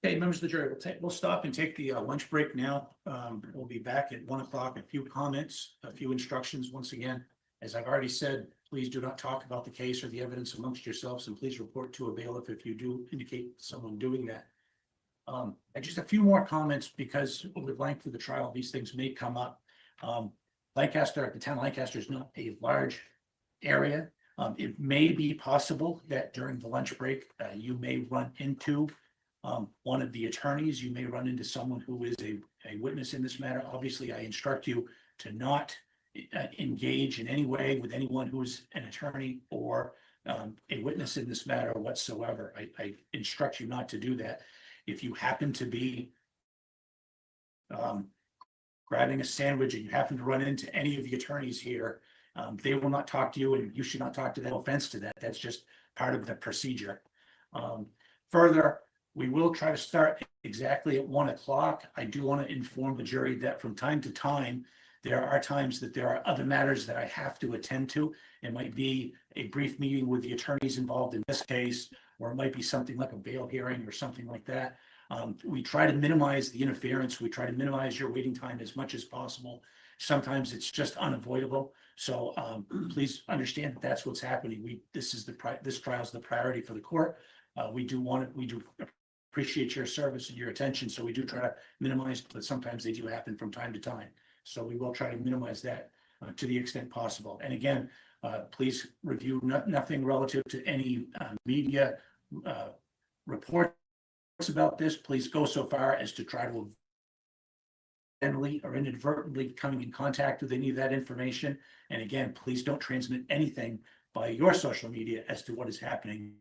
Okay, members of the jury, we'll stop and take the lunch break now. We'll be back at 1 o'clock. A few comments, a few instructions. Once again, as I've already said, please do not talk about the case or the evidence amongst yourselves, and please report to a bailiff if you do indicate someone doing that. And just a few more comments, because over the length of the trial, these things may come up. Lancaster, the town of Lancaster is not a large area. It may be possible that during the lunch break, you may run into one of the attorneys. You may run into someone who is a witness in this matter. Obviously, I instruct you to not engage in any way with anyone who's an attorney or a witness in this matter whatsoever. I instruct you not to do that. If you happen to be grabbing a sandwich and you happen to run into any of the attorneys here, they will not talk to you, and you should not talk to them. No offense to that. That's just part of the procedure. Further, we will try to start exactly at 1 o'clock. I do want to inform the jury that from time to time, there are times that there are other matters that I have to attend to. It might be a brief meeting with the attorneys involved in this case, or it might be something like a bail hearing or something like that. We try to minimize the interference. We try to minimize your waiting time as much as possible. Sometimes it's just unavoidable. So please understand that that's what's happening. This trial is the priority for the court. We do appreciate your service and your attention. So we do try to minimize, but sometimes they do happen from time to time. So we will try to minimize that to the extent possible. And again, please review nothing relative to any media reports about this. Please go so far as to try to accidentally or inadvertently coming in contact with any of that information. And again, please don't transmit anything by your social media as to what is happening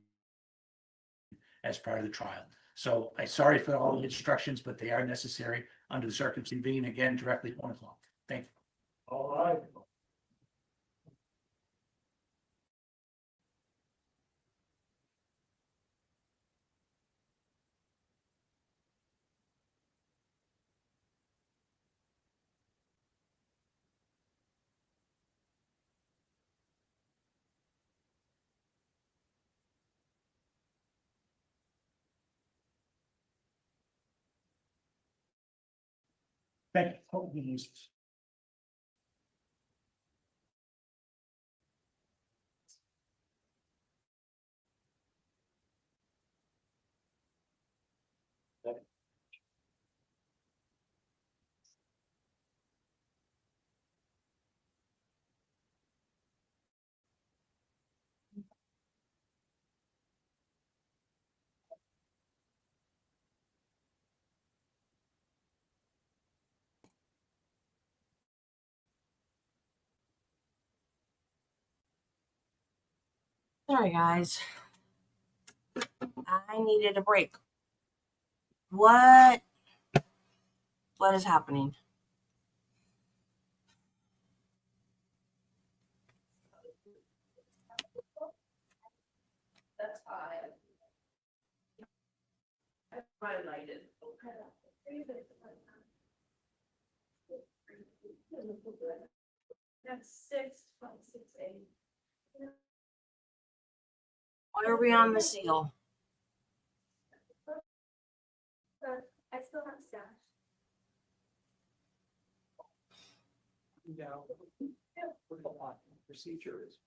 as part of the trial. So I'm sorry for all the instructions, but they are necessary under the circumstances. Convene again directly at 1 o'clock. Thank you. All right. Thank you. Sorry, guys. I needed a break. What is happening? That's I highlighted. That's 6.68. Why are we on the seal? I still have stash. Procedure is.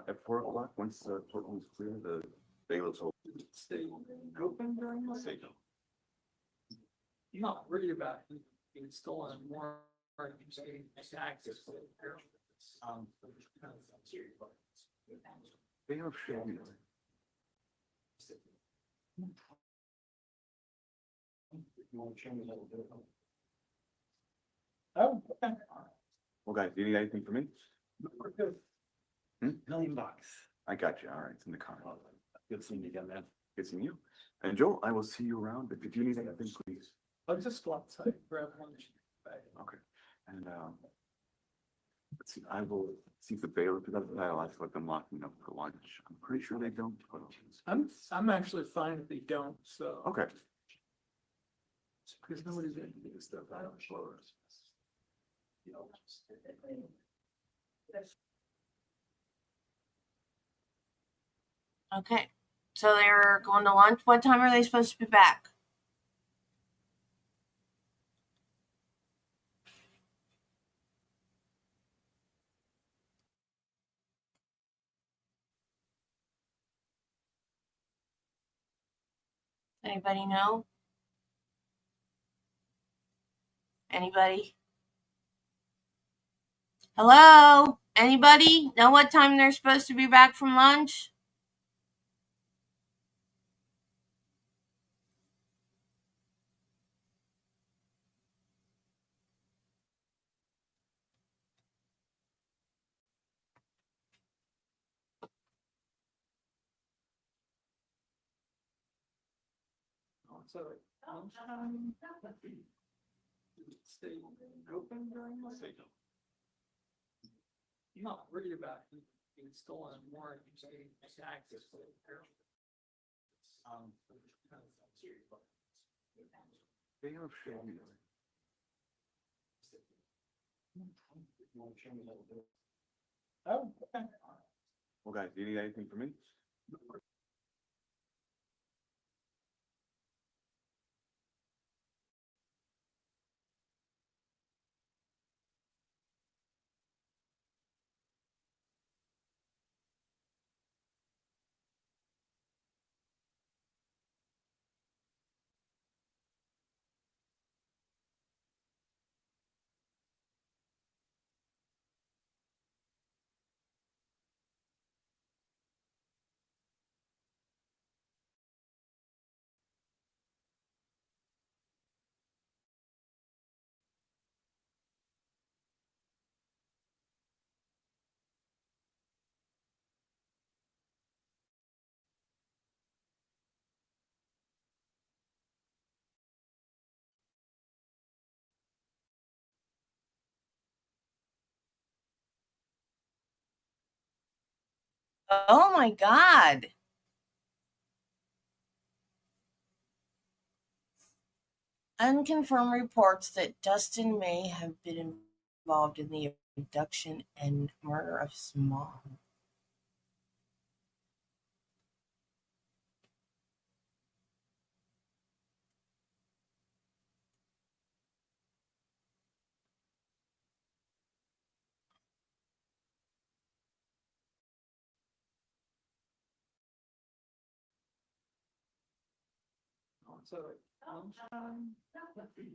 At 4 o'clock, once the courtroom is clear, the bailiffs will Stay open during the say no. Not worried about being stolen more. Access. They have shown me. Oh, Well, guys, do you need anything from me? we're good. $1,000,000. I got you. All right, it's in the car. Good seeing you again, man. Good seeing you. And Joel, I will see you around. If you need anything, please. I'll just go outside, grab lunch. Okay. And, let's see, I will see if the bailiff doesn't, I'll have to let them lock me up for lunch. I'm pretty sure they don't. but- I'm actually fine if they don't, so. Okay. Because nobody's gonna do this stuff, I don't sure. Okay. So they're going to lunch. What time are they supposed to be back? Anybody know? Anybody? Hello? Anybody know what time they're supposed to be back from lunch? So, stay open during the day. Not worried about being stolen more. Access. They have shown me. Oh, okay. Well, guys, do you need anything from me? Oh my God. Unconfirmed reports that Dustin may have been involved in the abduction and murder of his mom.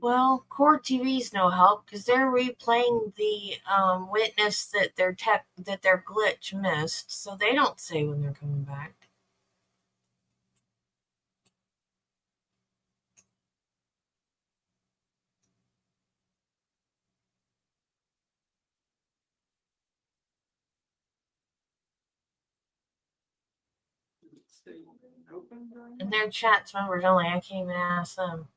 Well, court TV's no help because they're replaying the witness that their glitch missed, so they don't say when they're coming back. And their chat's members only. I can't even ask them.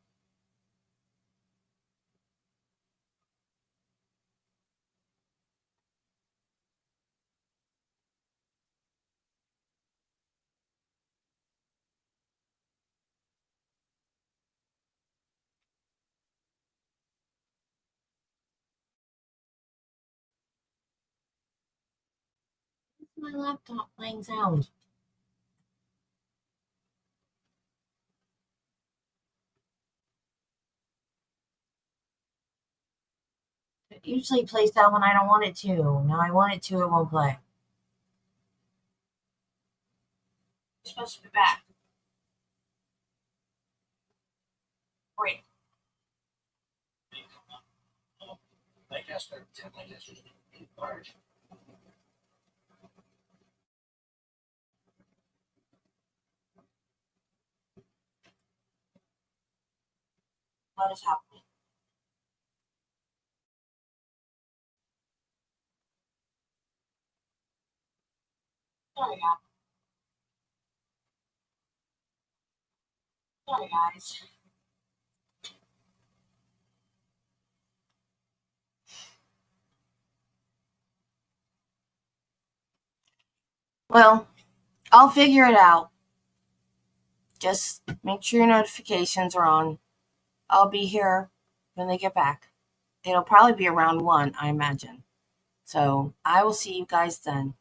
My laptop playing sound. It usually plays sound when I don't want it to. Now I want it to, it won't play. It's supposed to be back. Wait. What is happening? Sorry, guys. Sorry, guys. Well, I'll figure it out. Just make sure your notifications are on. I'll be here when they get back. It'll probably be around 1, I imagine. So I will see you guys then.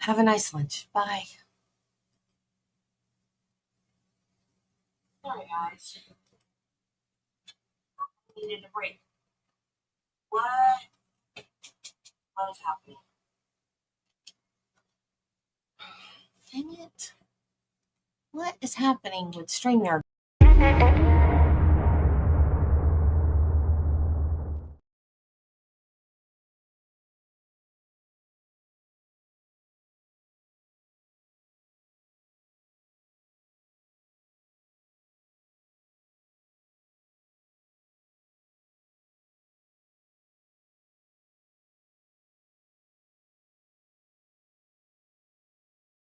Have a nice lunch. Bye. Sorry, guys. Needed a break. What? What is happening? Dang it. What is happening with StreamYard?